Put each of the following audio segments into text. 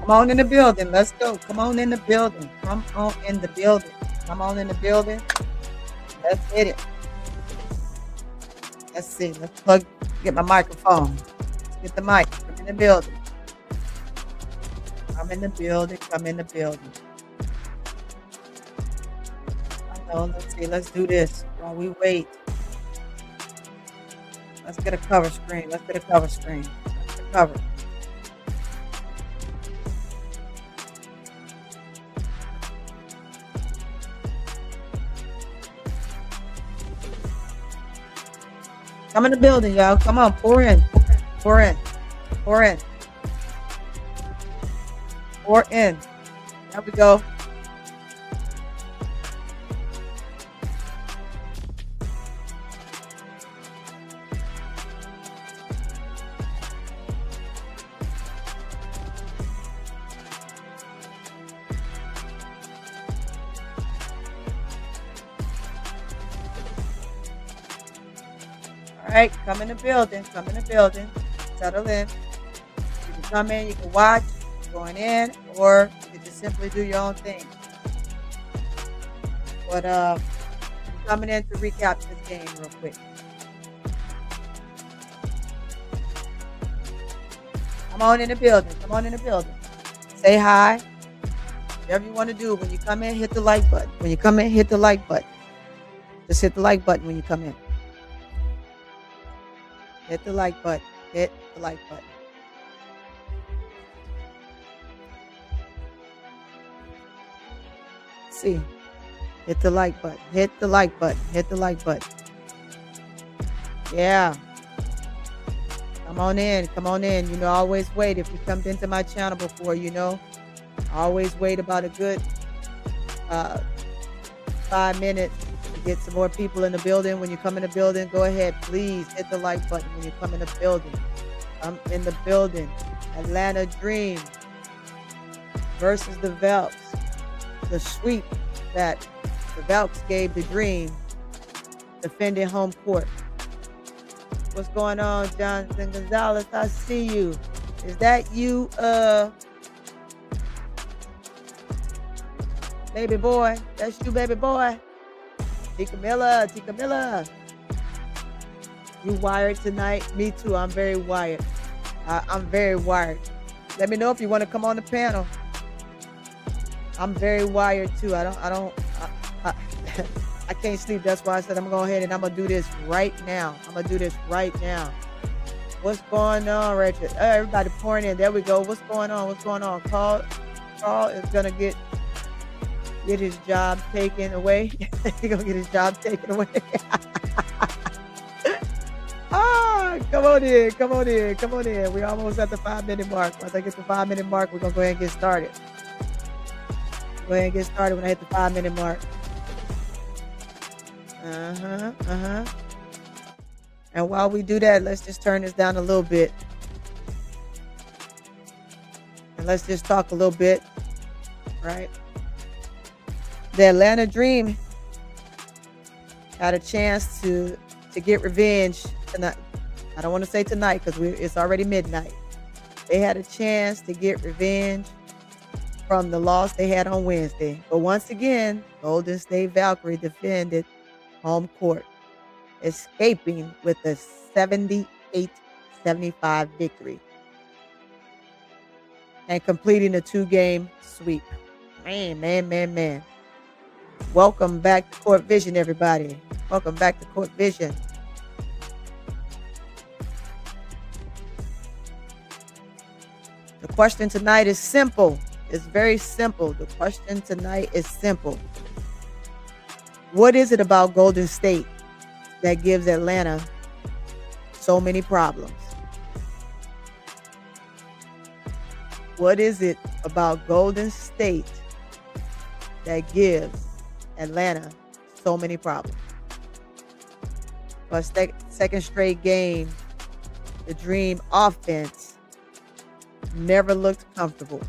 Come on in the building. Let's go. Come on in the building. Come on in the building. Come on in the building. Let's hit it. Let's see. Let's get my microphone. Let's get the mic. Come in the building. Come in the building. Come in the building. I know. Let's see. Let's do this while we wait. Let's get a cover screen. Let's get a cover screen. Let's get a cover. Come in the building, y'all. Come on. Pour in. Pour in. Pour in. Pour in. There we go. All right, come in the building. Come in the building. Settle in. You can come in, you can watch, going in, or you can just simply do your own thing. But I'm coming in to recap this game real quick. Come on in the building. Come on in the building. Say hi. Whatever you want to do. When you come in, hit the like button. When you come in, hit the like button. Just hit the like button when you come in. Hit the like button. Hit the like button. See. Hit the like button. Hit the like button. Hit the like button. Yeah. Come on in. Come on in. You know, always wait. If you come into my channel before, you know, always wait about a good 5 minutes to get some more people in the building. When you come in the building, go ahead. Please hit the like button when you come in the building. Come in the building. Atlanta Dream versus the Velks. The sweep that the Velks gave the Dream, defending home court. What's going on, Jonathan Gonzalez? I see you. Is that you, baby boy? That's you, baby boy. Tika Miller. You wired tonight? Me too. I'm very wired. I'm very wired. Let me know if you want to come on the panel. I'm very wired too. I can't sleep. That's why I said I'm going to go ahead and I'm going to do this right now. What's going on, Richard? Everybody pouring in. There we go. What's going on? Carl is going to get his job taken away. He's going to get his job taken away. Come on in. We're almost at the 5-minute mark. Once I get the 5-minute mark, we're going to go ahead and get started. When I hit the 5-minute mark. And while we do that, let's just turn this down a little bit. And let's just talk a little bit, right? The Atlanta Dream had a chance to get revenge tonight. I don't want to say tonight because it's already midnight. They had a chance to get revenge from the loss they had on Wednesday. But once again, Golden State Valkyrie defended home court, escaping with a 78-75 victory and completing a 2-game sweep. Man. Welcome back to Court Vision, everybody. Welcome back to Court Vision. The question tonight is simple. It's very simple. The question tonight is simple. What is it about Golden State that gives Atlanta so many problems? What is it about Golden State that gives Atlanta so many problems? For a second straight game, the Dream offense never looked comfortable.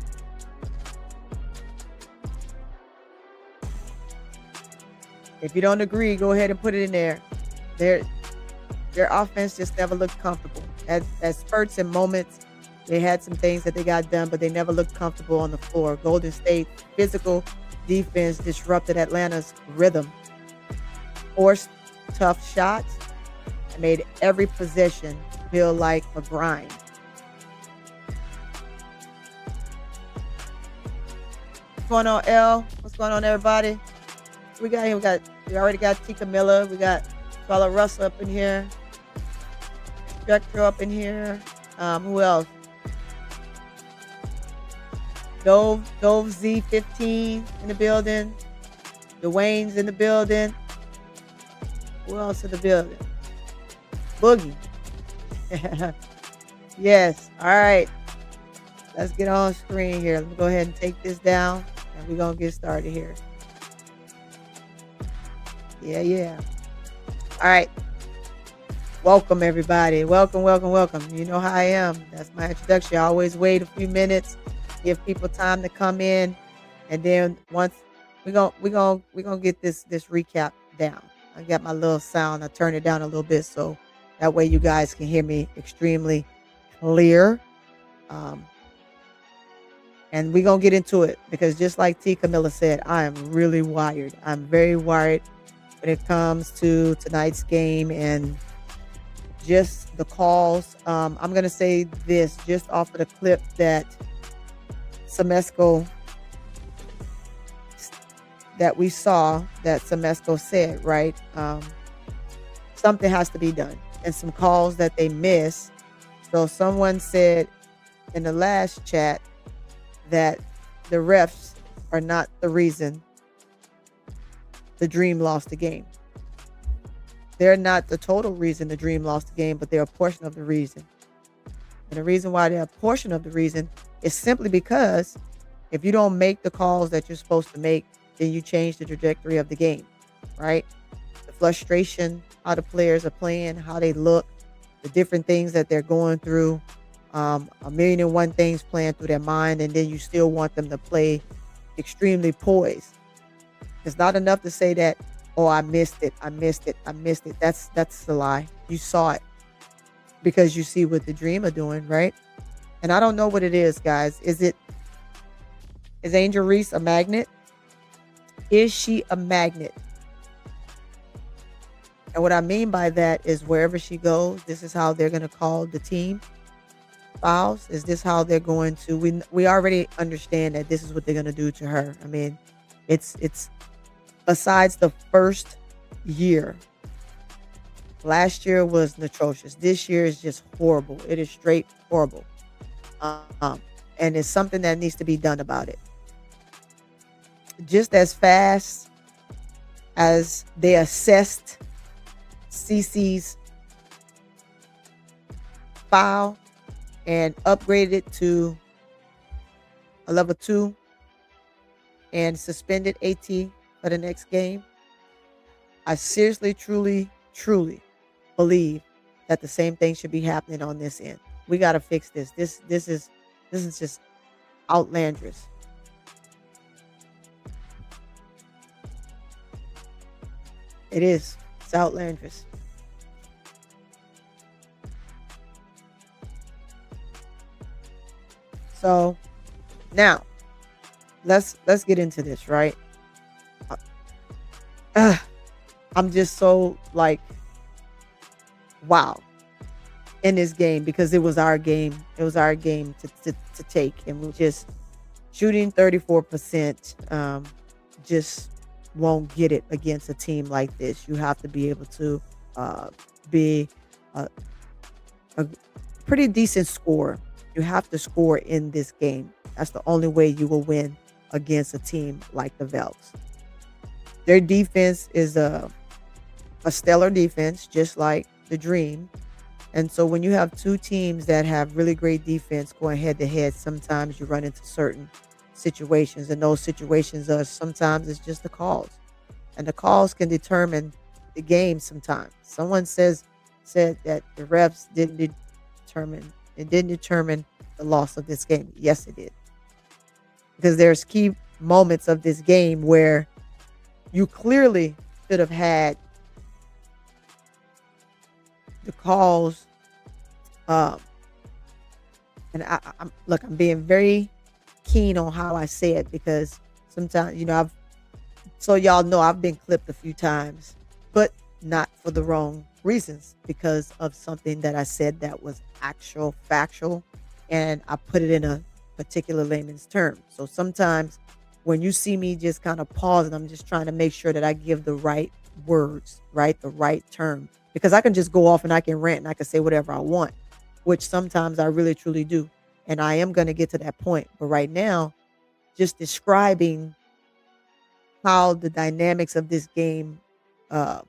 If you don't agree, go ahead and put it in there. Their offense just never looked comfortable. At spurts and moments, They had some things that they got done, but they never looked comfortable on the floor. Golden State physical defense disrupted Atlanta's rhythm, forced tough shots, and made every possession feel like a grind. What's going on, L? What's going on, everybody? We got here. We already got Tika Miller. We got Charlotte Russell up in here. Spectre up in here. Who else? Dove Z15 in the building. Dwayne's in the building. Who else in the building? Boogie. Yes. All right. Let's get on screen here. Let me go ahead and take this down, and we're gonna get started here. Yeah. All right. Welcome, everybody. Welcome. You know how I am. That's my introduction. I always wait a few minutes, give people time to come in, and then once we're gonna get this recap down. I got my little sound. I turn it down a little bit so that way you guys can hear me extremely clear. And we're gonna get into it because just like T. Camilla said, I am really wired. I'm very wired when it comes to tonight's game and just the calls. I'm gonna say this just off of the clip that Semesco that we saw that Semesco said, right? Something has to be done, and some calls that they miss. So someone said in the last chat that the refs are not the reason the Dream lost the game. They're not the total reason the Dream lost the game, but they're a portion of the reason. And the reason why they're a portion of the reason is simply because if you don't make the calls that you're supposed to make, then you change the trajectory of the game, right? The frustration, how the players are playing, how they look, the different things that they're going through, a million and one things playing through their mind, and then you still want them to play extremely poised. It's not enough to say that, oh, I missed it. That's a lie. You saw it because you see what the Dream are doing, right? And I don't know what it is, guys. Is Angel Reese a magnet? Is she a magnet? And what I mean by that is wherever she goes, this is how they're going to call the team fouls. Is this how they're going to? We already understand that this is what they're going to do to her. I mean, it's besides the first year. Last year was atrocious. This year is just horrible. It is straight horrible. And it's something that needs to be done about it. Just as fast as they assessed CC's foul and upgraded it to a level 2 and suspended AT for the next game, I seriously, truly believe that the same thing should be happening on this end. We got to fix this. This is just outlandish. It is. It's outlandish. So now let's get into this, right? I'm just so like, wow, in this game because it was our game. It was our game to take, and we just shooting 34%. Just won't get it against a team like this. You have to be able to be a pretty decent scorer. You have to score in this game. That's the only way you will win against a team like the Velks. Their defense is a stellar defense, just like the Dream. And so when you have two teams that have really great defense going head to head, sometimes you run into certain situations, and those situations are sometimes it's just the calls, and the calls can determine the game. Sometimes someone said that the refs didn't determine the loss of this game. Yes, it did, because there's key moments of this game where you clearly should have had the calls And I'm look, I'm being very keen on how I say it because sometimes, I've so y'all know I've been clipped a few times, but not for the wrong reasons because of something that I said that was actual factual and I put it in a particular layman's term. So sometimes when you see me just kind of pause and I'm just trying to make sure that I give the right words, right? The right term. Because I can just go off and I can rant and I can say whatever I want, which sometimes I really truly do. And I am going to get to that point. But right now, just describing how the dynamics of this game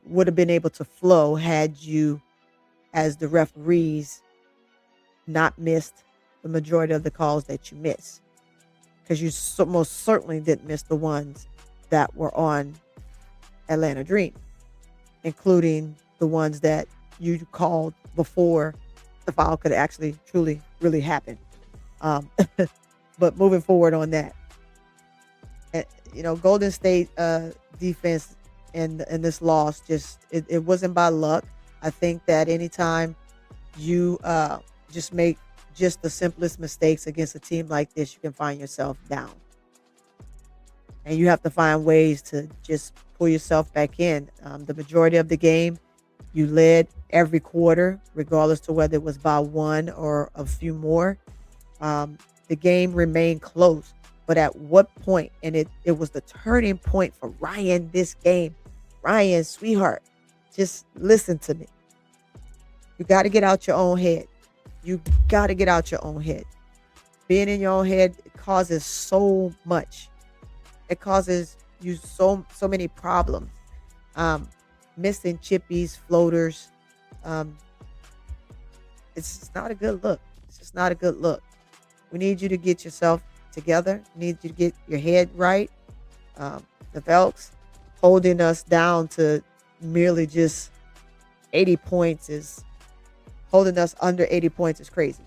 would have been able to flow had you, as the referees, not missed the majority of the calls that you missed. Because you most certainly didn't miss the ones that were on Atlanta Dream, including the ones that you called before the foul could actually, truly, really happen. Um, but moving forward on that, Golden State defense and this loss just it wasn't by luck. I think that anytime you just make just the simplest mistakes against a team like this, you can find yourself down, and you have to find ways to just pull yourself back in. The majority of the game, you led every quarter, regardless to whether it was by one or a few more. The game remained close. But at what point, and it was the turning point for Ryan this game. Ryan, sweetheart, just listen to me. You got to get out your own head. You got to get out your own head. Being in your own head causes so much. It causes you so many problems. Missing chippies, floaters. It's just not a good look. It's just not a good look. We need you to get yourself together. Need you to get your head right. The Velks holding us down to merely just 80 points is holding us under 80 points is crazy,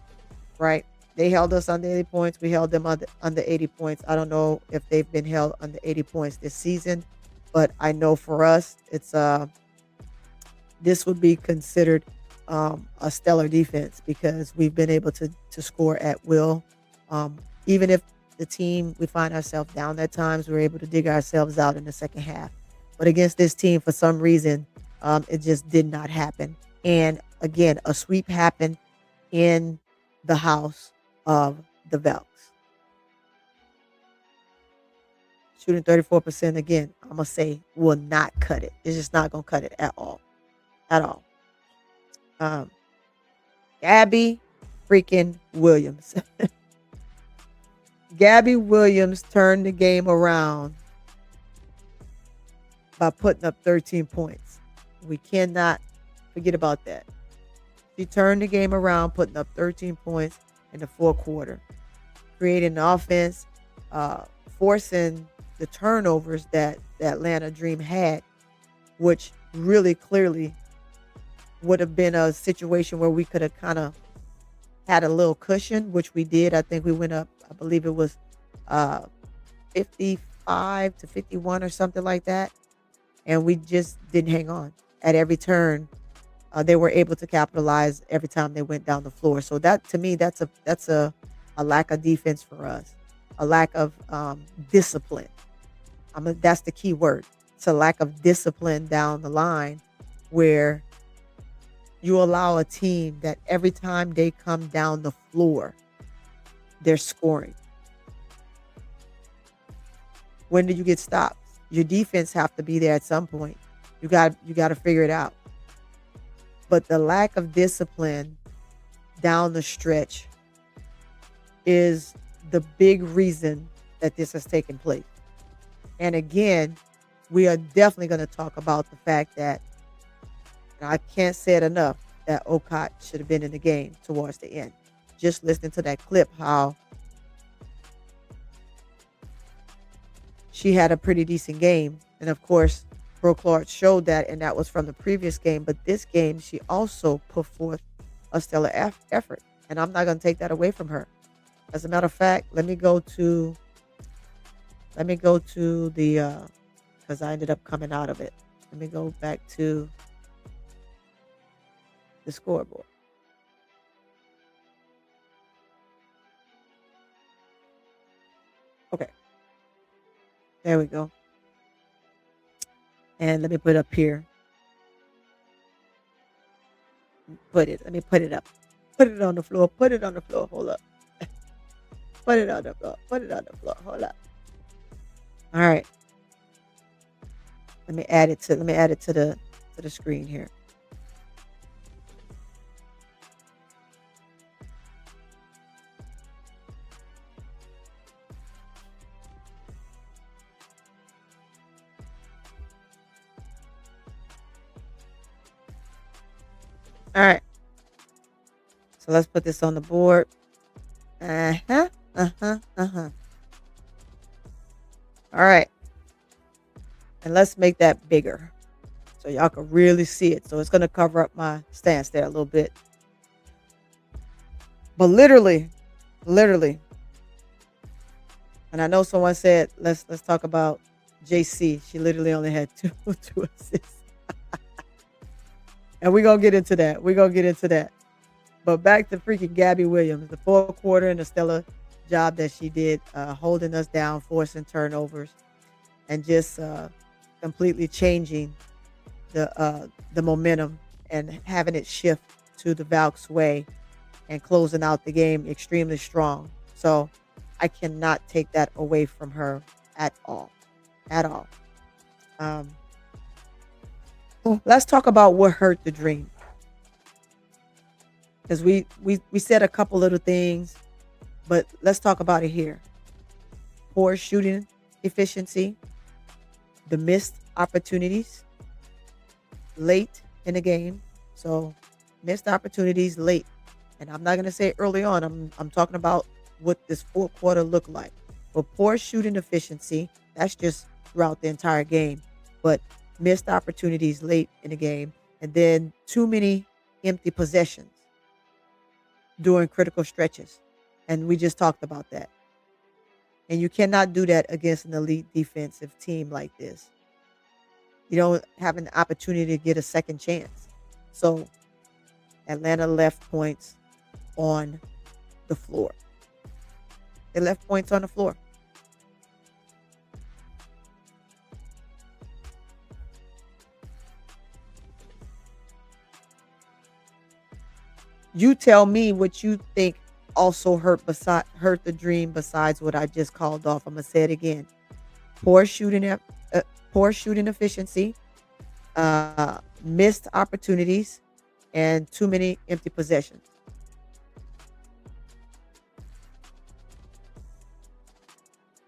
right? They held us under 80 points. We held them under 80 points. I don't know if they've been held under 80 points this season, but I know for us, it's this would be considered a stellar defense because we've been able to score at will. Even if the team we find ourselves down at times, we're able to dig ourselves out in the second half. But against this team, for some reason, it just did not happen. And again, a sweep happened in the house of the Velks. Shooting 34% again, I'm going to say will not cut it. It's just not going to cut it at all. At all. Gabby freaking Williams. Gabby Williams turned the game around by putting up 13 points. We cannot forget about that. She turned the game around, putting up 13 points in the fourth quarter, creating an offense, forcing the turnovers that the Atlanta Dream had, which really clearly would have been a situation where we could have kind of had a little cushion, which we did. I think we went up, I believe it was 55 to 51 or something like that. And we just didn't hang on. At every turn, they were able to capitalize every time they went down the floor. So that, to me, that's a lack of defense for us, a lack of discipline. That's the key word. It's a lack of discipline down the line where you allow a team that every time they come down the floor, they're scoring. When do you get stopped? Your defense have to be there at some point. You got to figure it out. But the lack of discipline down the stretch is the big reason that this has taken place. And again, we are definitely going to talk about the fact that, and I can't say it enough, that Okot should have been in the game towards the end. Just listening to that clip, how she had a pretty decent game. And of course, Bro Clark showed that, and that was from the previous game. But this game, she also put forth a stellar effort. And I'm not going to take that away from her. As a matter of fact, let me go to the, because I ended up coming out of it. Let me go back to the scoreboard. Okay, there we go. And let me put it up here. Let me put it up. Put it on the floor. Put it on the floor. Hold up. Put it on the floor. Put it on the floor. Hold up. All right. Let me add it to the screen here. All right. So let's put this on the board. Uh-huh. Uh-huh. Uh-huh. All right. And let's make that bigger so y'all can really see it. So it's going to cover up my stance there a little bit. But literally, and I know someone said let's talk about JC. She literally only had two assists. And we're gonna get into that. We're gonna get into that. But back to freaking Gabby Williams, the fourth quarter and the stellar job that she did, holding us down, forcing turnovers, and just completely changing the momentum and having it shift to the Valks way and closing out the game extremely strong. So I cannot take that away from her at all. At all. Um, let's talk about what hurt the dream. Because we said a couple little things, but let's talk about it here. Poor shooting efficiency, the missed opportunities late in the game. So missed opportunities late. And I'm not gonna say early on. I'm talking about what this fourth quarter looked like. But poor shooting efficiency, that's just throughout the entire game. But missed opportunities late in the game. And then too many empty possessions during critical stretches. And we just talked about that. And you cannot do that against an elite defensive team like this. You don't have an opportunity to get a second chance. So Atlanta left points on the floor. They left points on the floor. You tell me what you think also hurt the dream besides what I just called off. I'm gonna say it again. Poor shooting, poor shooting efficiency, missed opportunities, and too many empty possessions.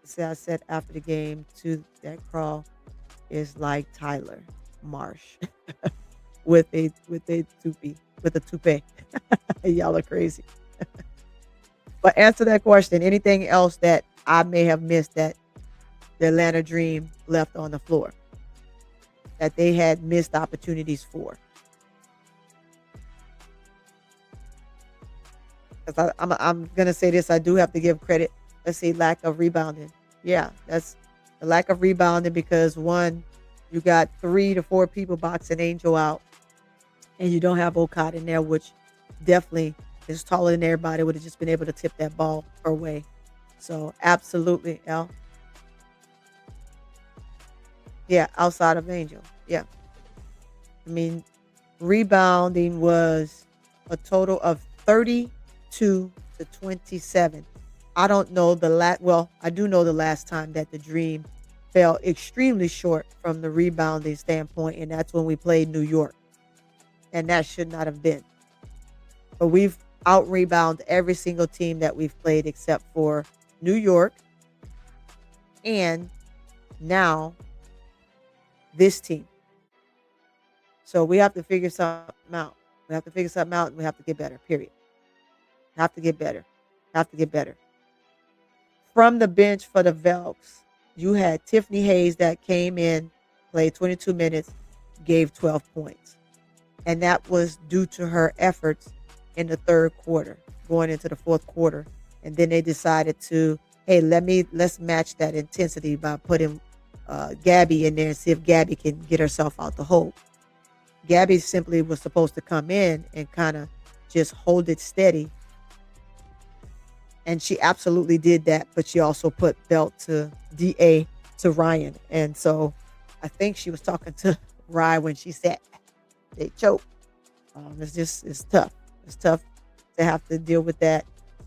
See, I said after the game, to that crawl is like Tyler Marsh with a toupee. Y'all are crazy. But answer that question. Anything else that I may have missed that the Atlanta Dream left on the floor that they had missed opportunities for? Because I'm gonna say this. I do have to give credit. Let's see, lack of rebounding. Yeah, that's the lack of rebounding because one, you got 3 to 4 people boxing Angel out, and you don't have Okada in there, which definitely is taller than everybody. Would have just been able to tip that ball her way. So absolutely, L. Yeah, outside of Angel. Yeah, I mean, rebounding was a total of 32 to 27. I don't know well, I do know the last time that the Dream fell extremely short from the rebounding standpoint, and that's when we played New York. And that should not have been. But we've out rebound every single team that we've played except for New York and now this team. So we have to figure something out. We have to figure something out and we have to get better, period. Have to get better. Have to get better. From the bench for the Velks, you had Tiffany Hayes that came in, played 22 minutes, gave 12 points. And that was due to her efforts in the third quarter, going into the fourth quarter. And then they decided to, hey, let's match that intensity by putting Gabby in there and see if Gabby can get herself out the hole. Gabby simply was supposed to come in and kind of just hold it steady And she absolutely did that, but she also put belt to DA to Ryan. And so I think she was talking to Ryan when she said they choke. It's tough. It's tough to have to deal with that.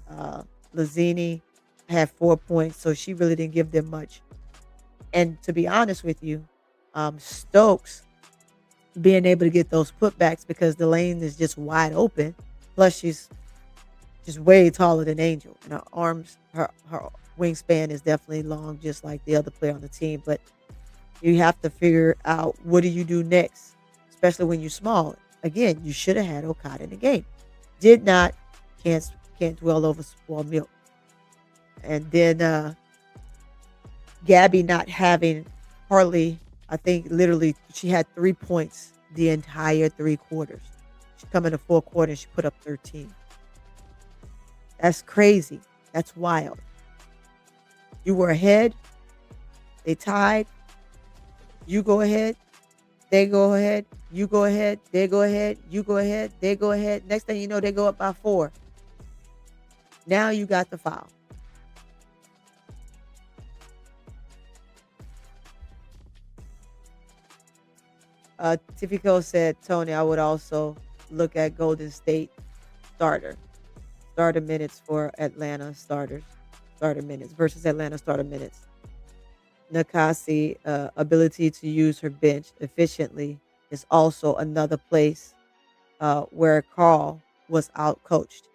Uh, Lazzini had 4 points, so she really didn't give them much. And to be honest with you, Stokes being able to get those putbacks because the lane is just wide open. Plus, she's just way taller than Angel, and her wingspan is definitely long, just like the other player on the team. But you have to figure out what do you do next, especially when you're small. Again, you should have had Okada in the game. Did not. Can't can't dwell over spoiled milk. And then Gabby not having hardly, I think literally she had 3 points the entire 3 quarters. She come in the fourth quarter and she put up 13. That's crazy. That's wild. You were ahead. They tied. You go ahead. They go ahead. You go ahead. They go ahead. You go ahead. They go ahead. Next thing you know, they go up by 4. Now you got the foul. Tifico said, Tony, I would also look at Golden State starter. Starter minutes for Atlanta starters. Starter minutes versus Atlanta starter minutes. Nakasi ability to use her bench efficiently is also another place where Carl was out coached.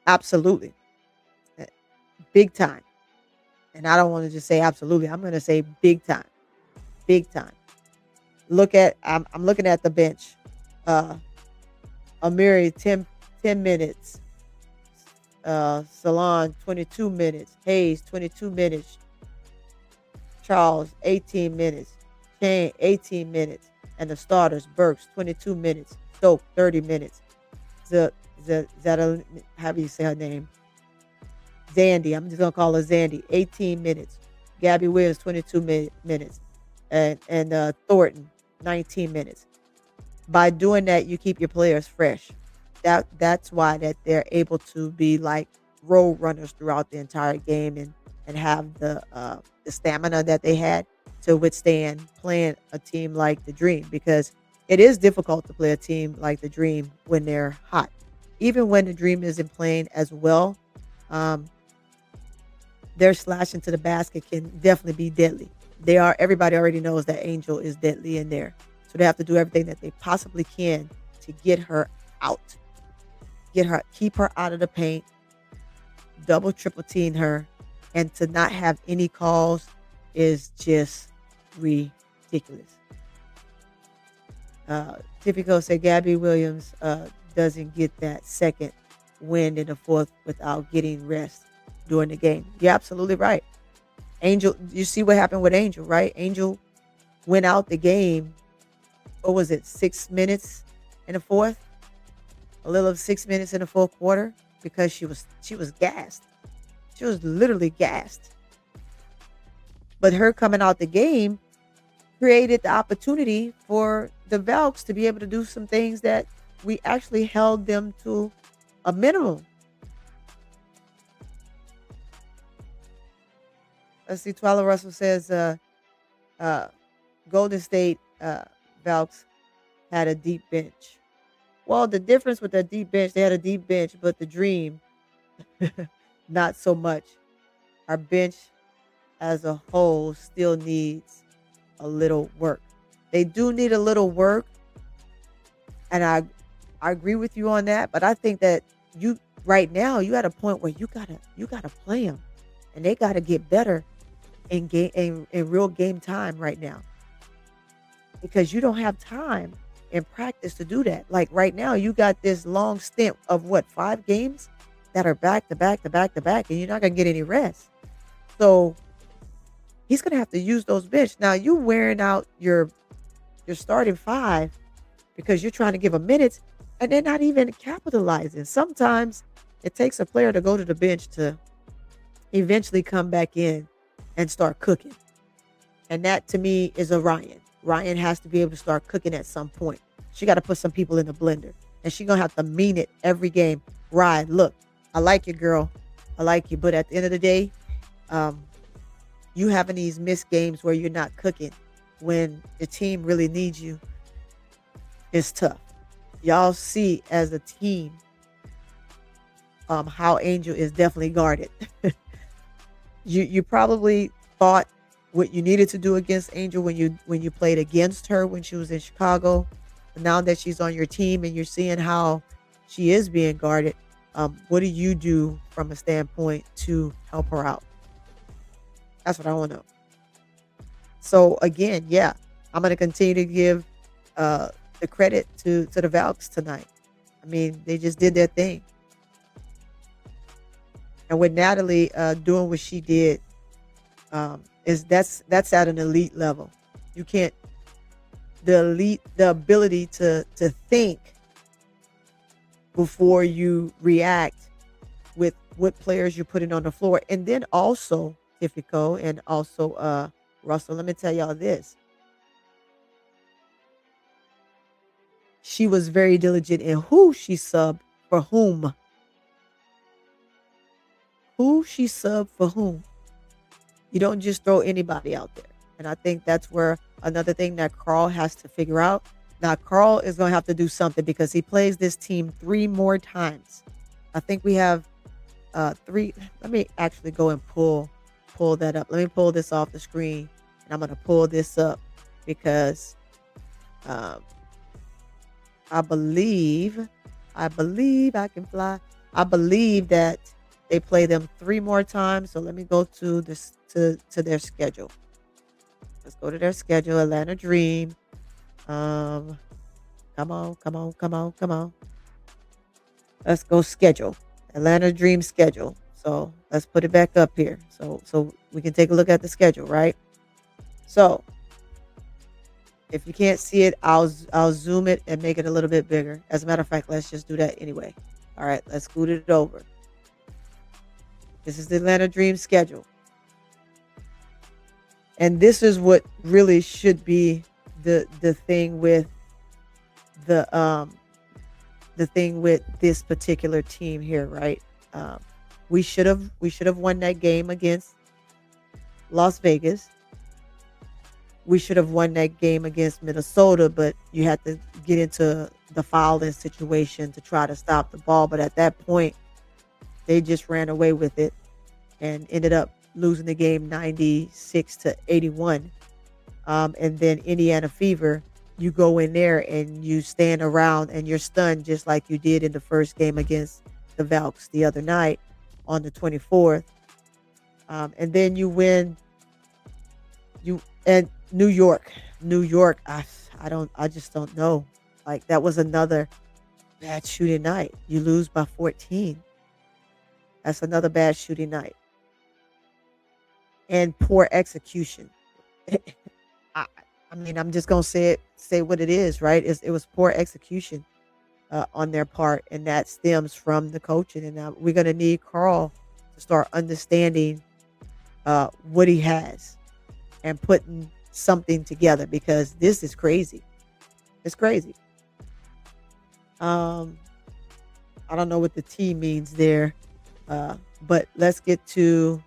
Absolutely. Uh, Big time. And I don't want to just say absolutely. I'm going to say big time. Big time. I'm looking at the bench. Uh Amiri 10 minutes. Salon 22 minutes. Hayes 22 minutes. Charles 18 minutes. Kane 18 minutes. And the starters, Burks 22 minutes. Stoke 30 minutes. How do you say her name? Zandy. I'm just gonna call her Zandy. 18 minutes. Gabby Williams 22 minutes. And Thornton 19 minutes. By doing that, you keep your players fresh. That's why that they're able to be like road runners throughout the entire game and have the stamina that they had to withstand playing a team like the Dream, because it is difficult to play a team like the Dream when they're hot. Even when the Dream isn't playing as well, um, their slashing to the basket can definitely be deadly. Everybody already knows that Angel is deadly in there. So they have to do everything that they possibly can to get her out. Keep her out of the paint, double, triple team her, and to not have any calls is just ridiculous. Typical said Gabby Williams doesn't get that second win in the fourth without getting rest during the game. You're absolutely right. Angel, you see what happened with Angel, right? Angel went out the game, what was it, 6 minutes in the fourth? A little of 6 minutes in the fourth quarter because she was gassed. She was literally gassed. But her coming out the game created the opportunity for the Valks to be able to do some things that we actually held them to a minimum. Let's see, Twila Russell says Golden State Valks had a deep bench. Well, the difference with that deep bench, they had a deep bench, but the Dream, not so much. Our bench as a whole still needs a little work. They do need a little work, and I agree with you on that. But I think that you right now you at a point where you gotta play them, and they gotta get better in real game time right now, because you don't have time in practice to do that. Like right now, you got this long stint of what, 5 games that are back to back to back to back, and you're not gonna get any rest. So he's gonna have to use those bench. Now you wearing out your starting 5 because you're trying to give them minutes, and they're not even capitalizing. Sometimes it takes a player to go to the bench to eventually come back in and start cooking. And that to me is a Ryan. Ryan has to be able to start cooking at some point. She got to put some people in the blender. And she's going to have to mean it every game. Ryan, look, I like you, girl. I like you. But at the end of the day, um, you having these missed games where you're not cooking when the team really needs you is tough. Y'all see as a team how Angel is definitely guarded. You probably thought what you needed to do against Angel when you played against her when she was in Chicago. But now that she's on your team and you're seeing how she is being guarded, what do you do from a standpoint to help her out? That's what I want to know. So again, yeah, I'm gonna continue to give uh the credit to the Valks tonight. I mean, they just did their thing. And with Natalie doing what she did, is that's at an elite level. You can't the ability to think before you react with what players you're putting on the floor. And then also, Tifico and also Russell, let me tell y'all this. She was very diligent in who she subbed for whom. Who she subbed for whom. You don't just throw anybody out there. And I think that's where another thing that Carl has to figure out. Now, Carl is going to have to do something because he plays this team 3 more times. I think we have 3. Let me actually go and pull that up. Let me pull this off the screen, and I'm going to pull this up because um, I believe I can fly. I believe that they play them 3 more times. So let me go to this to their schedule. Let's go to their schedule. Atlanta Dream. Come on, come on, come on, come on. Let's go schedule. Atlanta Dream schedule. So let's put it back up here. So we can take a look at the schedule, right? So if you can't see it, I'll zoom it and make it a little bit bigger. As a matter of fact, let's just do that anyway. All right, let's scoot it over. This is the Atlanta Dream schedule. And this is what really should be the thing with the thing with this particular team here, right? We should have won that game against Las Vegas. We should have won that game against Minnesota, but you had to get into the fouling situation to try to stop the ball. But at that point, they just ran away with it and ended up losing the game 96-81. And then Indiana Fever, you go in there and you stand around and you're stunned just like you did in the first game against the Valks the other night on the 24th. And then you win. And New York, I just don't know. Like, that was another bad shooting night. You lose by 14. That's another bad shooting night. And poor execution. I, I mean, I'm just gonna say what it is, right? It was poor execution on their part, and that stems from the coaching. And now we're gonna need Carl to start understanding what he has and putting something together, because this is crazy. It's crazy. I don't know what the T means there, but let's get to.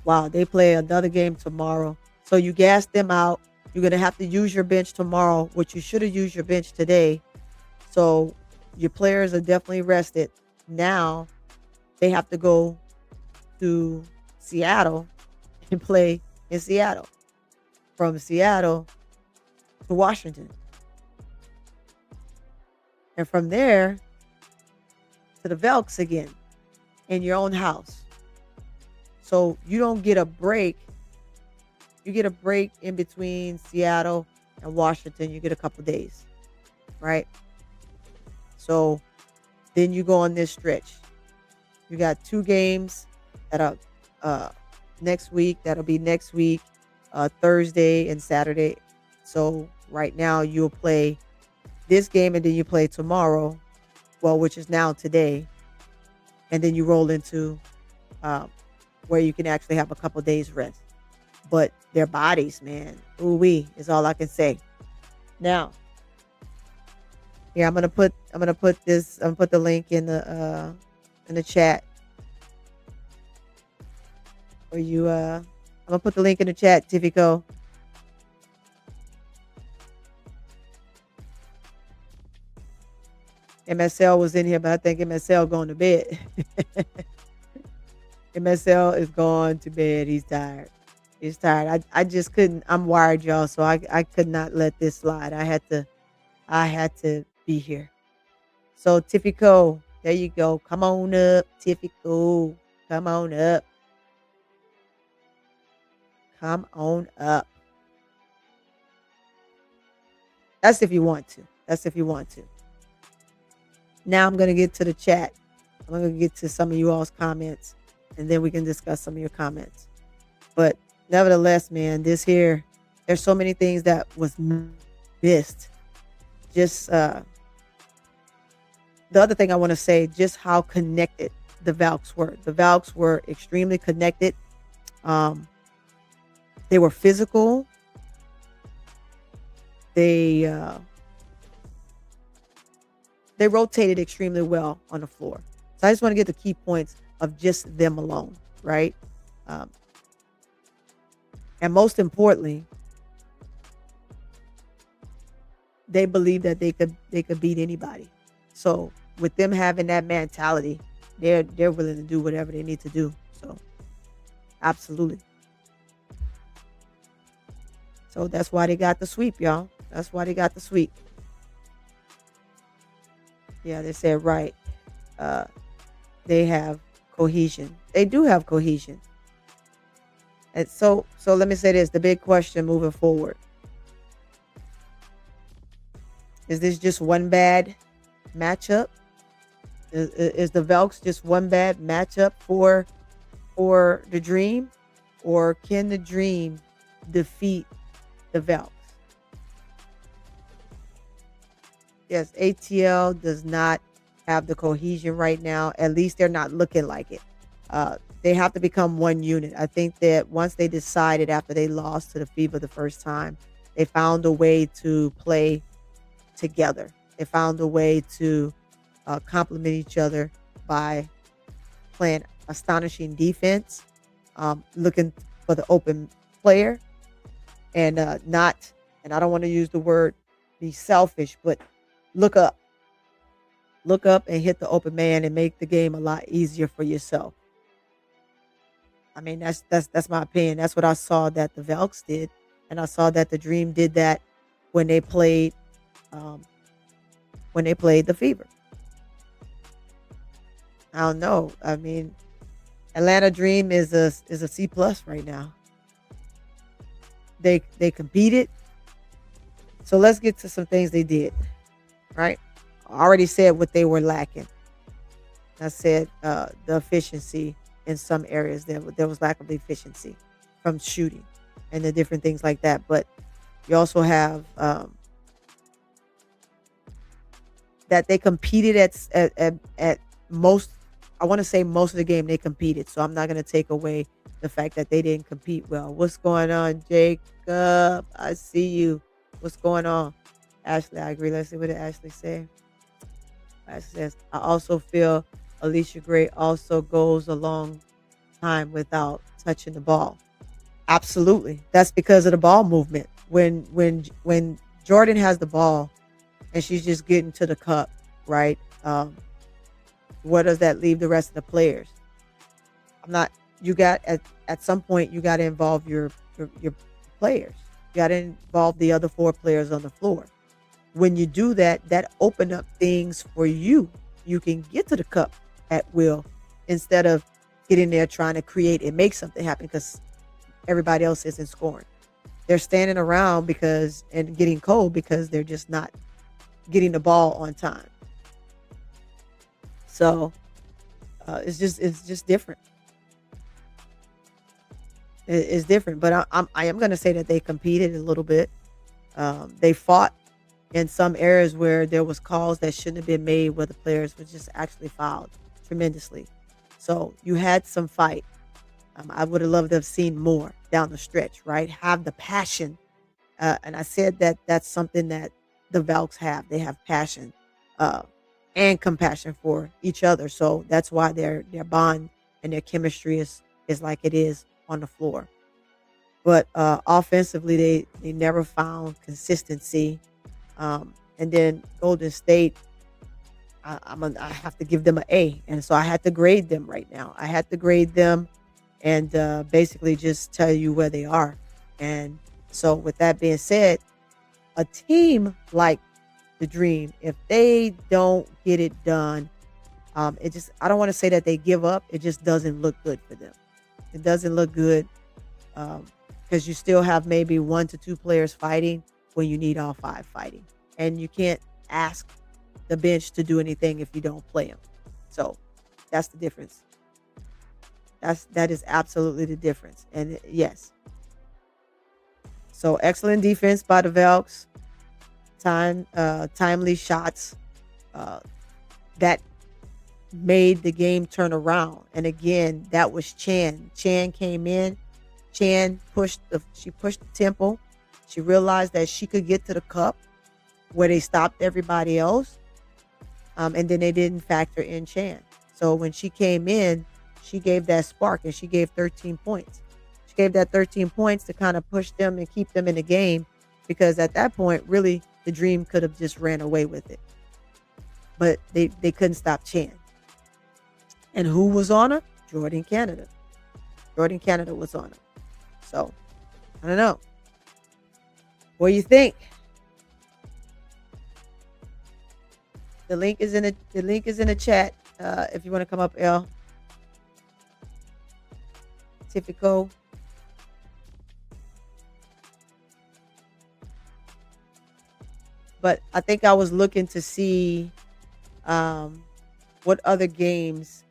Wow, they play another game tomorrow. So you gas them out. You're going to have to use your bench tomorrow, which you should have used your bench today. So your players are definitely rested. Now they have to go to Seattle and play in Seattle. From Seattle to Washington. And from there to the Velks again in your own house. So you don't get a break. You get a break in between Seattle and Washington. You get a couple days, right? So then you go on this stretch. You got 2 games that are next week. That'll be next week, Thursday and Saturday. So right now you'll play this game and then you play tomorrow, well, which is now today. And then you roll into where you can actually have a couple days rest. But their bodies, man, ooh-wee is all I can say. Now, Here, I'm gonna put this. I'm gonna put the link in the chat for you. I'm gonna put the link in the chat, Tivico. MSL was in here, but I think MSL going to bed. MSL is going to bed. He's tired. He's tired. I just couldn't. I'm wired, y'all, so I could not let this slide. I had to be here. So Tipico, there you go. Come on up, Tipico. Come on up. Come on up. That's if you want to. That's if you want to. Now I'm gonna get to the chat. I'm gonna get to some of you all's comments, and then we can discuss some of your comments. But nevertheless, man, this here, there's so many things that was missed. Just the other thing I want to say, just how connected the Valks were. The Valks were extremely connected. Um, they were physical. They they rotated extremely well on the floor. So I just want to get the key points of just them alone, right? Um, and most importantly, they believe that they could beat anybody. So with them having that mentality, they're willing to do whatever they need to do. So absolutely. So that's why they got the sweep, y'all. That's why they got the sweep. Yeah, they said right. Uh, they have cohesion. They do have cohesion. And so let me say this: the big question moving forward, is this just one bad matchup? Is the Velks just one bad matchup for the Dream, or can the Dream defeat the Velks? Yes, ATL does not have the cohesion right now. At least they're not looking like it. They have to become one unit. I think that once they decided after they lost to the FIBA the first time, they found a way to play together. They found a way to complement each other by playing astonishing defense, looking for the open player, and not, and I don't want to use the word be selfish, but look up. Look up and hit the open man and make the game a lot easier for yourself. I mean, that's my opinion. That's what I saw that the Velks did, and I saw that the Dream did that when they played um, the Fever. I don't know. I mean, Atlanta Dream is a C plus right now. They competed. So let's get to some things they did. Right. I already said what they were lacking. I said the efficiency in some areas there was lack of efficiency from shooting and the different things like that. But you also have that they competed at most. I want to say most of the game they competed. So I'm not going to take away the fact that they didn't compete well. What's going on, Jacob? I see you. What's going on? Ashley, I agree. Let's see what did Ashley say. Ashley says, I also feel Alicia Gray also goes a long time without touching the ball. Absolutely. That's because of the ball movement. When Jordan has the ball and she's just getting to the cup, right? Where does that leave the rest of the players? I'm not you got at some point you got to involve your players. You got to involve the other four players on the floor. When you do that, that open up things for you. You can get to the cup at will instead of getting there trying to create and make something happen because everybody else isn't scoring. They're standing around and getting cold because they're just not getting the ball on time. So it's just different. It's different, but I am going to say that they competed a little bit. They fought in some areas where there was calls that shouldn't have been made, where the players were just actually fouled tremendously. So you had some fight. I would have loved to have seen more down the stretch, right? Have the passion. And I said that that's something that the Valks have. They have passion. uh, and compassion for each other. So that's why their bond and their chemistry is like it is on the floor. But offensively, they never found consistency. And then Golden State, I have to give them an A, and so I had to grade them right now. I had to grade them and basically just tell you where they are. And so, with that being said, a team like the Dream, if they don't get it done, it just I don't want to say that they give up. It just doesn't look good for them. It doesn't look good because you still have maybe 1 to 2 players fighting when you need all 5 fighting, and you can't ask the bench to do anything if you don't play them. So that's the difference. That is absolutely the difference. And yes, so excellent defense by the Velks. Timely shots uh, that made the game turn around. And again, that was Chan. Chan came in. Chan she pushed the tempo. She realized that she could get to the cup where they stopped everybody else. And then they didn't factor in Chan. So when she came in, she gave that spark and she gave 13 points. She gave that 13 points to kind of push them and keep them in the game because at that point, really, the Dream could have just ran away with it. But they couldn't stop Chan. And who was on her? Jordan Canada. Jordan Canada was on her. So, I don't know. What do you think? The link is in the chat. If you want to come up, L. Typical. But I think I was looking to see what other games.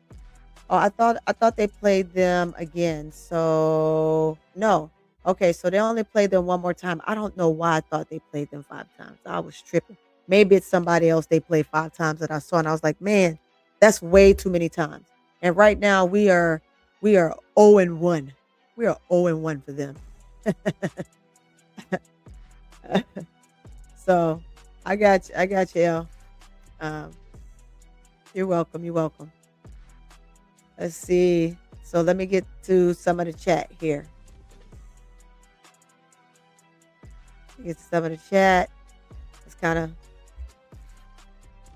Oh, I thought they played them again. So no. Okay, so they only played them one more time. I don't know why I thought they played them 5 times. I was tripping. Maybe it's somebody else they played 5 times that I saw, and I was like, man, that's way too many times. And right now we are 0-1. We are 0-1 for them. So I got you, El. You're welcome. You're welcome. Let's see. So let me get to some of the chat here. Get to some of the chat. Let's kind of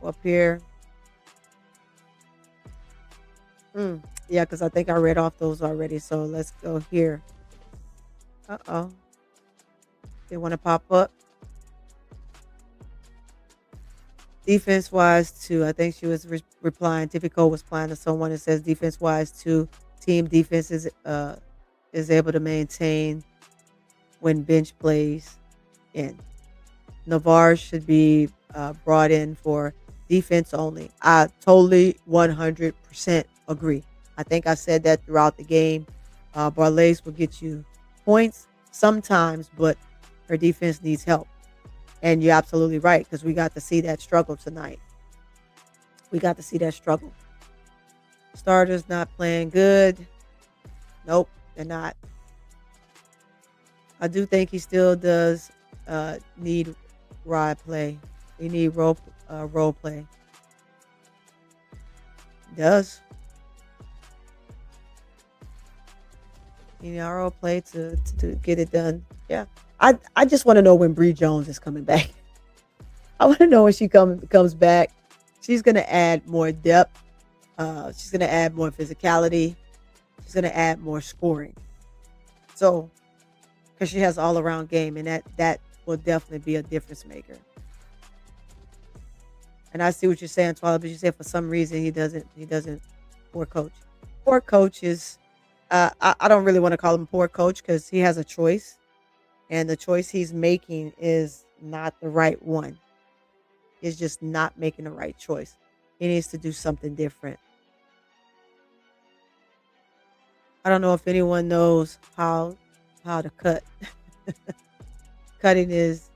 go up here. Yeah, because I think I read off those already. So let's go here. Uh-oh. They want to pop up. Defense-wise, too. I think she was replying. Typical was replying to someone that says defense-wise, too. Team defense is able to maintain when bench plays in. Navarre should be brought in for defense only. I totally 100% agree. I think I said that throughout the game. Barlays will get you points sometimes, but her defense needs help. And you're absolutely right, because we got to see that struggle tonight. We got to see that struggle. Starters not playing good. Nope, they're not. I do think he still does need ride play. He need role play. He does. You know, role play to get it done. Yeah. I just want to know when Bree Jones is coming back. I want to know when she comes back. She's going to add more depth. She's going to add more physicality. She's going to add more scoring. So, because she has all around game, and that will definitely be a difference maker. And I see what you're saying, Twila, but you said for some reason he doesn't. Poor coach. Poor coach is. I don't really want to call him poor coach because he has a choice. And the choice he's making is not the right one. He's just not making the right choice. He needs to do something different. I don't know if anyone knows how to cut. Cutting is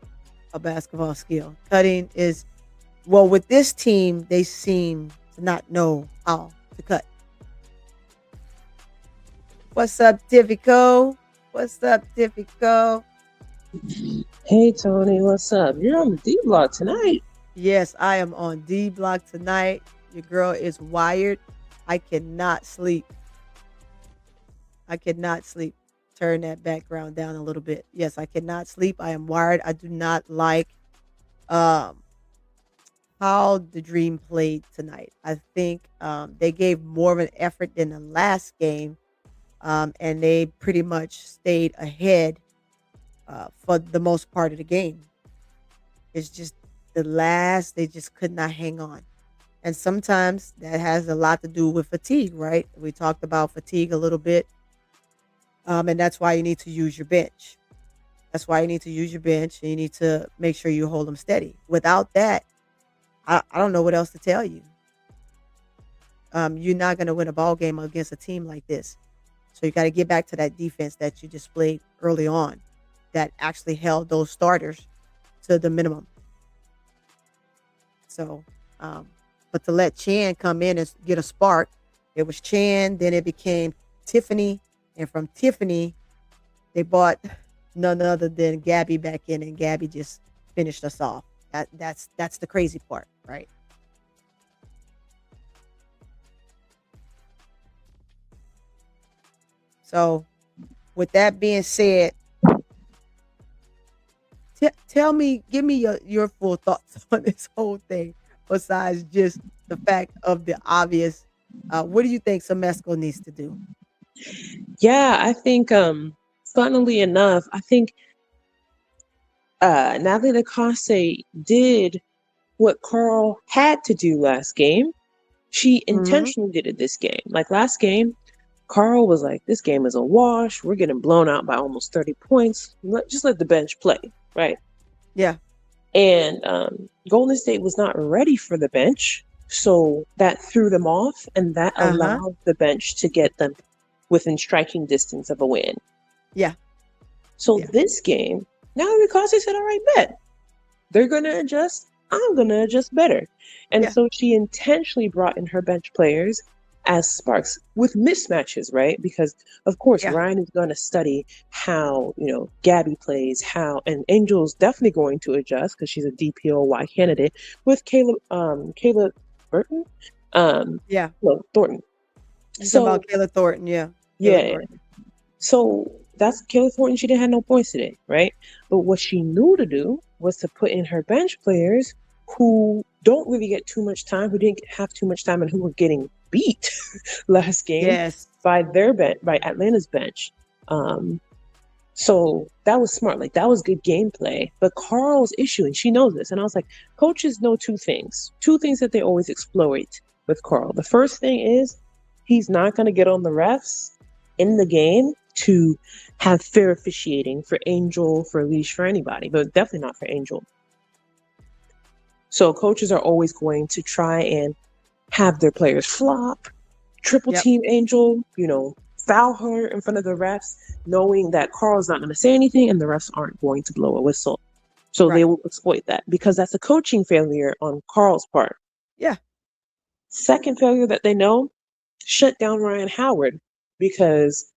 a basketball skill. Cutting is, well, with this team, they seem to not know how to cut. What's up, Tivico? What's up, Tivico? Hey Tony, what's up? You're on the D block tonight. Yes, I am on D block tonight. Your girl is wired. I cannot sleep. I cannot sleep. Turn that background down a little bit. Yes, I cannot sleep. I am wired. I do not like um how the Dream played tonight. I think they gave more of an effort than the last game, and they pretty much stayed ahead for the most part of the game. It's just the last, they just could not hang on. And sometimes that has a lot to do with fatigue, right? We talked about fatigue a little bit, and that's why you need to use your bench. That's why you need to use your bench, and you need to make sure you hold them steady. Without that, I don't know what else to tell you. You're not going to win a ball game against a team like this. So you got to get back to that defense that you displayed early on, that actually held those starters to the minimum. So, um, but to let Chan come in and get a spark, it was Chan, then it became Tiffany, and from Tiffany, they bought none other than Gabby back in, and Gabby just finished us off. That's the crazy part, right? So, with that being said, tell me, give me your full thoughts on this whole thing. Besides just the fact of the obvious, what do you think Semesco needs to do? Yeah, I think funnily enough, I think Natalie Lacoste did what Carl had to do last game. She Hmm. intentionally did it this game. Like last game, Carl was like, "This game is a wash. We're getting blown out by almost 30 points. Just let the bench play, right?" Yeah. And Golden State was not ready for the bench, so that threw them off, and that Uh huh. allowed the bench to get them within striking distance of a win. Yeah. So Yeah. this game, now because they said, "All right, bet they're gonna adjust, I'm gonna adjust better," and Yeah. so she intentionally brought in her bench players as sparks with mismatches, right? Because of course Yeah. Ryan is going to study how Gabby plays, how and Angel's definitely going to adjust because she's a DPOY candidate with Caleb Burton, Yeah. no Thornton. You talking So about Kayla Thornton? Yeah. Kayla yeah, Thornton. so that's Caleb Thornton. She didn't have no points today, right? But what she knew to do was to put in her bench players who don't really get too much time, who didn't have too much time, and who were getting beat last game Yes. by their bench, by Atlanta's bench. Um, so that was smart. Like that was good gameplay. But Carl's issue, and she knows this, and I was like, coaches know two things that they always exploit with Carl. The first thing is he's not going to get on the refs in the game to have fair officiating for Angel, for Leash, for anybody, but definitely not for Angel. So coaches are always going to try and have their players flop, triple Yep. team Angel, foul her in front of the refs, knowing that Carl's not going to say anything and the refs aren't going to blow a whistle. So they Right. will exploit that because that's a coaching failure on Carl's part. Yeah. Second failure that they know, shut down Ryan Howard because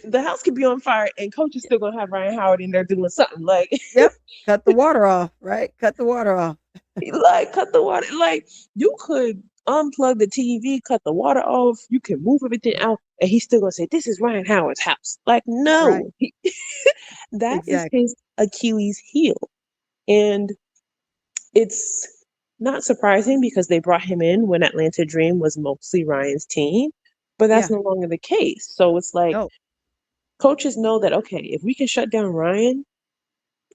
the house could be on fire and coach is still going to have Ryan Howard in there doing something like Yep. Cut the water off. Right. Cut the water off. like cut the water. Like you could unplug the TV, cut the water off. You can move everything out, and he's still gonna say, "This is Ryan Howard's house." Like Right. no, that is Exactly. his Achilles heel, and it's not surprising because they brought him in when Atlanta Dream was mostly Ryan's team, but that's Yeah. no longer the case. So it's like No. coaches know that okay, if we can shut down Ryan,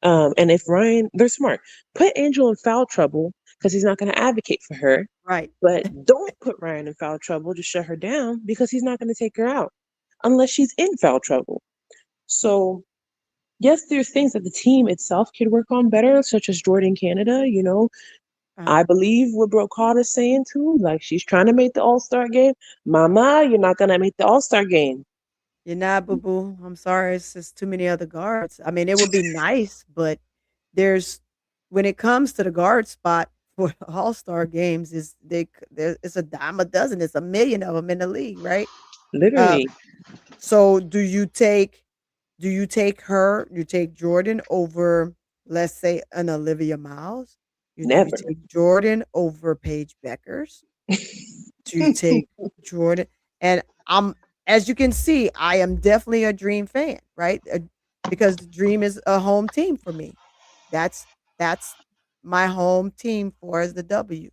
and if Ryan, they're smart, put Angel in foul trouble because he's not going to advocate for her. Right. But don't put Ryan in foul trouble to shut her down because he's not going to take her out unless she's in foul trouble. So, yes, there's things that the team itself could work on better, such as Jordan Canada. Uh, I believe what Brocard is saying too. Like, she's trying to make the All Star game. Mama, you're not going to make the All Star game. you're not, boo boo. I'm sorry. It's just too many other guards. I mean, it would be nice, but there's when it comes to the guard spot for All Star games, it's a dime a dozen. It's a million of them in the league, right? Uh, Literally. so do you take her? You take Jordan over, let's say, an Olivia Miles? You Never. take Jordan over Paige Beckers. You take Jordan, and I'm as you can see, I am definitely a Dream fan, right? Because the Dream is a home team for me. That's that's my home team for as the W,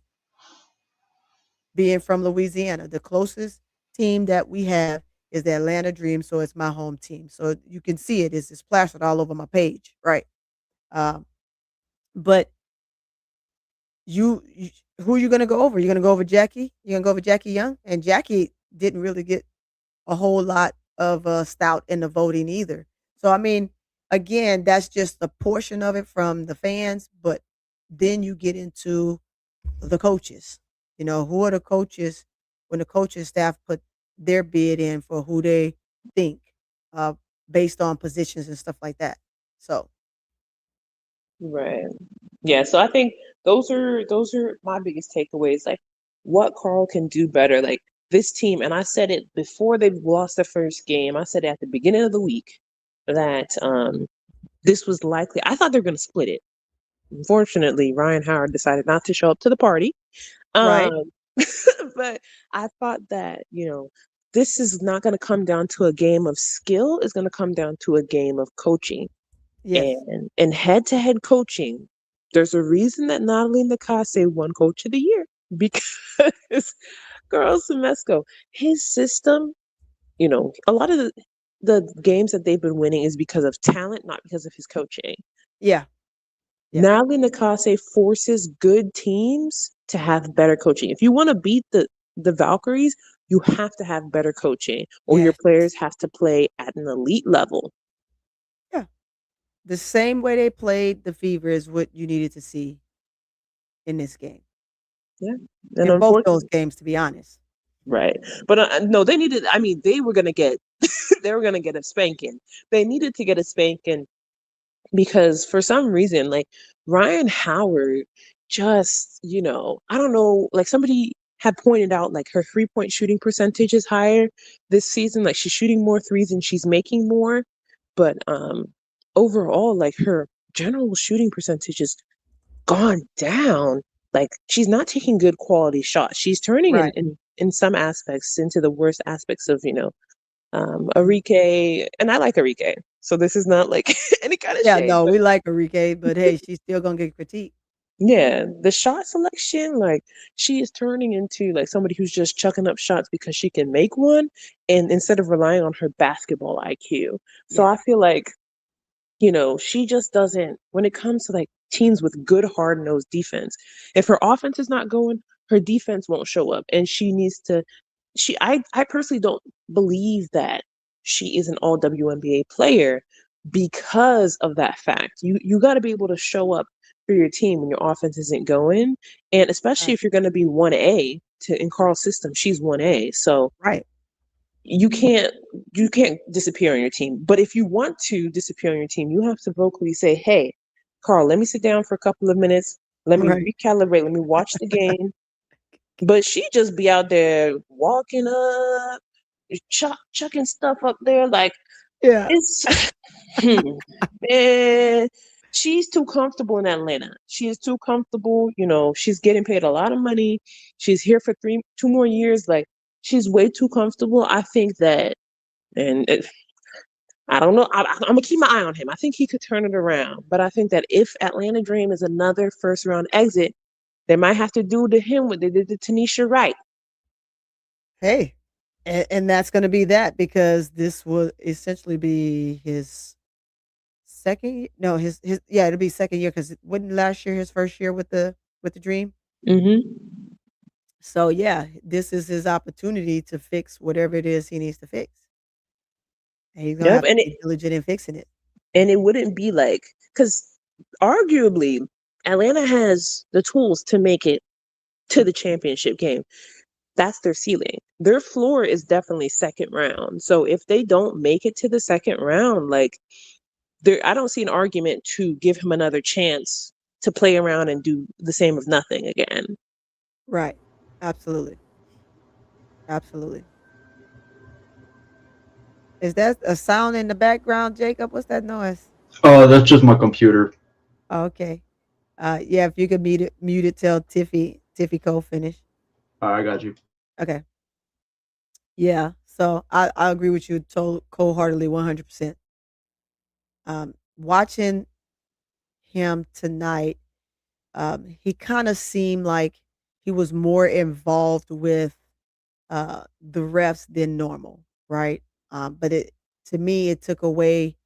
being from Louisiana. The closest team that we have is the Atlanta Dream, so it's my home team. So you can see it's plastered all over my page, right? Um, but you who are you gonna go over? You're gonna go over Jackie? You're gonna go over Jackie Young? And Jackie didn't really get a whole lot of stout in the voting either. So I mean, again, that's just a portion of it from the fans, but then you get into the coaches. You know, who are the coaches when the coaching staff put their bid in for who they think uh based on positions and stuff like that. So Right. Yeah, so I think those are my biggest takeaways. Like what Carl can do better. Like this team, and I said it before they lost the first game. I said it at the beginning of the week that this was likely. I thought they were going to split it. Unfortunately, Ryan Howard decided not to show up to the party. right. Um, but I thought that this is not going to come down to a game of skill. It's going to come down to a game of coaching Yes. and head-to-head coaching. There's a reason that Natalie Nakase won Coach of the Year because Girl Semesco, his system, a lot of the games that they've been winning is because of talent, not because of his coaching. Yeah. Yeah. Natalie Nakase forces good teams to have better coaching. If you want to beat the Valkyries, you have to have better coaching, or your Yes. players have to play at an elite level. Yeah. The same way they played the Fever is what you needed to see in this game. Yeah, and In both those unfortunately, games, to be honest. right. But no, they needed. I mean, they were gonna get they were gonna get a spanking. They needed to get a spanking because for some reason, like Ryan Howard, just I don't know. Like somebody had pointed out, like her 3-point shooting percentage is higher this season. Like she's shooting more threes and she's making more, but overall, like her general shooting percentage is gone down. Like she's not taking good quality shots. She's turning Right. in some aspects into the worst aspects of Arike, and I like Arike. So this is not like any kind of Yeah, shade, no, but we like Enrique, but hey, she's still gonna get critiqued. yeah, the shot selection, like she is turning into like somebody who's just chucking up shots because she can make one, and instead of relying on her basketball IQ. So Yeah. I feel like she just doesn't, when it comes to like teams with good hard nosed defense, if her offense is not going, her defense won't show up. And she needs to, I personally don't believe that she is an all WNBA player because of that fact. You got to be able to show up for your team when your offense isn't going. And especially Right. if you're going to be 1A in Carl's system, she's 1A. So Right. you can't you can't disappear on your team. But if you want to disappear on your team, you have to vocally say, "Hey, Carl, let me sit down for a couple of minutes. Let me Right. recalibrate. Let me watch the game." But she just be out there walking up, chucking stuff up there like Yeah. it's man. She's too comfortable in Atlanta. She is too comfortable. She's getting paid a lot of money. She's here for 2 more years. Like she's way too comfortable. I think that, and I don't know. I'm gonna keep my eye on him. I think he could turn it around. But I think that if Atlanta Dream is another first round exit, they might have to do to him what they did to Tanisha Wright. Hey, and that's gonna be that because this will essentially be his no, his yeah, it'll be second year because wasn't last year his first year with the Dream? Mm-hmm. So yeah, this is his opportunity to fix whatever it is he needs to fix. And he's gonna Yep. have to be diligent in fixing it. And it wouldn't be like, because arguably Atlanta has the tools to make it to the championship game. That's their ceiling. Their floor is definitely second round. So if they don't make it to the second round, like there, I don't see an argument to give him another chance to play around and do the same of nothing again. Right. Absolutely. Absolutely. Is that a sound in the background, Jacob? What's that noise? That's just my computer. Oh, okay. Yeah, if you could mute it till Tiffy Cole finish. All right, I got you. Okay. Yeah. So I agree with you wholeheartedly, 100%. Watching him tonight, he kind of seemed like he was more involved with the refs than normal, right? But it to me it took away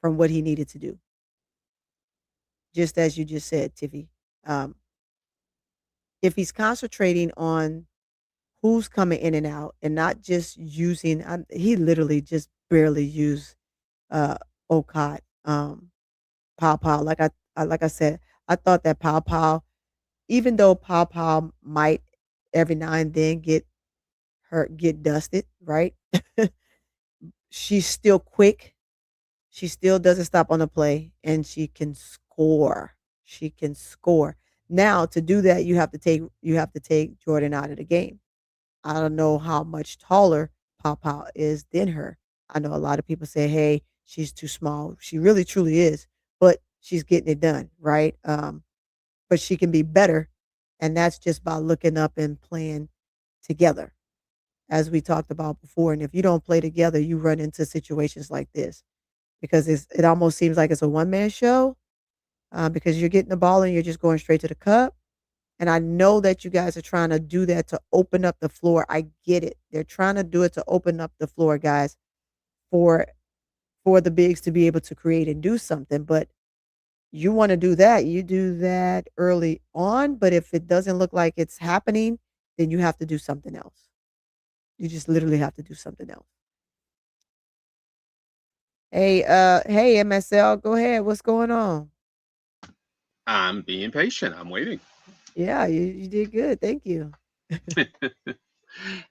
from what he needed to do, just as you just said, Tiffy. Um, if he's concentrating on who's coming in and out and not just using, he literally just barely used uh Okot, Pow Pow. Like I said, I thought that Pow Pow, even though Pow Pow might every now and then get dusted, right? She's still quick. She still doesn't stop on the play, and she can score. She can score. Now to do that, you have to take Jordan out of the game. I don't know how much taller Papa is than her. I know a lot of people say, "Hey, she's too small." She really truly is, but she's getting it done, right? But she can be better, and that's just by looking up and playing together, as we talked about before. And if you don't play together, you run into situations like this because it almost seems like it's a one man show, because you're getting the ball and you're just going straight to the cup. And I know that you guys are trying to do that to open up the floor. I get it. They're trying to do it to open up the floor, guys, for the bigs to be able to create and do something. But you want to do that, you do that early on. But if it doesn't look like it's happening, then you have to do something else. You just literally have to do something else. Hey, MSL, go ahead. What's going on? I'm being patient. I'm waiting. Yeah, you did good. Thank you.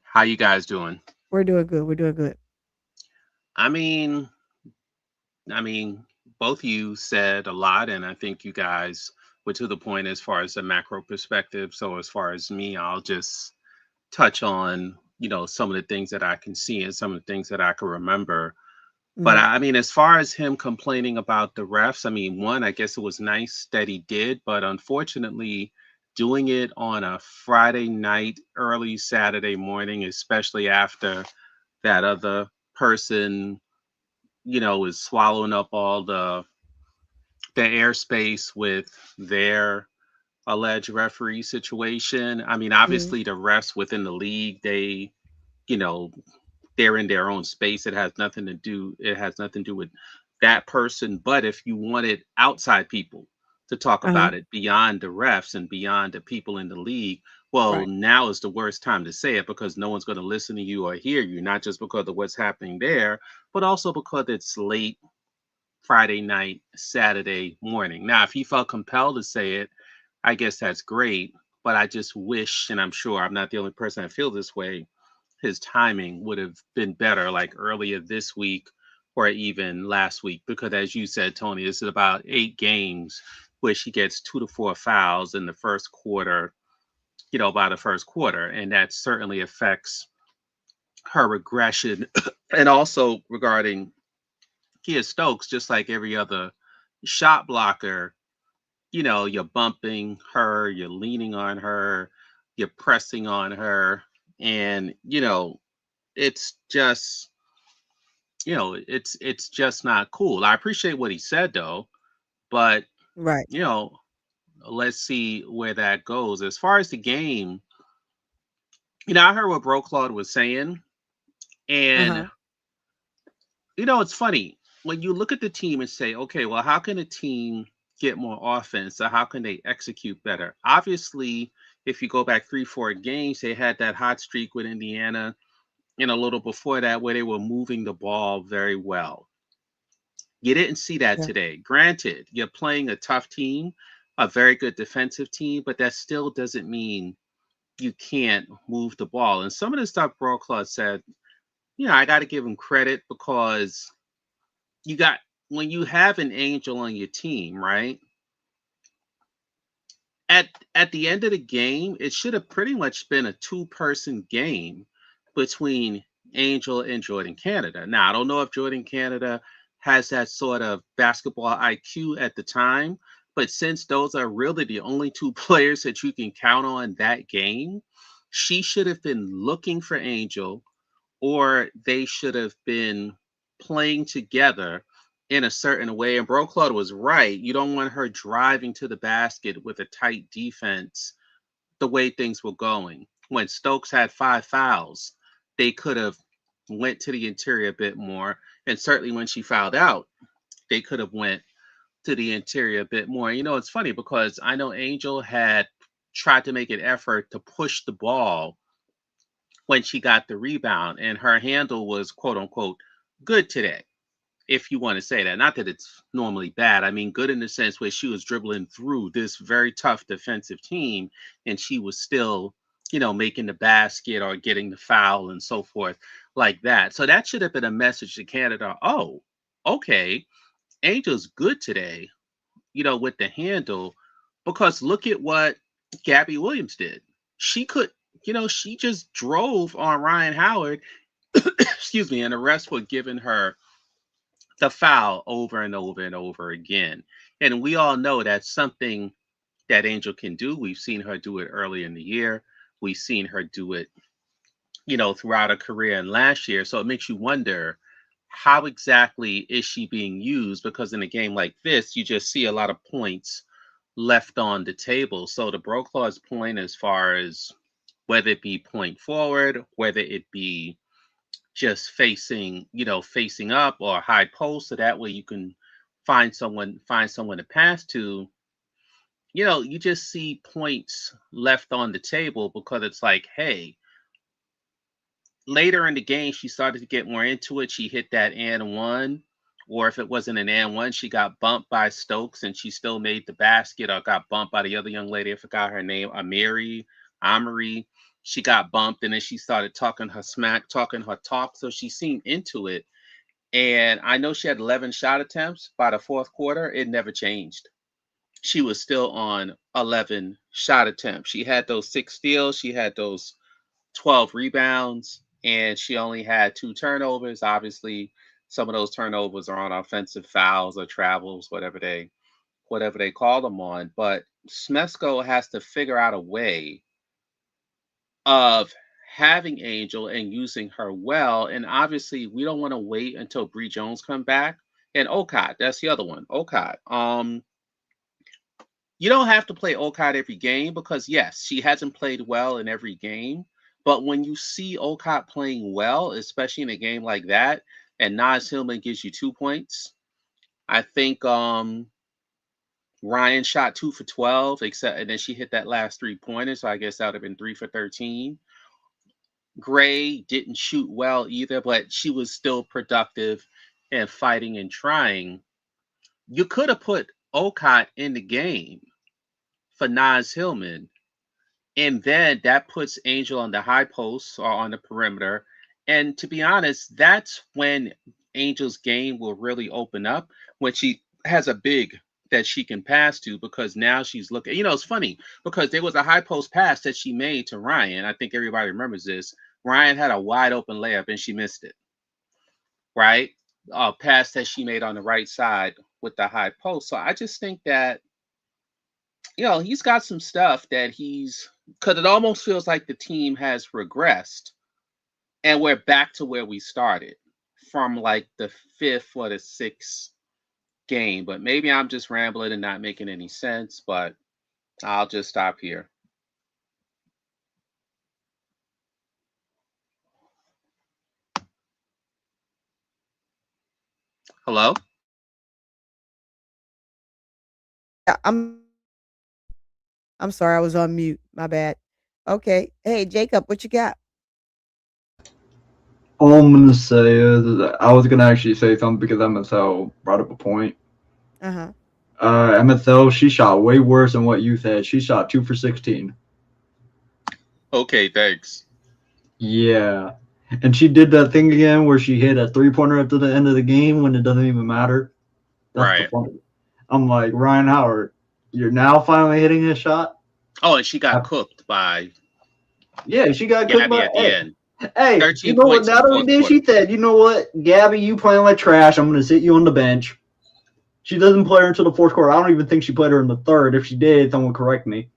How you guys doing? We're doing good. We're doing good. I mean, I mean, both you said a lot, and I think you guys were to the point as far as the macro perspective. So as far as me, I'll just touch on, some of the things that I can see and some of the things that I can remember. But Mhm. I mean, as far as him complaining about the refs, I mean, one, I guess it was nice that he did, but unfortunately, doing it on a Friday night, early Saturday morning, especially after that other person, is swallowing up all the airspace with their alleged referee situation. I mean, Mhm. obviously, the refs within the league, you know, they're in their own space. It has nothing to do with that person. But if you wanted outside people to talk Uh-huh. about it beyond the refs and beyond the people in the league, well, Right. now is the worst time to say it because no one's going to listen to you or hear you, not just because of what's happening there, but also because it's late Friday night, Saturday morning. Now, if he felt compelled to say it, I guess that's great. But I just wish, and I'm sure I'm not the only person that feels this way, his timing would have been better, like earlier this week or even last week. Because as you said, Tony, this is about 8 games where she gets 2 to 4 fouls in the first quarter, by the first quarter. And that certainly affects her regression. And also regarding Kia Stokes, just like every other shot blocker, you're bumping her, you're leaning on her, you're pressing on her. And, it's just, it's just not cool. I appreciate what he said though, but Right. you know, let's see where that goes. As far as the game, I heard what Bro Claude was saying, and Uh-huh. it's funny when you look at the team and say, okay, well, how can a team get more offense? Or how can they execute better? Obviously, if you go back 3, 4 games, they had that hot streak with Indiana, and a little before that, where they were moving the ball very well. You didn't see that Yeah. today. Granted, you're playing a tough team, a very good defensive team, but that still doesn't mean you can't move the ball. And some of the stuff Broadcloth said, I got to give him credit because you got when you have an angel on your team, right? At the end of the game, it should have pretty much been a two-person game between Angel and Jordan Canada. Now, I don't know if Jordan Canada has that sort of basketball IQ at the time, But since those are really the only two players that you can count on that game, she should have been looking for Angel, or they should have been playing together in a certain way. And Bro Claude was right. You don't want her driving to the basket with a tight defense the way things were going. When Stokes had 5 fouls, they could have went to the interior a bit more. And certainly when she fouled out, they could have went to the interior a bit more. You know, it's funny because I know Angel had tried to make an effort to push the ball when she got the rebound, and her handle was quote unquote good today, if you want to say that. Not that it's normally bad. I mean, good in the sense where she was dribbling through this very tough defensive team and she was still, making the basket or getting the foul and so forth like that. So that should have been a message to Canada. Oh, okay. Angel's good today, with the handle, because look at what Gabby Williams did. She could, she just drove on Ryan Howard, excuse me, and the rest were giving her the foul over and over and over again. And we all know that's something that Angel can do. We've seen her do it early in the year. We've seen her do it, throughout her career and last year. So it makes you wonder, how exactly is she being used? Because in a game like this, you just see a lot of points left on the table. So the Bro Claw's point, as far as whether it be point forward, whether it be just facing up or high post, so that way you can find someone to pass to, you just see points left on the table, because it's like, hey, later in the game she started to get more into it. She hit that and one, or if it wasn't an and one, she got bumped by Stokes and she still made the basket, or got bumped by the other young lady, I forgot her name, Amory. She got bumped, and then she started talking her talk. So she seemed into it. And I know she had 11 shot attempts by the fourth quarter. It never changed. She was still on 11 shot attempts. She had those 6 steals. She had those 12 rebounds, and she only had 2 turnovers. Obviously, some of those turnovers are on offensive fouls or travels, whatever they call them on. But Smesco has to figure out a way of having Angel and using her well. And obviously, we don't want to wait until Bree Jones come back. And Okad, that's the other one. Okad. You don't have to play Okad every game, because yes, she hasn't played well in every game. But when you see Okad playing well, especially in a game like that, and Naz Hillman gives you 2 points, I think Ryan shot 2 for 12, and then she hit that last 3-pointer, so I guess that would have been 3 for 13. Gray didn't shoot well either, but she was still productive and fighting and trying. You could have put Okad in the game for Naz Hillman, and then that puts Angel on the high post or on the perimeter. And to be honest, that's when Angel's game will really open up, when she has a big that she can pass to, because now she's looking, it's funny because there was a high post pass that she made to Ryan. I think everybody remembers this. Ryan had a wide open layup and she missed it, right? A pass that she made on the right side with the high post. So I just think that, he's got some stuff that because it almost feels like the team has regressed and we're back to where we started from like the 5th or the 6th game. But maybe I'm just rambling and not making any sense, but I'll just stop here. Hello? Yeah, I'm sorry, I was on mute. My bad. Okay. Hey, Jacob, what you got? All I'm gonna say is I was gonna actually say something because MSL brought up a point. Uh-huh. MSL, she shot way worse than what you said. She shot 2 for 16. Okay, thanks. Yeah. And she did that thing again where she hit a 3-pointer at the end of the game when it doesn't even matter. That's right. The point. I'm like, Ryan Howard, you're now finally hitting a shot? Oh, and she got cooked by... Yeah, she got cooked by... at the end. Hey, you know what Natalie did? She said, you know what, Gabby, you playing like trash. I'm going to sit you on the bench. She doesn't play her until the fourth quarter. I don't even think she played her in the third. If she did, someone correct me.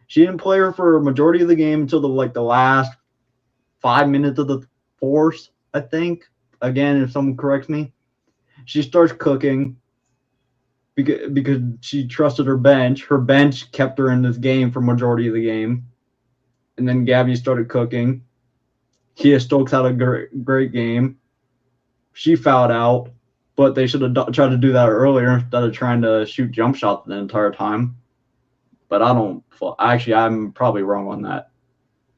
She didn't play her for a majority of the game until the last 5 minutes of the fourth, I think. Again, if someone corrects me, she starts cooking because she trusted her bench. Her bench kept her in this game for majority of the game, and then Gabby started cooking. Kia Stokes had a great game. She fouled out, but they should have tried to do that earlier instead of trying to shoot jump shots the entire time. But I don't. Actually, I'm probably wrong on that.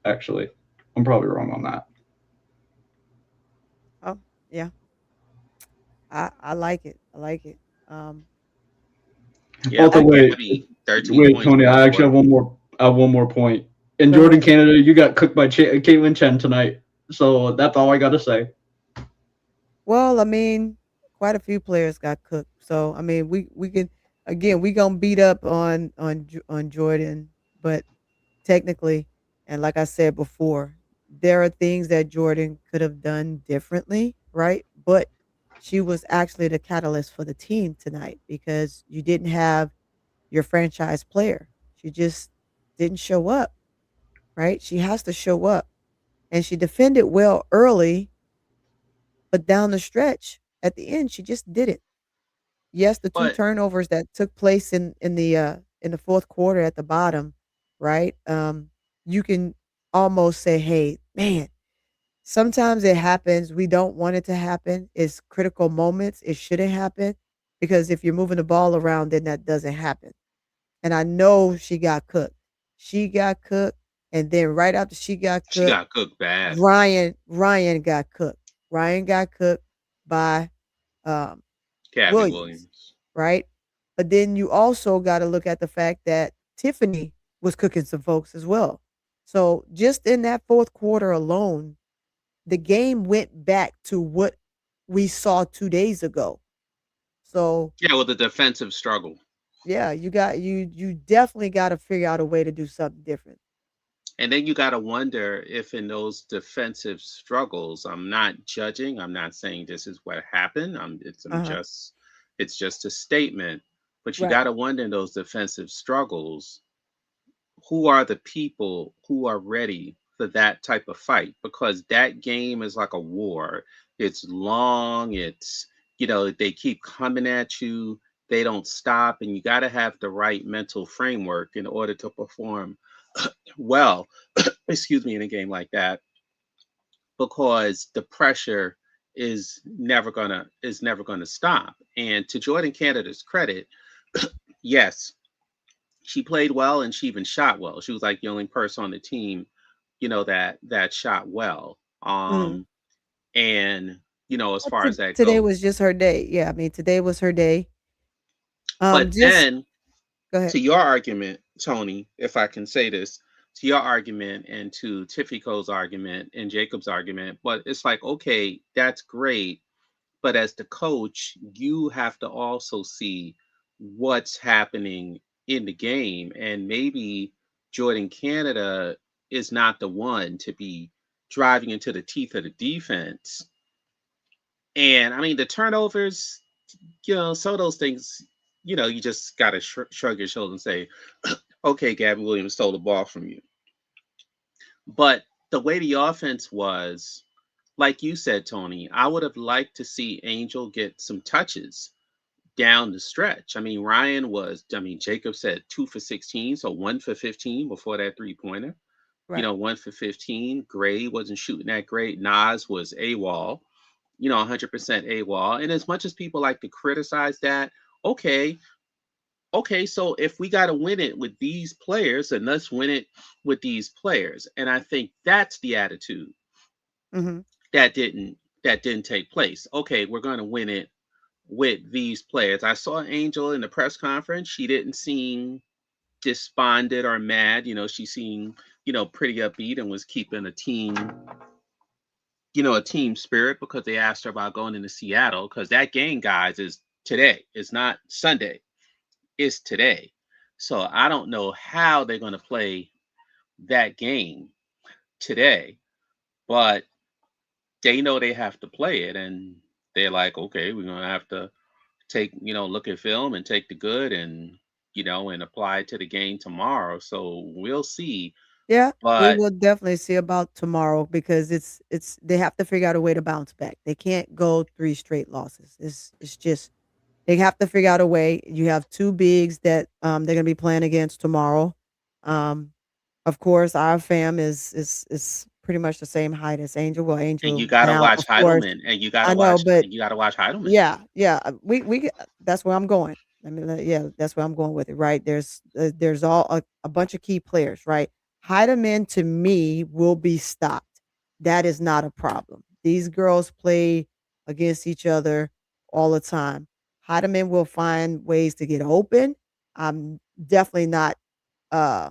Actually, I'm probably wrong on that. Oh, yeah. I like it. I like it. Um, Yeah, Also, I but wait, Gabby, 13 wait, points, Tony. fourth I actually quarter. have one more. I have one more point. In Go Jordan, ahead. Canada, you got cooked by Caitlin Chen tonight. So that's all I got to say. Well, I mean, quite a few players got cooked. So I mean, we can again we gonna beat up on Jordan, but technically, and like I said before, there are things that Jordan could have done differently, right? But she was actually the catalyst for the team tonight because you didn't have your franchise player. She just didn't show up, right? She has to show up. And she defended well early, but down the stretch at the end, she just didn't. Yes, the two But turnovers that took place in the fourth quarter at the bottom, right? You can almost say, "Hey, man, sometimes it happens. We don't want it to happen. It's critical moments. It shouldn't happen because if you're moving the ball around, then that doesn't happen." And I know she got cooked. She got cooked, and then right after she got she cooked, got cooked bad. Ryan got cooked. Ryan got cooked by um, Gabby Williams, Williams. right? But then you also got to look at the fact that Tiffany was cooking some folks as well. So just in that fourth quarter alone, the game went back to what we saw 2 days ago. So Yeah, with the defensive struggle. yeah, you definitely got to figure out a way to do something different. And then you got to wonder if in those defensive struggles, I'm not judging. I'm not saying this is what happened. Uh huh. It's just a statement. But you Right. got to wonder in those defensive struggles, who are the people who are ready for that type of fight? Because that game is like a war. It's long. They keep coming at you. They don't stop. And you got to have the right mental framework in order to perform well, excuse me, in a game like that, because the pressure is never gonna stop. And to Jordan Canada's credit, yes, she played well and she even shot well. She was like the only person on the team, that shot well. Mm-hmm. And as Well, far as that today goes. was just her day. Yeah, I mean today was her day. But Just then go ahead. to your argument, Tony, if I can say this, to your argument and to Tiffiko's argument and Jacob's argument, but it's like, okay, that's great. But as the coach, you have to also see what's happening in the game. And maybe Jordan Canada is not the one to be driving into the teeth of the defense. And I mean, the turnovers, some of those things, you just got to shrug your shoulders and say, okay, Gabby Williams stole the ball from you. But the way the offense was, like you said, Tony, I would have liked to see Angel get some touches down the stretch. I mean, Jacob said 2 for 16, so 1 for 15 before that 3-pointer. Right. 1 for 15. Gray wasn't shooting that great. Nas was AWOL, 100% AWOL. And as much as people like to criticize that, okay, so if we got to win it with these players, then let's win it with these players. And I think that's the attitude Mm-hmm. that didn't take place. Okay, we're going to win it with these players. I saw Angel in the press conference. She didn't seem despondent or mad. She seemed, pretty upbeat and was keeping a team spirit, because they asked her about going into Seattle, because that game, guys, is today. It's not Sunday. It's today. So I don't know how they're going to play that game today, but they know they have to play it, and they're like, okay, we're going to have to look at film and take the good and and apply it to the game tomorrow. So we'll see. Yeah, we But will definitely see about tomorrow because it's they have to figure out a way to bounce back. They can't go 3 straight losses. It's just they have to figure out a way. You have 2 bigs that, they're gonna be playing against tomorrow. Um, of course, our fam is pretty much the same height as Angel. Well, and you Angel gotta now, watch of course Heidelman, I know, but you gotta watch Heidelman. yeah, yeah, that's where I'm going. I mean, yeah, that's where I'm going with it, right? There's all a bunch of key players, right? Heidemann to me will be stopped. That is not a problem. These girls play against each other all the time. Heidemann will find ways to get open. I'm definitely not uh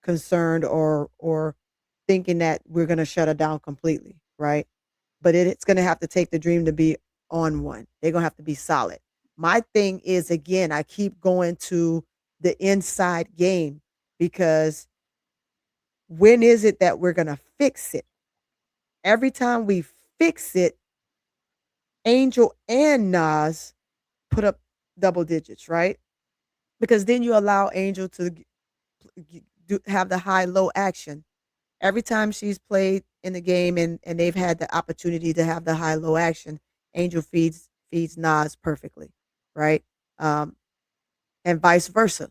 concerned or thinking that we're gonna shut her down completely, right? But it's going to have to take the dream to be on one. They're going to have to be solid. My thing is, again, I keep going to the inside game because when is it that we're going to fix it? Every time we fix it, Angel and Nas put up double digits, right? Because then you allow Angel to have the high low action. Every time she's played in the game and they've had the opportunity to have the high low action, Angel feeds Nas perfectly, right? Um, and vice versa.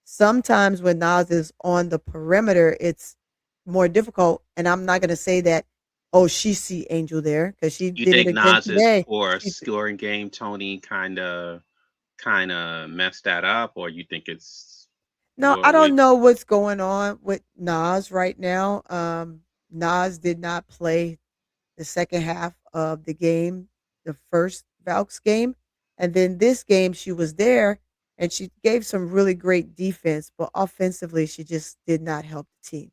Sometimes when Nas is on the perimeter, it's more difficult. And I'm not gonna say that, oh, she see Angel there because she You did it think again Nas's today. poor She scoring game, Tony, kind of messed that up, or you think it's No, I what? don't know what's going on with Nas right now. Nas did not play the second half of the game, the first Valks game. And then this game, she was there and she gave some really great defense, but offensively, she just did not help the team.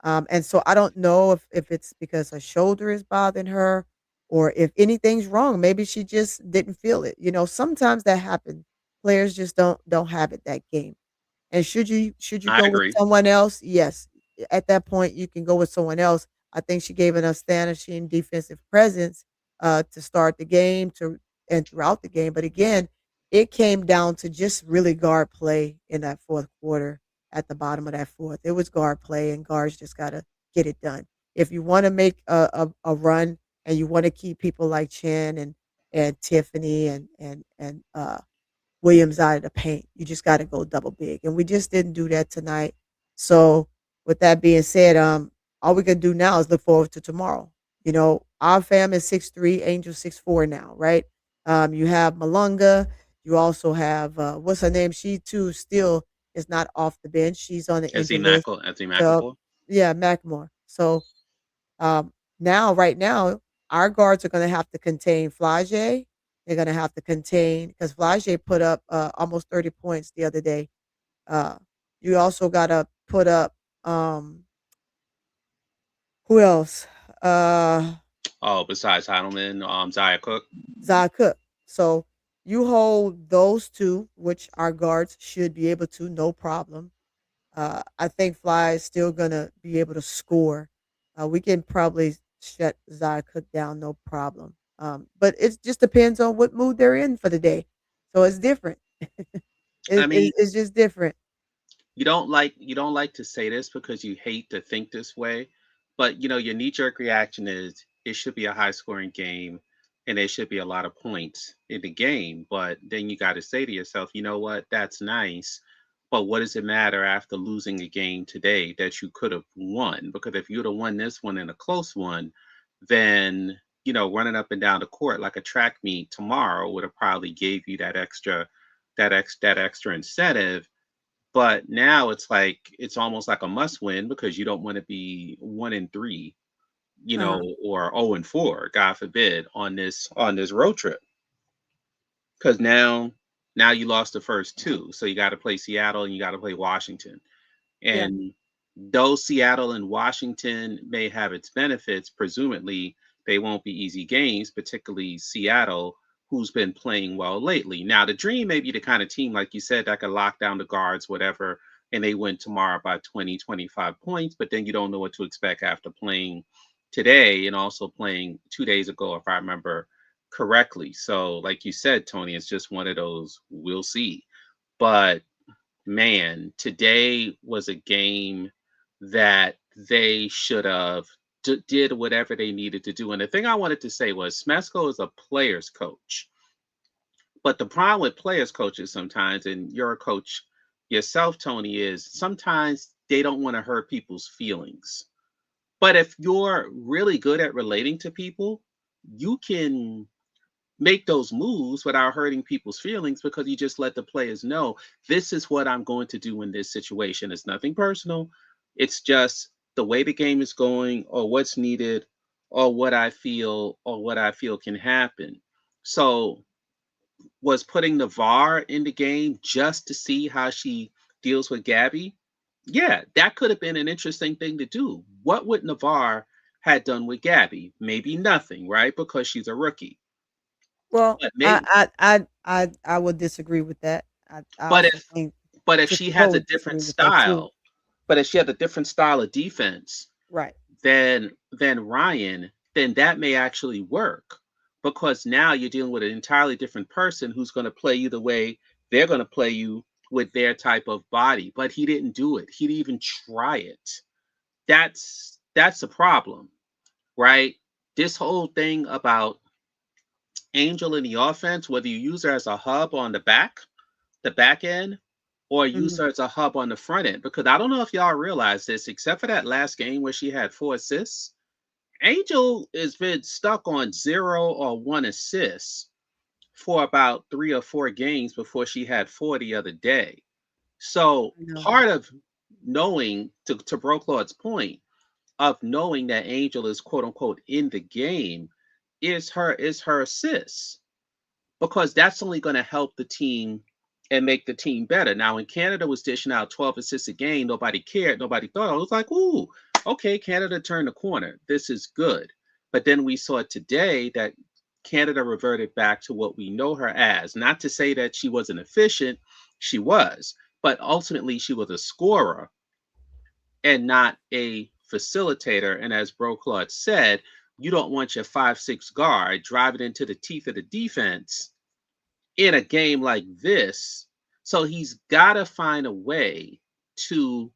And so I don't know if it's because her shoulder is bothering her or if anything's wrong. Maybe she just didn't feel it. Sometimes that happens. Players just don't have it that game. And should you I go with agree. someone else? Yes. At that point, you can go with someone else. I think she gave an astonishing defensive presence to start the game to and throughout the game. But again, it came down to just really guard play in that fourth quarter at the bottom of that fourth. It was guard play, and guards just got to get it done. If you want to make a run and you want to keep people like Chen and Tiffany and Williams out of the paint. You just got to go double big, and we just didn't do that tonight. So, with that being said, all we can do now is look forward to tomorrow. Our fam is 6'3", Angel 6'4" now, right? You have Malunga. You also have what's her name? She too still is not off the bench. She's on the injured list. As he So, McAvoy. yeah, Mackmore. So right now, our guards are going to have to contain Flage. They're going to have to contain because Flage put up almost 30 points the other day. Uh, you also got to put up who else? Uh, Oh, besides Heidelman, Zaya Cook. Zai Cook. So you hold those two, which our guards should be able to, no problem. I think Fly is still gonna be able to score. We can probably shut Zai Cook down, no problem. But it just depends on what mood they're in for the day. So it's different. I mean, It's just different. you don't like to say this because you hate to think this way, but your knee jerk reaction is it should be a high scoring game and there should be a lot of points in the game. But then you got to say to yourself, you know what, that's nice. But what does it matter after losing a game today that you could have won? Because if you'd have won this one in a close one, then running up and down the court like a track meet tomorrow would have probably gave you that extra incentive. But now it's like it's almost like a must win because you don't want to be 1-3, Uh-huh. or 0-4, God forbid, on this road trip. Because now you lost the first two. So you got to play Seattle and you got to play Washington. Yeah. And though Seattle and Washington may have its benefits, presumably they won't be easy games, particularly Seattle, who's been playing well lately. Now, the dream may be the kind of team, like you said, that could lock down the guards, whatever, and they win tomorrow by 20, 25 points, but then you don't know what to expect after playing today and also playing 2 days ago, if I remember correctly. So, like you said, Tony, it's just one of those we'll see. But man, today was a game that they should have did whatever they needed to do. And the thing I wanted to say was Smesco is a player's coach. But the problem with players coaches sometimes, and you're a coach yourself, Tony, is sometimes they don't want to hurt people's feelings. But if you're really good at relating to people, you can make those moves without hurting people's feelings because you just let the players know this is what I'm going to do in this situation. It's nothing personal. It's just the way the game is going or what's needed or what I feel can happen. So was putting Navarre in the game just to see how she deals with Gabby. Yeah, that could have been an interesting thing to do. What would Navarre had done with Gabby? Maybe nothing, right? Because she's a rookie. Well, But maybe, I would disagree with that. I but also if think but if she has Cisco a would different disagree with that too. style, but if she has a different style of defense Right. than Ryan, then that may actually work because now you're dealing with an entirely different person who's going to play you the way they're going to play you with their type of body. But he didn't do it. He didn't even try it. That's a problem, right? This whole thing about Angel in the offense, whether you use her as a hub on the back end, or use Mhm. her as a hub on the front end. Because I don't know if y'all realize this, except for that last game where she had 4 assists, Angel has been stuck on 0 or 1 assists for about 3 or 4 games before she had 4 the other day. So I know. part of knowing, to Broclawd's point, of knowing that Angel is quote unquote in the game is her assists because that's only going to help the team and make the team better. Now, when Canada was dishing out 12 assists a game, nobody cared. Nobody thought. It was like, ooh, okay, Canada turned the corner. This is good. But then we saw today that Canada reverted back to what we know her as. Not to say that she wasn't efficient, she was, but ultimately she was a scorer and not a facilitator. And as Broclaud said, you don't want your 5'6" guard driving into the teeth of the defense in a game like this. So he's got to find a way to,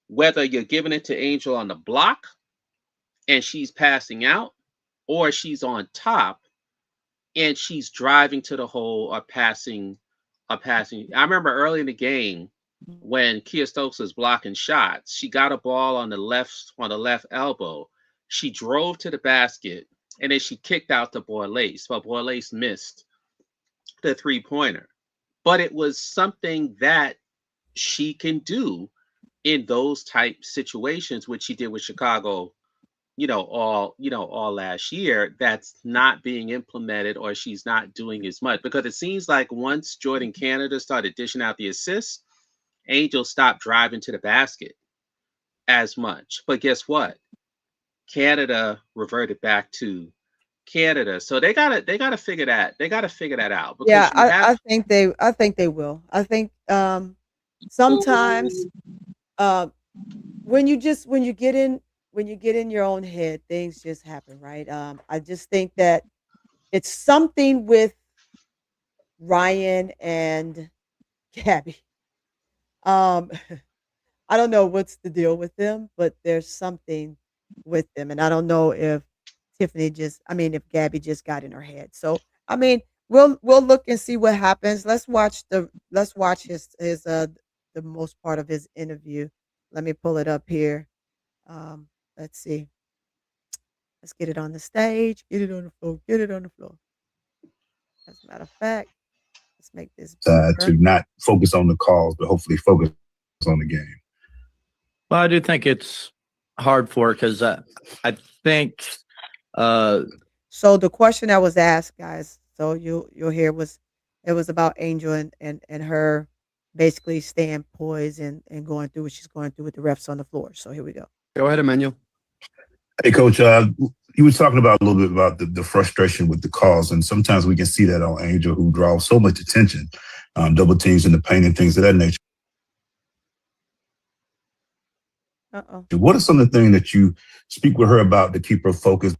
whether you're giving it to Angel on the block and she's passing out, or she's on top and she's driving to the hole or passing. I remember early in the game when Kia Stokes was blocking shots, she got a ball on the left elbow. She drove to the basket and then she kicked out to Borlase, but Borlase missed the 3-pointer. But it was something that she can do in those type situations, which she did with Chicago, all last year. That's not being implemented, or she's not doing as much because it seems like once Jordan Canada started dishing out the assists, Angel stopped driving to the basket as much. But guess what? Canada reverted back to Canada, so they gotta figure that out Yeah, because you have. I think they will. I think sometimes when you get in your own head, things just happen, right? I just think that it's something with Ryan and Gabby. Um, I don't know what's the deal with them, but there's something with them, and I don't know if if Gabby just got in her head. So, I mean, we'll look and see what happens. Let's watch his the most part of his interview. Let me pull it up here. Let's see. Let's get it on the stage. Get it on the floor. Get it on the floor. As a matter of fact, let's make this to bigger. not focus on the calls, but hopefully focus on the game. Well, I do think it's hard for her because I think So the question that was asked, guys, so you'll hear it was about Angel and her basically staying poised and going through what she's going through with the refs on the floor. So here we go. go ahead, Emmanuel. Hey, Coach, you were talking about a little bit about the frustration with the calls, and sometimes we can see that on Angel, who draws so much attention, double teams in the paint and things of that nature. Uh-oh. What are some of the things that you speak with her about to keep her focused?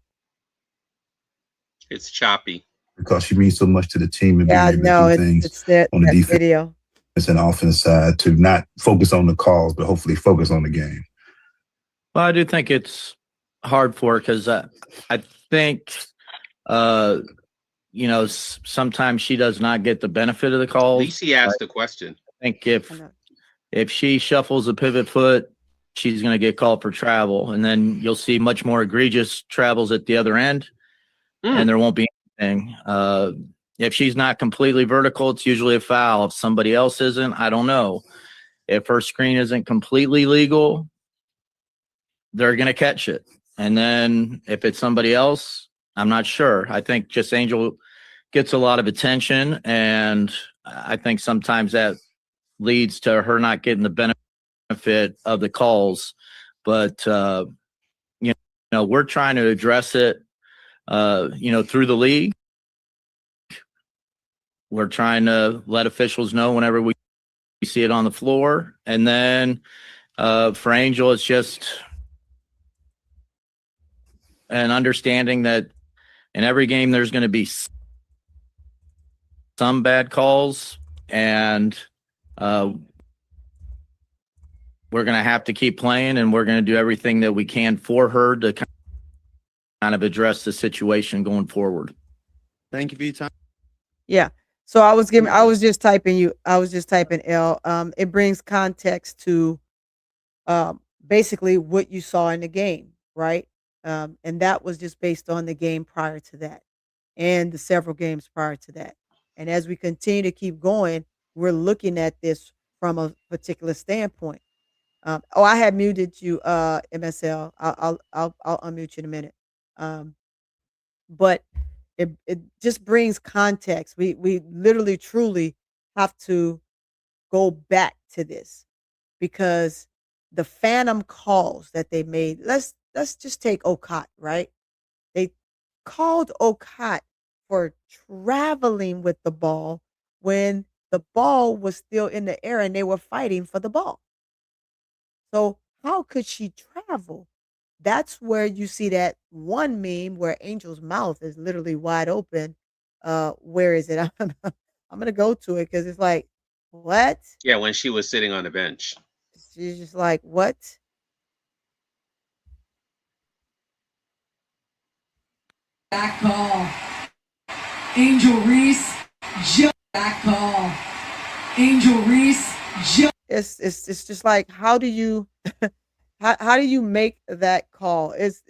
It's choppy. because she means so much to the team and Yeah, being I able to know do things it's that on the defense video. and offense side to not focus on the calls, but hopefully focus on the game. Well, I do think it's hard for her because I think, sometimes she does not get the benefit of the At calls. least he asked the question. I think I know. if she shuffles a pivot foot, she's going to get called for travel, and then you'll see much more egregious travels at the other end, and there won't be anything. If she's not completely vertical, it's usually a foul. If somebody else isn't, I don't know. If her screen isn't completely legal, they're going to catch it. And then if it's somebody else, I'm not sure. I think just Angel gets a lot of attention, and I think sometimes that leads to her not getting the benefit of the calls. But we're trying to address it through the league. We're trying to let officials know whenever we see it on the floor. And then for Angel, it's just an understanding that in every game there's going to be some bad calls, and we're going to have to keep playing, and we're going to do everything that we can for her to kind of address the situation going forward. Thank you for your time. Yeah. So I was just typing L. It brings context to basically what you saw in the game, right? And that was just based on the game prior to that and the several games prior to that. And as we continue to keep going, we're looking at this from a particular standpoint. I had muted you, MSL. I'll unmute you in a minute. But it just brings context. We literally truly have to go back to this because the phantom calls that they made. Let's just take Okot, right? They called Okot for traveling with the ball when the ball was still in the air and they were fighting for the ball. So how could she travel? That's where you see that one meme where Angel's mouth is literally wide open. Where is it? I'm gonna go to it because it's like, what? Yeah, when she was sitting on the bench. She's just like, what? Back call. Angel Reese. Back call. Angel Reese. It's just like, how do you how do you make that call? It's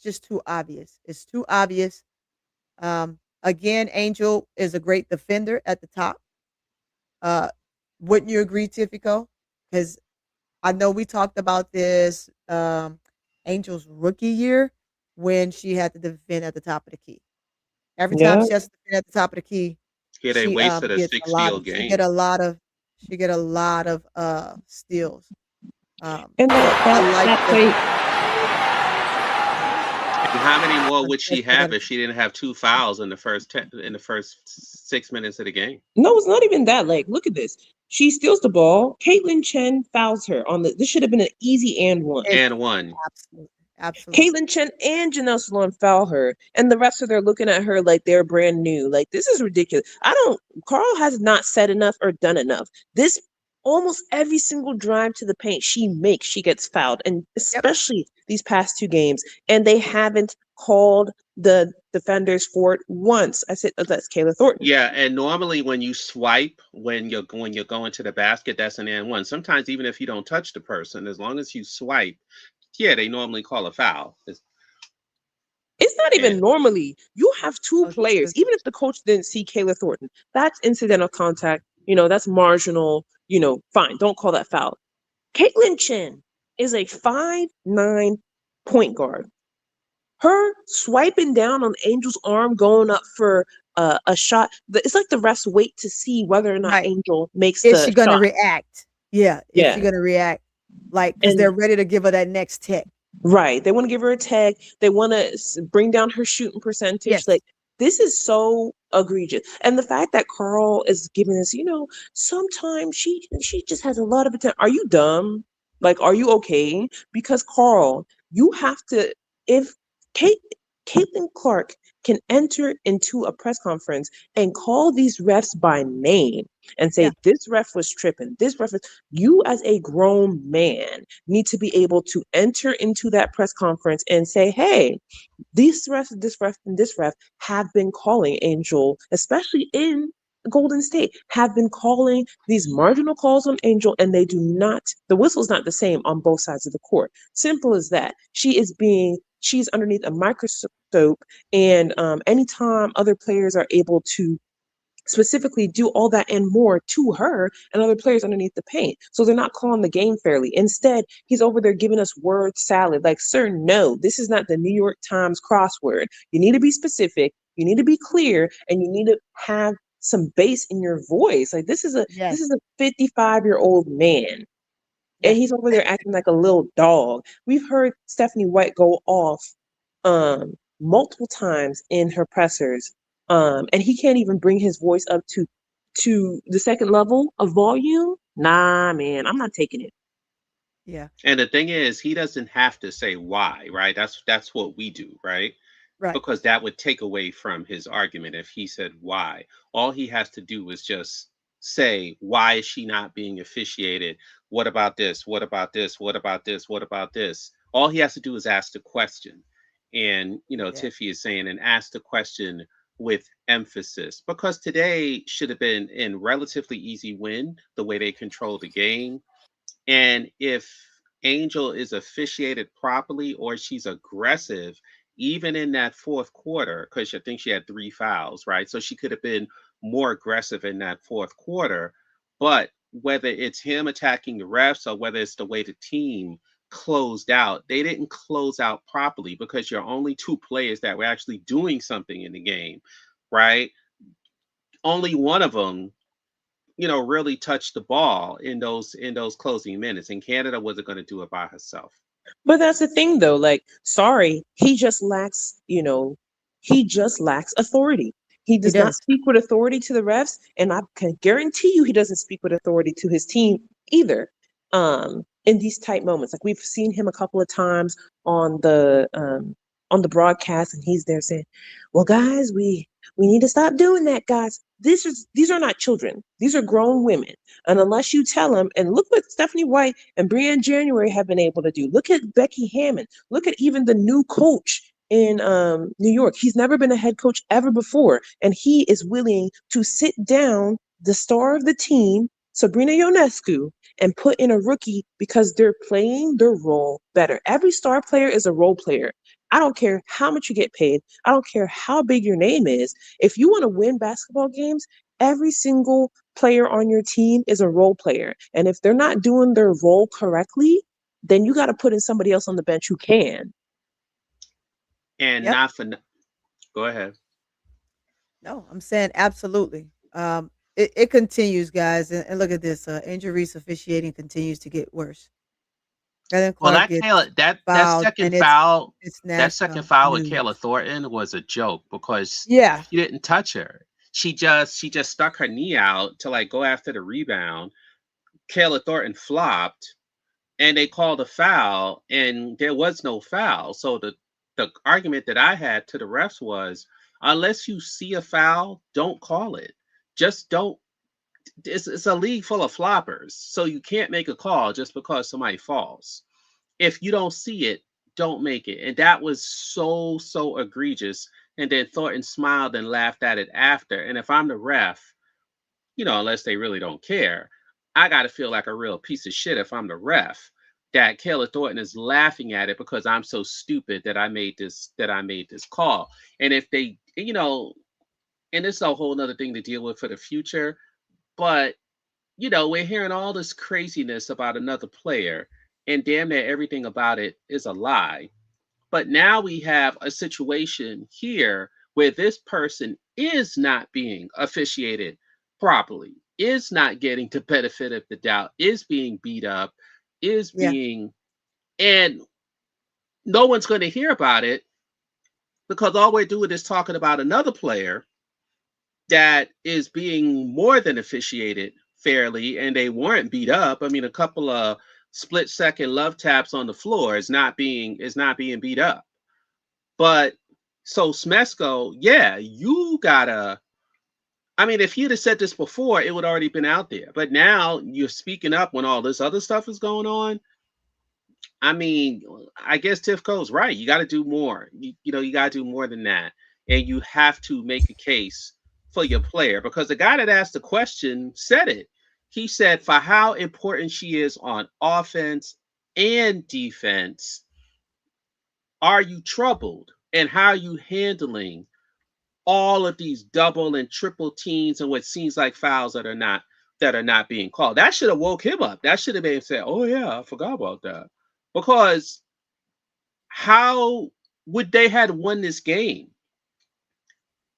just too obvious. It's too obvious. Again, Angel is a great defender at the top. Wouldn't you agree, Tifico? Because I know we talked about this Angel's rookie year when she had to defend at the top of the key. Every time Yeah. she has to defend at the top of the key, Yeah, they she wasted a gets a lot. 6-steal She game. get a lot of. She get a lot of steals. And So that I like that the. play, And how many more would she Yes, I have gotta- if she didn't have 2 fouls in the first 6 minutes of the game? no, it's not even that. Like, look at this. She steals the ball. Caitlin Chen fouls her on the. This should have been an easy and one. It's And one. absolutely. Caitlin Chen and Janelle Salon foul her, and the rest of them are looking at her like they're brand new. Like, this is ridiculous. Carl has not said enough or done enough. This almost every single drive to the paint she makes, she gets fouled, and especially these past 2 games, and they haven't called the defenders for it once. I said, oh, that's Kayla Thornton. Yeah, and normally when you swipe, when you're going to the basket, that's an and one. Sometimes even if you don't touch the person, as long as you swipe, yeah, they normally call a foul. It's not even And normally. You have 2 Oh, players, this- even if the coach didn't see Kayla Thornton, that's incidental contact. That's marginal. Fine, don't call that foul. Caitlin Chen is a 5'9" point guard. Her swiping down on Angel's arm, going up for a shot. It's like the refs wait to see whether or not Right. Angel makes Is the she gonna shot. react? Yeah. Is Yeah. she gonna react? Like, because And they're ready to give her that next tech. right, they want to give her a tag. They want to bring down her shooting percentage. Yes. Like, this is so egregious. And the fact that Carl is giving us, sometimes she just has a lot of attention. Are you dumb? Like, are you okay? Because Carl, you have to. If Kate Caitlin Clark can enter into a press conference and call these refs by name and say, Yeah. this ref was tripping. This ref was, you as a grown man need to be able to enter into that press conference and say, hey, these refs, this ref, and this ref have been calling Angel, especially in Golden State, have been calling these marginal calls on Angel, and they do not, the whistle's not the same on both sides of the court. Simple as that. She's underneath a microscope, and anytime other players are able to specifically do all that and more to her and other players underneath the paint. So they're not calling the game fairly. Instead, he's over there giving us word salad. Like, sir, no, this is not the New York Times crossword. You need to be specific, you need to be clear, and you need to have some bass in your voice. Like, this is a Yes. 55-year-old man. Yeah. And he's over there acting like a little dog. We've heard Stephanie White go off multiple times in her pressers, and he can't even bring his voice up to the second level of volume. Nah, man, I'm not taking it. Yeah. And the thing is, he doesn't have to say why, right? That's what we do, right? Right. Because that would take away from his argument if he said why. All he has to do is just say, why is she not being officiated? What about this? What about this? What about this? What about this? All he has to do is ask the question. And, Yeah. Tiffy is saying, and ask the question with emphasis, because today should have been in relatively easy win, the way they control the game. And if Angel is officiated properly or she's aggressive, even in that fourth quarter, because I think she had 3 fouls, right? So she could have been more aggressive in that fourth quarter. But whether it's him attacking the refs or whether it's the way the team closed out, they didn't close out properly because you're only 2 players that were actually doing something in the game, right? Only one of them really touched the ball in those closing minutes, and Canada wasn't going to do it by herself. But that's the thing, though. Like, sorry, he just lacks authority. He He does not does. speak with authority to the refs, and I can guarantee you he doesn't speak with authority to his team either. In these tight moments, like we've seen him a couple of times on the broadcast, and he's there saying, "Well, guys, we need to stop doing that, guys. These are not children. These are grown women. And unless you tell them, and look what Stephanie White and Brianne January have been able to do. Look at Becky Hammond. Look at even the new coach in New York. He's never been a head coach ever before, and he is willing to sit down the star of the team, Sabrina Ionescu, and put in a rookie because they're playing their role better. Every star player is a role player. I don't care how much you get paid. I don't care how big your name is. If you want to win basketball games, every single player on your team is a role player. And if they're not doing their role correctly, then you got to put in somebody else on the bench who can. And Yep. not for go ahead. No, I'm saying absolutely. It continues, guys, and look at this. Angel Reese officiating continues to get worse. Kevin Well, Clark gets that fouled, second and foul, it's that second national foul with news. Kayla Thornton was a joke because Yeah. she didn't touch her. She just stuck her knee out to like go after the rebound. Kayla Thornton flopped, and they called a foul, and there was no foul. So the argument that I had to the refs was, unless you see a foul, don't call it. Just don't. It's a league full of floppers, so you can't make a call just because somebody falls. If you don't see it, don't make it. And that was so egregious. And then Thornton smiled and laughed at it after. And if I'm the ref, unless they really don't care, I got to feel like a real piece of shit if I'm the ref that Kayla Thornton is laughing at it because I'm so stupid that I made this call. And if they, and it's a whole nother thing to deal with for the future, but we're hearing all this craziness about another player, and damn near everything about it is a lie. But now we have a situation here where this person is not being officiated properly, is not getting the benefit of the doubt, is being beat up, and no one's going to hear about it because all we're doing is talking about another player that is being more than officiated fairly, and they weren't beat up. I mean, a couple of split-second love taps on the floor is not being beat up. But So Smesco, yeah, you gotta. I mean, if you'd have said this before, it would already been out there. But now you're speaking up when all this other stuff is going on. I mean, I guess Tifko's right. You got to do more. You got to do more than that, and you have to make a case for your player because the guy that asked the question said it. He said, "For how important she is on offense and defense, are you troubled, and how are you handling all of these double and triple teams and what seems like fouls that are not being called?" That should have woke him up. That should have been said, "Oh yeah, I forgot about that," because how would they had won this game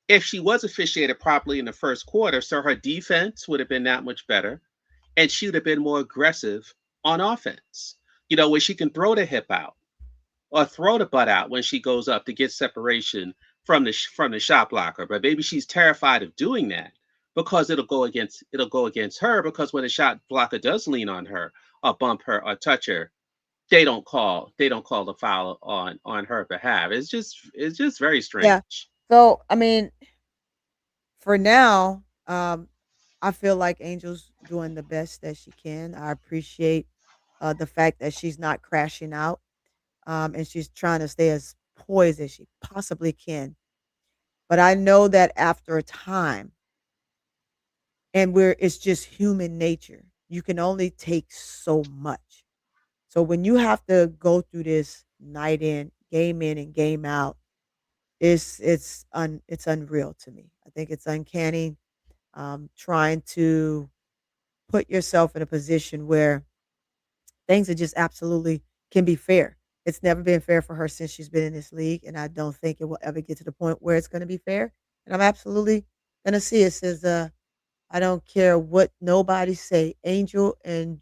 if she was officiated properly in the first quarter? So her defense would have been that much better, and she would have been more aggressive on offense. Where she can throw the hip out or throw the butt out when she goes up to get separation from the shot blocker. But maybe she's terrified of doing that because it'll go against her because when the shot blocker does lean on her or bump her or touch her, they don't call the foul on her behalf. It's just very Yeah. strange. So I mean, for now, I feel like Angel's doing the best that she can. I appreciate the fact that she's not crashing out, and she's trying to stay as poised as she possibly can. But I know that after a time, and where it's just human nature, you can only take so much. So when you have to go through this night in and game out, it's unreal to me. I think it's uncanny, trying to put yourself in a position where things are just absolutely can be fair. It's never been fair for her since she's been in this league, and I don't think it will ever get to the point where it's going to be fair. And I'm absolutely going to see it. Says, I don't care what nobody say. Angel and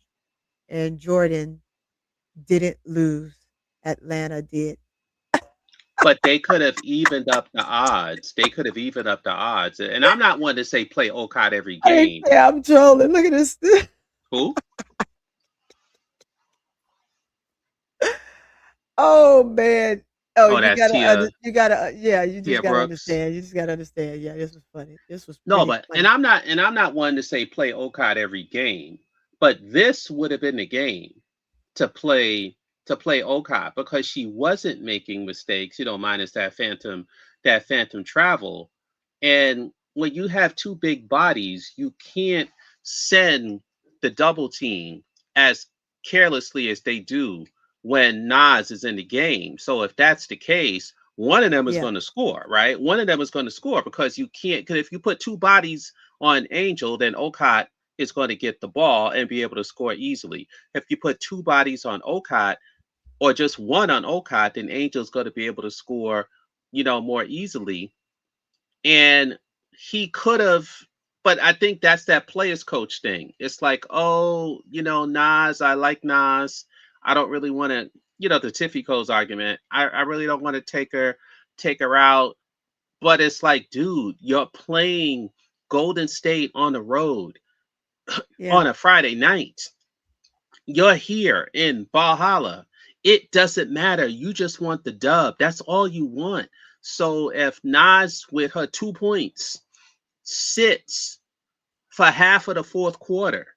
Jordan didn't lose. Atlanta did. But they could have evened up the odds. They could have evened up the odds. And I'm not one to say play Okada every I didn't game. say I'm trolling. Look at this. Who? Oh man. Oh, Oh, that's Tia yeah, you Tia just gotta Brooks. understand. You just gotta understand. Yeah, this was funny. This was No, pretty but and funny. I'm not one to say play Okada every game. But this would have been the game to play Okada because she wasn't making mistakes, minus that phantom travel. And when you have two big bodies, you can't send the double team as carelessly as they do when Nas is in the game. So if that's the case, one of them is Yeah. going to score, right? One of them is going to score because you can't. Because if you put two bodies on Angel, then Okada is going to get the ball and be able to score easily. If you put two bodies on Okada or just one on Okada, then Angel's going to be able to score, more easily. And he could have, but I think that's that players coach thing. It's like, oh, Nas, I like Nas. I don't really want to, the Tiffy Co's argument. I really don't want to take her out. But it's like, dude, you're playing Golden State on the road Yeah. on a Friday night. You're here in Valhalla. It doesn't matter. You just want the dub. That's all you want. So if Nas with her 2 points sits for half of the fourth quarter,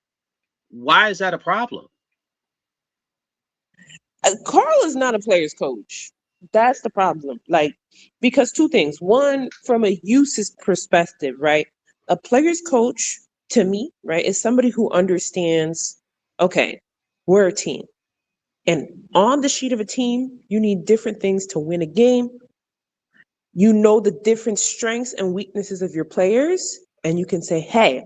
why is that a problem? Carl is not a player's coach. That's the problem. Because two things. One, from a uses perspective, right? A player's coach, to me, right, is somebody who understands, okay, we're a team. And on the sheet of a team, you need different things to win a game. You know the different strengths and weaknesses of your players, and you can say, hey,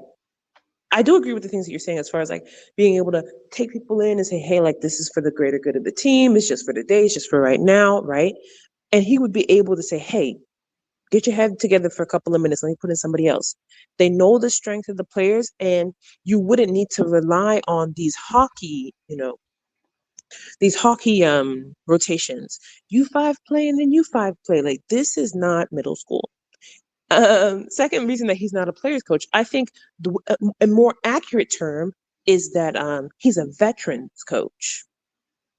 I do agree with the things that you're saying as far as being able to take people in and say, hey, this is for the greater good of the team. It's just for the day. It's just for right now. Right. And he would be able to say, hey, get your head together for a couple of minutes. Let me put in somebody else. They know the strength of the players, and you wouldn't need to rely on these hockey rotations. You five play and then you five play. This is not middle school. Second reason that he's not a player's coach, I think a more accurate term is that he's a veterans coach,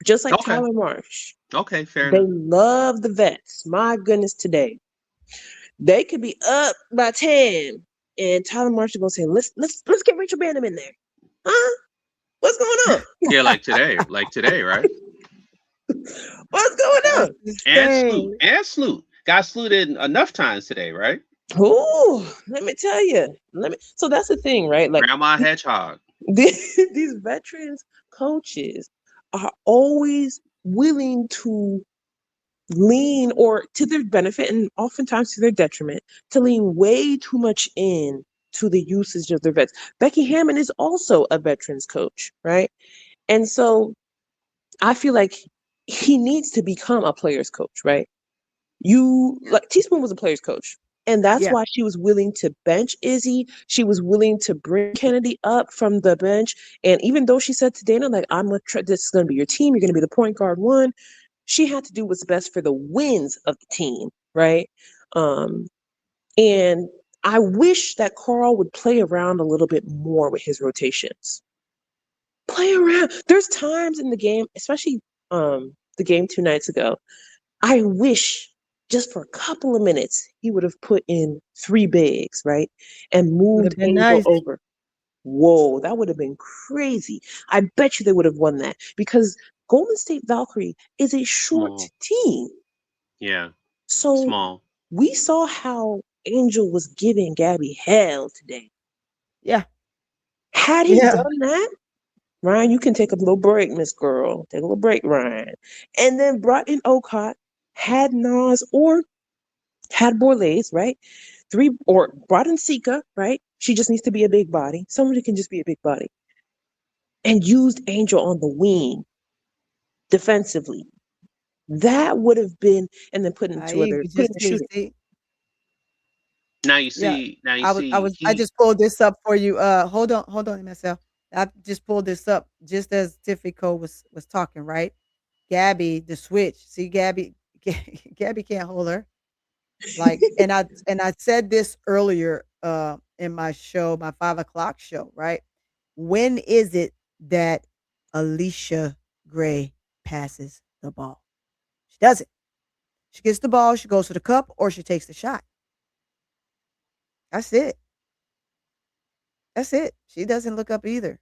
just like Okay. Tyler Marsh. Okay, fair They enough. love the vets. My goodness, today They could be up by 10, and Tyler Marshall gonna say, let's get Rachel Bandham in there. Huh? What's going on? Yeah, like today, right? What's going That's on? insane. And Sloot got slooted enough times today, right? Ooh, let me tell you. So that's the thing, right? Like Grandma Hedgehog. these veterans coaches are always willing to lean, or to their benefit and oftentimes to their detriment, to lean way too much in to the usage of their vets. Becky Hammond is also a veterans coach, right? And so I feel like he needs to become a player's coach, right? Teaspoon was a player's coach. And that's Yeah. why she was willing to bench Izzy. She was willing to bring Kennedy up from the bench. And even though she said to Dana, like, this is going to be your team, you're going to be the point guard one, she had to do what's best for the wins of the team, right? And I wish that Carl would play around a little bit more with his rotations. Play around. There's times in the game, especially the game 2 nights ago, I wish just for a couple of minutes he would have put in 3 bigs, right? And Would moved have been Angel nice. over. Whoa, that would have been crazy. I bet you they would have won that because Golden State Valkyrie is a short Small. team. Yeah. So Small. we saw how Angel was giving Gabby hell today. Yeah. Had he Yeah. done that, Ryan, you can take a little break, Miss Girl. Take a little break, Ryan. And then brought in Okot, had Nas or had Borlays, right? Or brought in Sika, right? She just needs to be a big body. Somebody can just be a big body. And used Angel on the wing defensively. That would have been, and then put in You put in just the did. shooting. See, Now you yeah. see. Now you I see. was. I just pulled this up for you. Hold on, myself. I just pulled this up just as Tiffany was talking. Right, Gabby, the switch. See, Gabby, Gabby can't hold her. Like, and I said this earlier in my show, my 5 o'clock show. Right, when is it that Alicia Gray passes the ball? She doesn't. She gets the ball, she goes to the cup, or she takes the shot. That's it. That's it. She doesn't look up either.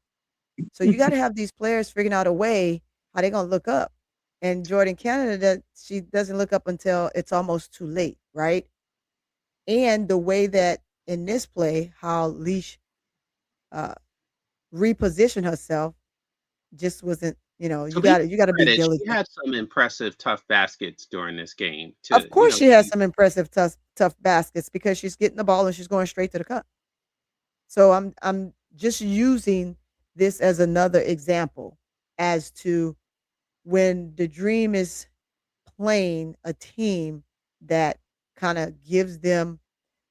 So you got to have these players figuring out a way how they're gonna look up. And Jordan Canada, that she doesn't look up until it's almost too late, right? And the way that in this play, how Leash uh, repositioned herself just wasn't. To be You got to be credit, she diligent. had some impressive tough baskets during this game. Of To course, she has some impressive tough baskets because she's getting the ball and she's going straight to the cup. So I'm just using this as another example as to when the dream is playing a team that kind of gives them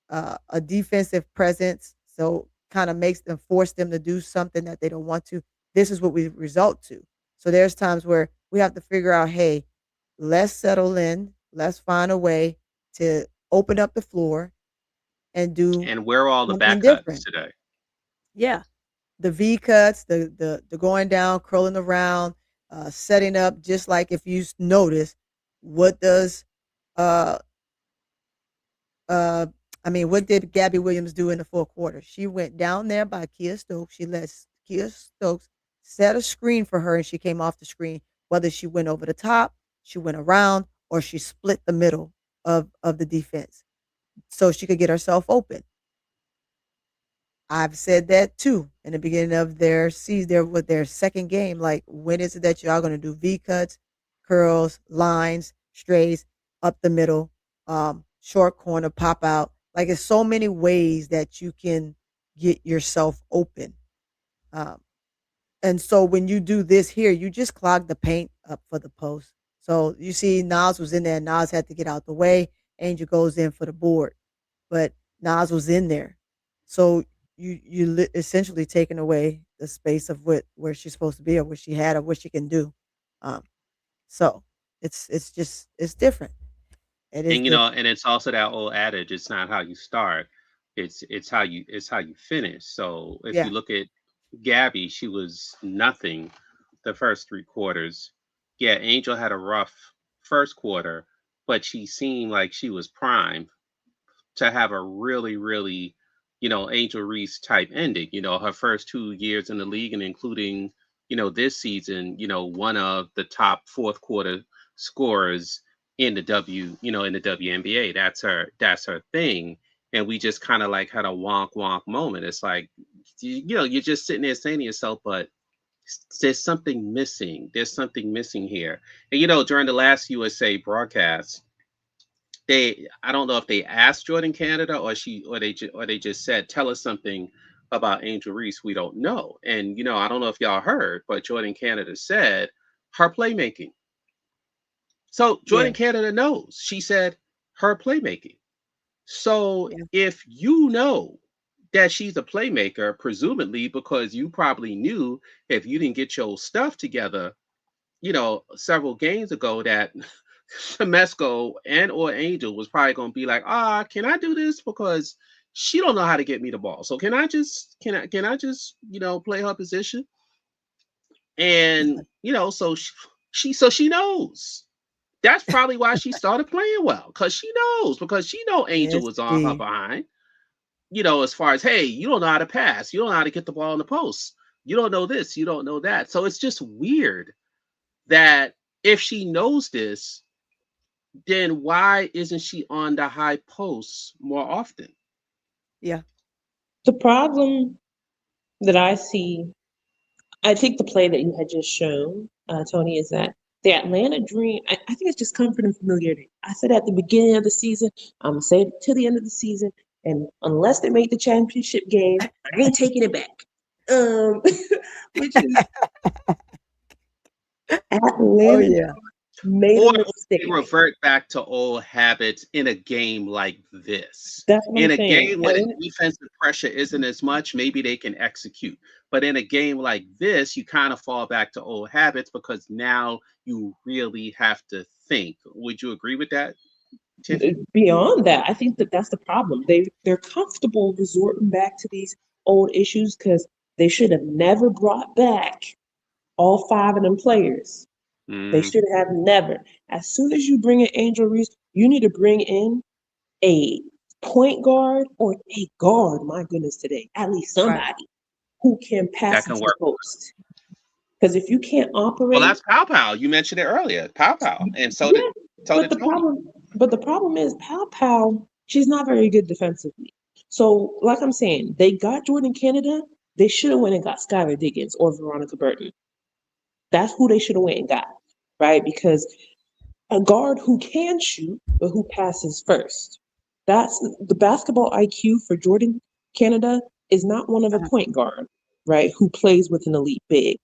a defensive presence, so kind of makes them force them to do something that they don't want to. This is what we result to. So there's times where we have to figure out, hey, let's settle in, let's find a way to open up the floor and do and where are all the something back cuts different. today? Yeah, the V cuts, the going down, curling around, setting up. Just like if you notice, what does uh uh I mean, what did Gabby Williams do in the fourth quarter? She went down there by Kia Stokes. She let Kia Stokes set a screen for her, and she came off the screen. Whether she went over the top, she went around, or she split the middle of the defense, so she could get herself open. I've said that too in the beginning of their season, their second game. Like, when is it that y'all going to do V cuts, curls, lines, strays, up the middle, short corner, pop out? Like, it's so many ways that you can get yourself open. Um, and so when you do this here, you just clog the paint up for the post. So you see, Nas was in there. Nas had to get out the way. Angel goes in for the board, but Nas was in there. So essentially taking away the space of where she's supposed to be, or what she had, or what she can do. Um, so it's different. It is And different. and it's also that old adage: it's not how you start, it's how you finish. So if you Yeah, look at Gabby, she was nothing the first 3 quarters. Yeah, Angel had a rough first quarter, but she seemed like she was primed to have a really, really, Angel Reese type ending. Her first 2 years in the league, and including, this season, one of the top fourth quarter scorers in the WNBA. That's her thing. And we just kind of like had a wonk wonk moment. It's like, you're just sitting there saying to yourself, but there's something missing. There's something missing here. And during the last USA broadcast, I don't know if they asked Jordan Canada or they just said, tell us something about Angel Reese we don't know. And I don't know if y'all heard, but Jordan Canada said her playmaking. So Jordan Canada knows. She said her playmaking. So if you know that she's a playmaker, presumably because you probably knew if you didn't get your stuff together, several games ago, that Semesco and or Angel was probably going to be like, can I do this, because she don't know how to get me the ball. So can I just play her position? And so she knows. That's probably why she started playing well, because she know Angel was on her behind. As far as, hey, you don't know how to pass, you don't know how to get the ball in the post, you don't know this, you don't know that. So it's just weird that if she knows this, then why isn't she on the high posts more often? Yeah. The problem that I see, I think the play that you had just shown, Tony, is that the Atlanta Dream, I think it's just comfort and familiarity. I said at the beginning of the season, I'm going to say it to the end of the season, and unless they make the championship game, I ain't taking it back. Which is Atlanta made a mistake. They revert back to old habits in a game like this. That's what in I'm a saying. game where the defensive pressure isn't as much, maybe they can execute. But in a game like this, you kind of fall back to old habits because now you really have to think. Would you agree with that, Tiffany? Beyond that, I think that that's the problem. They're comfortable resorting back to these old issues because they should have never brought back all 5 of them players. They should have never. As soon as you bring in Angel Reese, you need to bring in a point guard or a guard, my goodness, today. At least somebody who can pass into the post. Because if you can't operate. Well, that's Pow Pow. You mentioned it earlier. Pow Pow. And so did the problem is Pow Pow, she's not very good defensively. So, like I'm saying, they got Jordan Canada. They should have went and got Skylar Diggins or Veronica Burton. That's who they should have went and got, right? Because a guard who can shoot, but who passes first. That's the basketball IQ for Jordan Canada is not one of a point guard, right? Who plays with an elite big.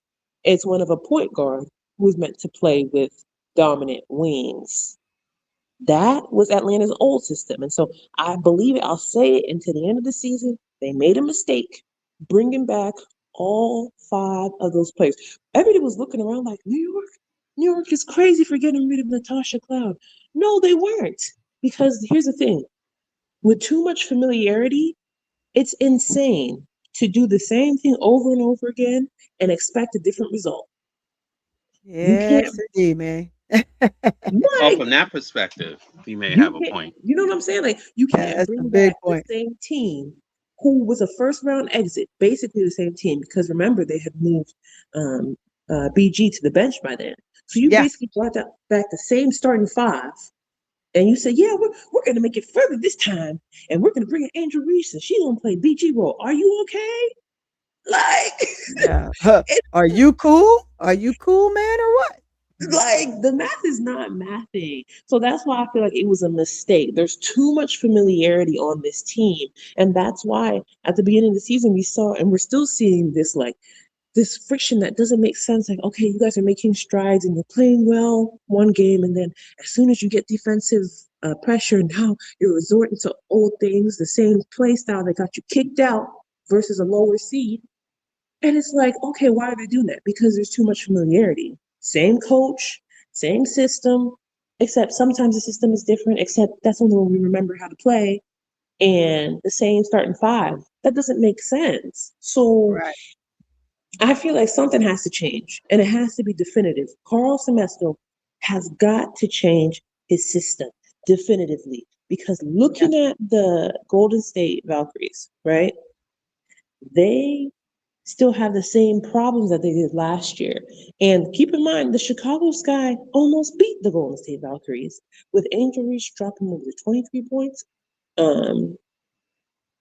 It's one of a point guard who's meant to play with dominant wings. That was Atlanta's old system. And so I believe it, I'll say it until the end of the season, they made a mistake bringing back all 5 of those players. Everybody was looking around like, New York is crazy for getting rid of Natasha Cloud. No, they weren't. Because here's the thing. With too much familiarity, it's insane to do the same thing over and over again and expect a different result. Yes, indeed, man. From that perspective, you may have a point. You know what I'm saying? Like, you can't bring back the same team who was a first round exit, basically the same team, because remember they had moved BG to the bench by then. So you basically brought back the same starting 5, and you said, yeah, we're going to make it further this time, and we're going to bring in Angel Reese, and she's going to play BG role. Are you okay? Like, are you cool? Are you cool, man, or what? Like, the math is not mathing. So that's why I feel like it was a mistake. There's too much familiarity on this team. And that's why at the beginning of the season, we saw, and we're still seeing this, like, this friction that doesn't make sense. Like, okay, you guys are making strides and you're playing well one game. And then as soon as you get defensive pressure, now you're resorting to old things, the same play style that got you kicked out versus a lower seed. And it's like, okay, why are they doing that? Because there's too much familiarity. Same coach, same system, except sometimes the system is different, except that's only when we remember how to play, and the same starting 5. That doesn't make sense. So I feel like something has to change, and it has to be definitive. Carl Semesco has got to change his system definitively. because looking at the Golden State Valkyries, right? They still have the same problems that they did last year. And keep in mind, the Chicago Sky almost beat the Golden State Valkyries with Angel Reese dropping over 23 points.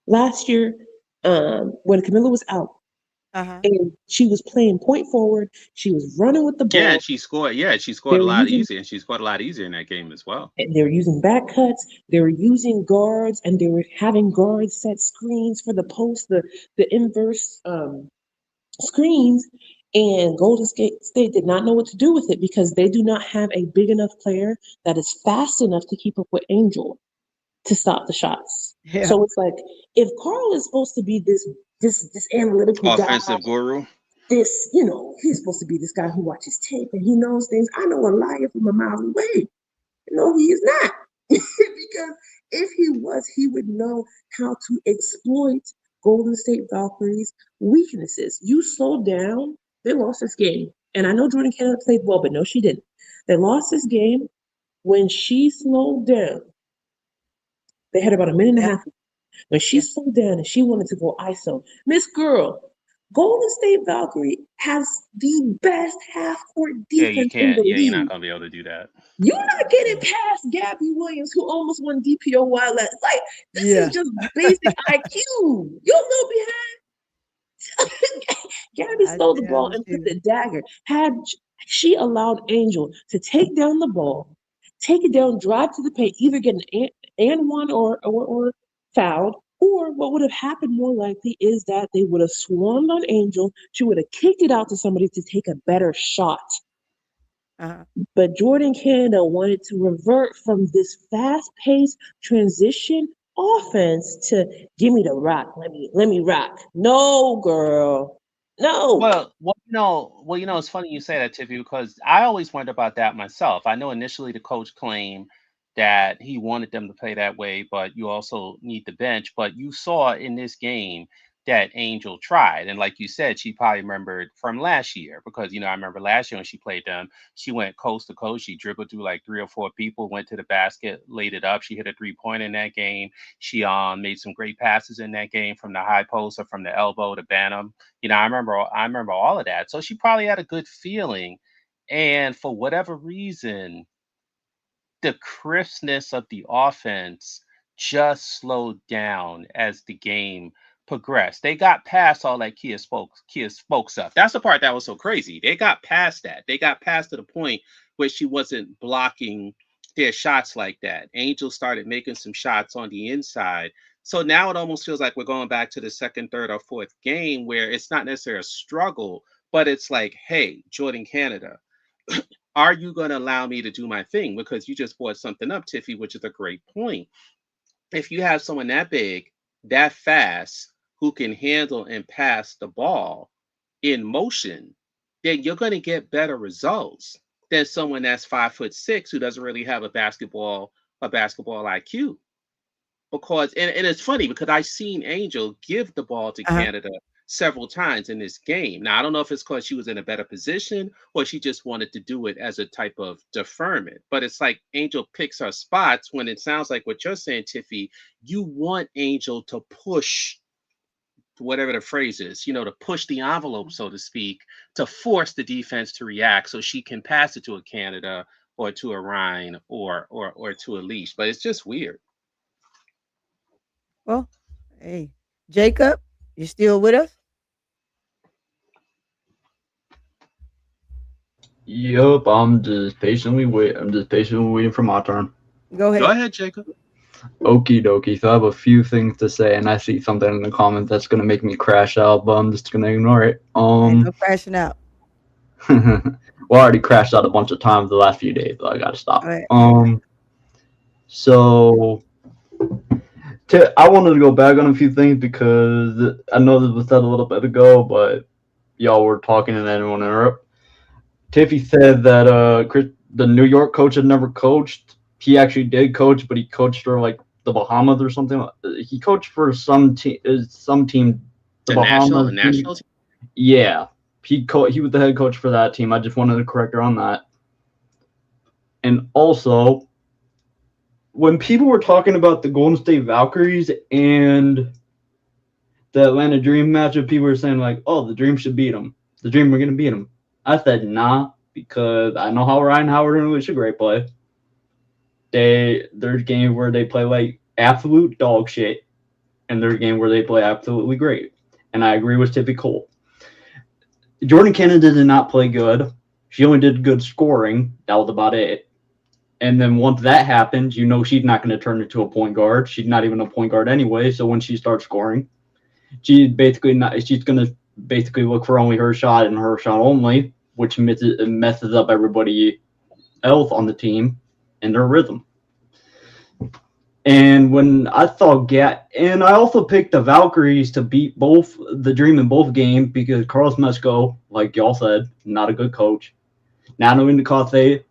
Last year, when Camilla was out, Uh-huh. and she was playing point forward, she was running with the Yeah, ball. and she scored. Yeah, she They scored a were lot using easier, and she scored a lot easier in that game as well. they were using back cuts, they were using guards, and they were having guards set screens for the post, the inverse screens. And Golden State did not know what to do with it because they do not have a big enough player that is fast enough to keep up with Angel to stop the shots. Yeah. So it's like if Carl is supposed to be this analytical guy, Offensive guru. this, he's supposed to be this guy who watches tape and he knows things. I know a liar from a mile away. No, he is not. Because if he was, he would know how to exploit Golden State Valkyries' weaknesses. You slowed down, they lost this game. And I know Jordan Canada played well, but no, she didn't. They lost this game when she slowed down. They had about a minute and a half. When she slowed down and she wanted to go ISO, Miss Girl, Golden State Valkyrie has the best half-court Yeah, you defense in the can't. Yeah, you're not league. gonna be able to do that. You're not getting past Gabby Williams, who almost won DPOY. Like, this is just basic IQ. You're a little behind. Gabby stole the ball and put the dagger. Had she allowed Angel to take down the ball, take it down, drive to the paint, either get an and one or fouled, or what would have happened more likely is that they would have swarmed on Angel. She would have kicked it out to somebody to take a better shot. But Jordan Canada wanted to revert from this fast-paced transition offense to give me the rock. Let me rock. No, girl. No. Well, it's funny you say that, Tiffy, because I always wondered about that myself. I know initially the coach claimed that he wanted them to play that way, but you also need the bench. But you saw in this game that Angel tried. And like you said, she probably remembered from last year because, I remember last year when she played them, she went coast to coast. She dribbled through like 3 or 4 people, went to the basket, laid it up. She hit a 3-pointer in that game. She made some great passes in that game from the high post or from the elbow to Bantam. I remember all of that. So she probably had a good feeling. And for whatever reason, the crispness of the offense just slowed down as the game progressed. They got past all that Kia spoke stuff. That's the part that was so crazy. They got past that. They got past to the point where she wasn't blocking their shots like that. Angel started making some shots on the inside. So now it almost feels like we're going back to the second, third, or fourth game where it's not necessarily a struggle, but it's like, hey, Jordan Canada, are you going to allow me to do my thing? Because you just brought something up, Tiffy, which is a great point. If you have someone that big, that fast, who can handle and pass the ball in motion, then you're going to get better results than someone that's 5'6" who doesn't really have a basketball IQ. Because and it's funny because I've seen Angel give the ball to Canada several times in this game. Now, I don't know if it's because she was in a better position or she just wanted to do it as a type of deferment. But it's like Angel picks her spots when it sounds like what you're saying, Tiffy, you want Angel to push whatever the phrase is, to push the envelope, so to speak, to force the defense to react so she can pass it to a Canada or to a Ryan or to a Leash. But it's just weird. Well, hey, Jacob, you still with us? Yup, I'm just patiently waiting for my turn. Go ahead. Go ahead, Jacob. Okie dokie. So I have a few things to say, and I see something in the comments that's gonna make me crash out, but I'm just gonna ignore it. Ain't no crashing out. Well, I already crashed out a bunch of times the last few days, but I gotta stop. So I wanted to go back on a few things because I know this was said a little bit ago, but y'all were talking and anyone interrupt. Tiffy said that the New York coach had never coached. He actually did coach, but he coached for like the Bahamas or something. He coached for some team, the Bahamas. National team? Yeah, he was the head coach for that team. I just wanted to correct her on that. And also, when people were talking about the Golden State Valkyries and the Atlanta Dream matchup, people were saying like, "Oh, the Dream should beat them. The Dream are gonna beat them." I said, "Nah," because I know how Ryan Howard and Alicia Gray play. There's games where they play like absolute dog shit, and there's games where they play absolutely great. And I agree with Tippy Cole. Jordan Kennedy did not play good. She only did good scoring. That was about it. And then once that happens, you know she's not going to turn into a point guard. She's not even a point guard anyway. So when she starts scoring, she's basically not. She's going to basically look for only her shot and her shot only, which messes up everybody else on the team and their rhythm. And when I saw and I also picked the Valkyries to beat both the Dream in both games because Carlos Mesko, like y'all said, not a good coach. Not only because they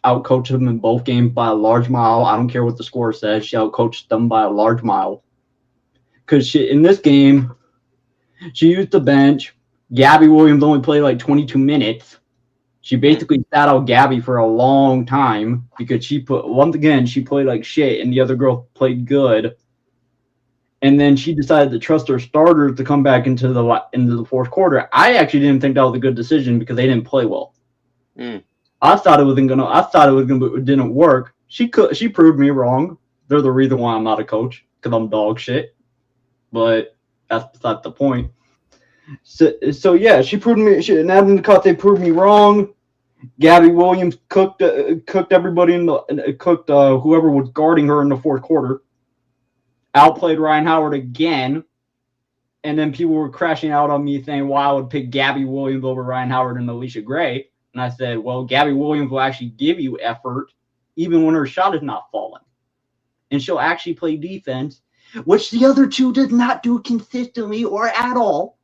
outcoached them in both games by a large mile. I don't care what the score says. She outcoached them by a large mile. Because in this game, she used the bench. Gabby Williams only played like 22 minutes. She basically sat out Gabby for a long time because once again, she played like shit and the other girl played good. And then she decided to trust her starters to come back into the fourth quarter. I actually didn't think that was a good decision because they didn't play well. I thought it didn't work. She proved me wrong. They're the reason why I'm not a coach because I'm dog shit. But that's beside the point. So yeah, she proved me. They proved me wrong. Gabby Williams cooked everybody cooked whoever was guarding her in the fourth quarter. Outplayed Ryan Howard again, and then people were crashing out on me saying why I would pick Gabby Williams over Ryan Howard and Alicia Gray. And I said, well, Gabby Williams will actually give you effort even when her shot is not falling. And she'll actually play defense, which the other two did not do consistently or at all.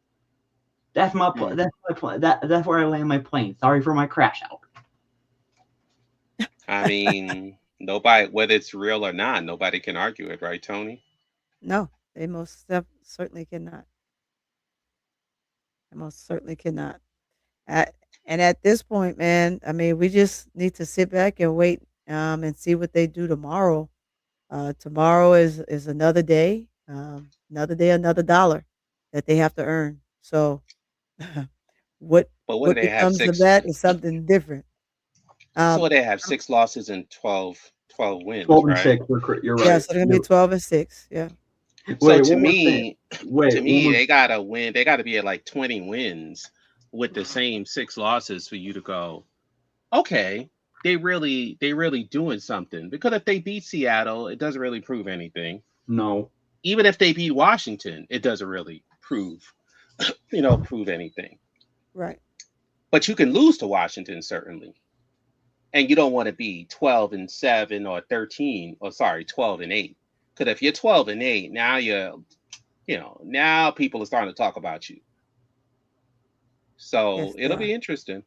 That's my play. That's my play. That's where I land my plane. Sorry for my crash out. I mean, nobody, whether it's real or not, nobody can argue it, right, Tony? No, they most certainly cannot. They most certainly cannot. And at this point, man, I mean, we just need to sit back and wait and see what they do tomorrow. Tomorrow is another day, another dollar that they have to earn. So what But what do what they have? becomes of that is something different. So Um, what they have I'm- 6 losses and 12 wins, 12 and right? 6. You're yeah, right. so they're gonna be 12-6. Yeah. So Wait, to one more thing. me, Wait, one more. they gotta win. They gotta be at like 20 wins with the same 6 losses for you to go, okay, they really doing something. Because if they beat Seattle, it doesn't really prove anything. No. Even if they beat Washington, it doesn't really prove anything. Right. But you can lose to Washington certainly. And you don't want to be 12-7 or 12-8. Because if you're 12-8, now now people are starting to talk about you. So Yes, they it'll are. be interesting.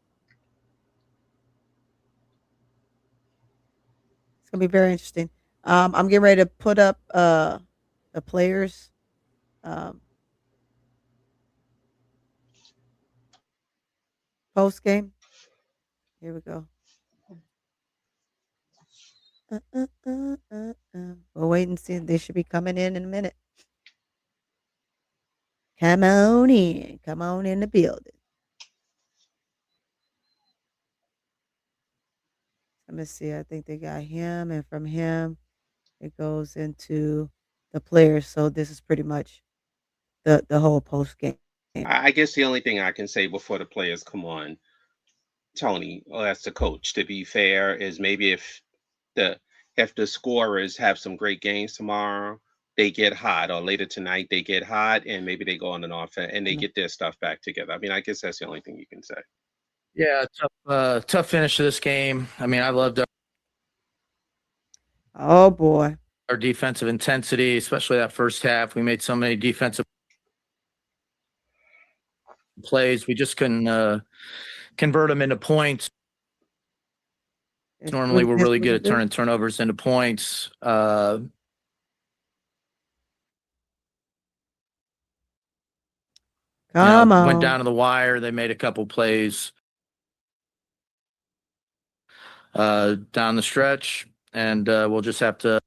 It's gonna be very interesting. I'm getting ready to put up the players um post game. Here we go. We'll wait and see. They should be coming in a minute. Come on in. Come on in the building. Let me see. I think they got him, and from him, it goes into the players. So this is pretty much the whole post game. I guess the only thing I can say before the players come on, Tony, as the coach, to be fair, is maybe the if the scorers have some great games tomorrow, they get hot, or later tonight they get hot, and maybe they go on an offense and they get their stuff back together. I mean, I guess that's the only thing you can say. Yeah, tough finish to this game. I mean, I loved Oh boy. our defensive intensity, especially that first half. We made so many defensive plays. We just couldn't convert them into points. Normally, we're really good at turning turnovers into points. Come on. Went down to the wire. They made a couple plays down the stretch. and we'll just have to.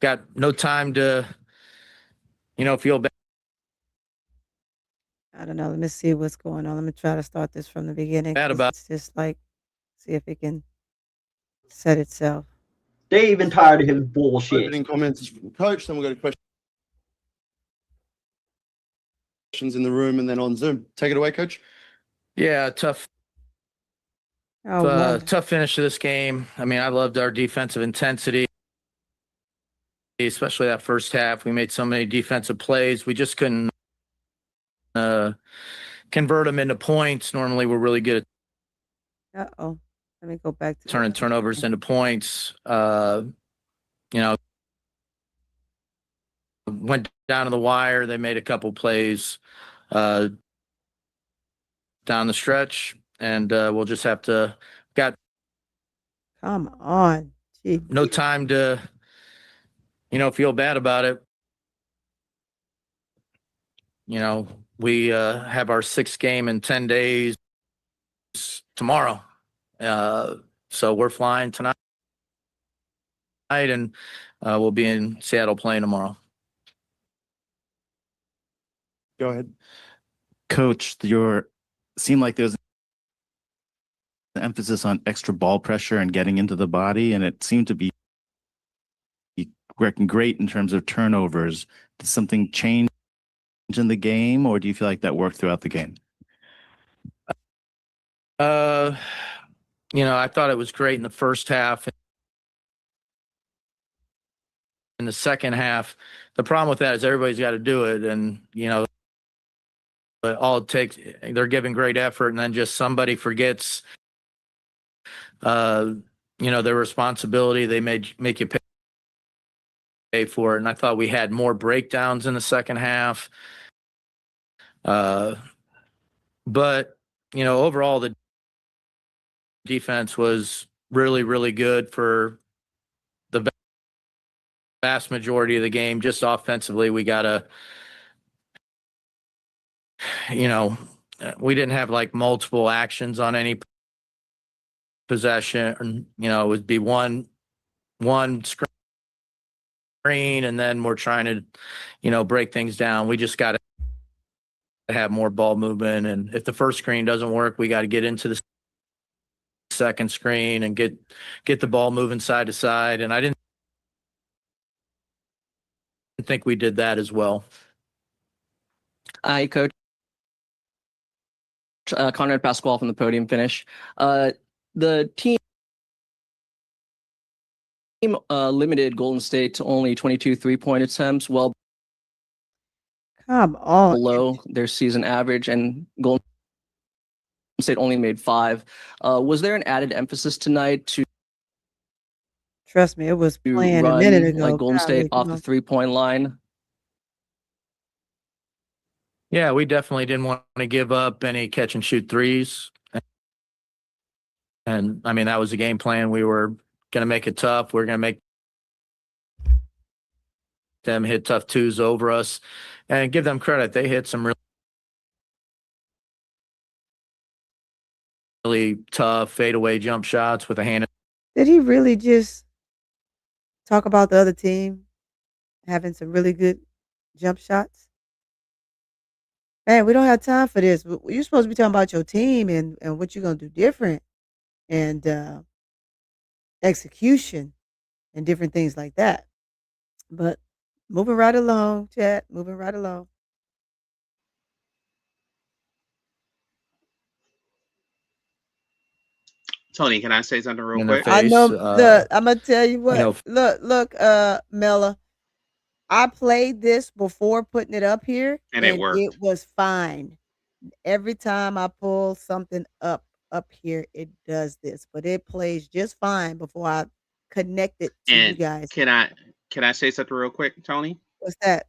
Got no time to, feel bad. I don't know. Let me see what's going on. Let me try to start this from the beginning Bad 'cause about it's just like, see if it can set itself. Dave and tired of his bullshit. Opening comments from Coach, then we'll go to questions in the room and then on Zoom. Take it away, Coach. Yeah, tough Oh, wonderful. tough finish to this game. I mean, I loved our defensive intensity, especially that first half. We made so many defensive plays. We just couldn't convert them into points. Normally, we're really good at Uh-oh. Let me go back to turning turnovers into points. Went down to the wire. They made a couple plays down the stretch, and we'll just have to got Come on. Gee. no time to, feel bad about it. We have our 6th game in 10 days tomorrow. So we're flying tonight, and we'll be in Seattle playing tomorrow. Go ahead. Coach, seemed like there's an emphasis on extra ball pressure and getting into the body, and it seemed to be working great in terms of turnovers. Did something change in the game, or do you feel like that worked throughout the game? I thought it was great in the first half. In the second half, the problem with that is everybody's got to do it, and but all it takes, they're giving great effort, and then just somebody forgets, their responsibility. They make you pay for it, and I thought we had more breakdowns in the second half. But overall, the defense was really, really good for the vast majority of the game. Just offensively, we got we didn't have like multiple actions on any possession. It would be one screen, and then we're trying to, break things down. We just got to have more ball movement, and if the first screen doesn't work, we got to get into the second screen and get the ball moving side to side. And I didn't think we did that as well. Hi, Coach. Conrad Pasquale from the podium finish. The team limited Golden State to only 22 3-point attempts, well Come on. below their season average, and Golden State only made 5. Was there an added emphasis tonight to Trust me, it was playing a run minute ago. like Golden State Golly, off come the on. 3-point line? Yeah, we definitely didn't want to give up any catch and shoot threes. And I mean, that was the game plan. We were going to make it tough. We are going to make them hit tough twos over us, and give them credit. They hit some really tough fadeaway jump shots with a hand. Did he really just talk about the other team having some really good jump shots? Man, we don't have time for this. You're supposed to be talking about your team and what you're going to do different, and execution and different things like that. But moving right along, chat, moving right along. Tony, can I say something real In their quick? I know. face, Look, I'm gonna tell you what. know- Look, Mella. I played this before putting it up here, And it worked. It was fine. Every time I pull something up here, it does this, but it plays just fine before I connect it to you And guys. can I say something real quick, Tony? What's that?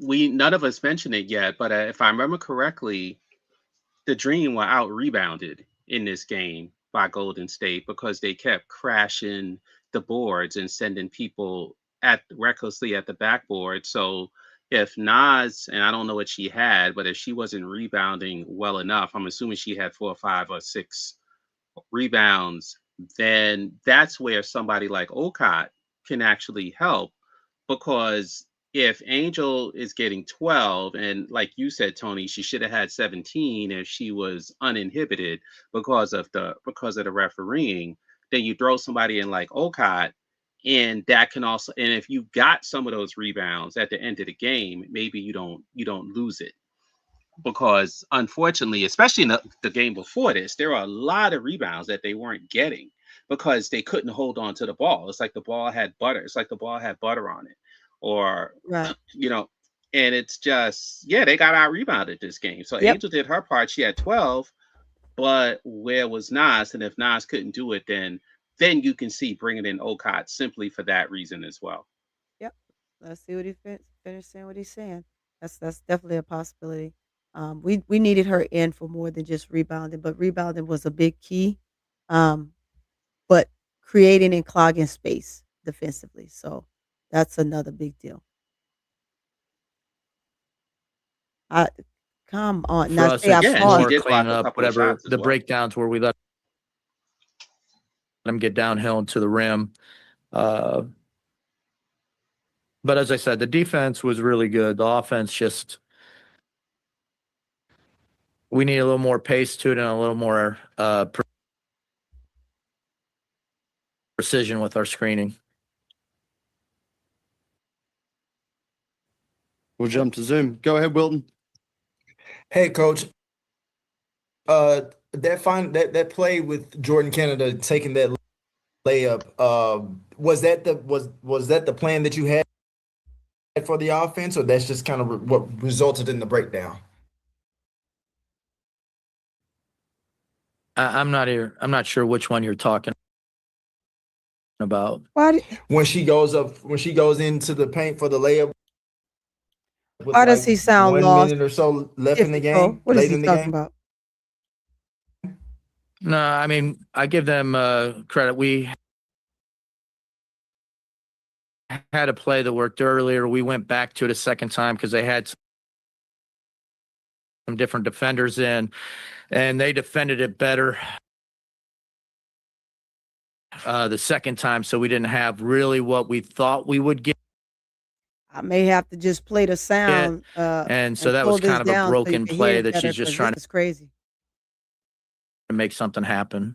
We none of us mentioned it yet, but if I remember correctly, the Dream were out rebounded in this game by Golden State because they kept crashing the boards and sending people recklessly at the backboard. So if Nas, and I don't know what she had, but if she wasn't rebounding well enough, I'm assuming she had 4 or 5 or 6 rebounds then that's where somebody like Okot can actually help. Because if Angel is getting 12, and like you said, Tony, she should have had 17 if she was uninhibited because of the refereeing, then you throw somebody in like Okot, and that can also, and if you got some of those rebounds at the end of the game, maybe you don't lose it. Because unfortunately, especially in the game before this, there are a lot of rebounds that they weren't getting because they couldn't hold on to the ball. It's like the ball had butter. It's like the ball had butter on it, or Right. you know, and it's just, yeah, they got out rebounded this game. So Yep. Angel did her part. She had 12, but where was Nas? And if Nas couldn't do it, then you can see bringing in Okot simply for that reason as well. Yep. Let's see what he finished saying. What he's saying. That's definitely a possibility. We needed her in for more than just rebounding, but rebounding was a big key. Um, but creating and clogging space defensively. So that's another big deal. I come on. For Now us, say I it's Yeah, and she paused. more did block cleaning a up couple of whatever shots as the well. breakdowns where we let them get downhill into the rim. Uh, but as I said, the defense was really good. The offense just, we need a little more pace to it and a little more precision with our screening. We'll jump to Zoom. Go ahead, Wilton. Hey, coach. That play with Jordan Canada taking that layup. Was that the plan that you had for the offense, or that's just kind of what resulted in the breakdown? I'm not sure which one you're talking about. When she goes into the paint for the layup with Why does like he sound 1 lost? minute or so left in the Difficult. game, What is late he in the talking game. about? No, I mean, I give them credit. We had a play that worked earlier. We went back to it a second time because they had some different defenders in, and they defended it better the second time. So we didn't have really what we thought we would get. I may have to just play the sound And so and that pull was this kind of a down so you broken can hear play it that better she's just because trying this is crazy. to make something happen.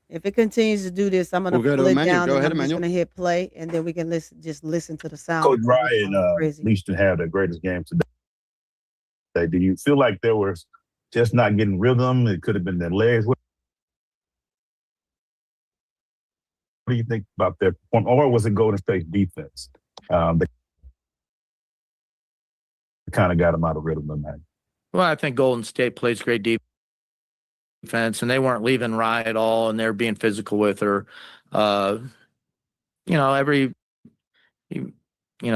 If it continues to do this, I'm gonna We'll go to pull it Emmanuel. down Go and ahead, I'm just Emmanuel. gonna hit play, and then we can listen to the sound Coach because it's Ryan going crazy. at least to have the greatest game today. Do you feel like there was just not getting rhythm? It could have been their legs. What do you think about their performance? Or was it Golden State defense that kind of got them out of rhythm tonight? Well, I think Golden State plays great defense, and they weren't leaving Rye at all, and they're being physical with her.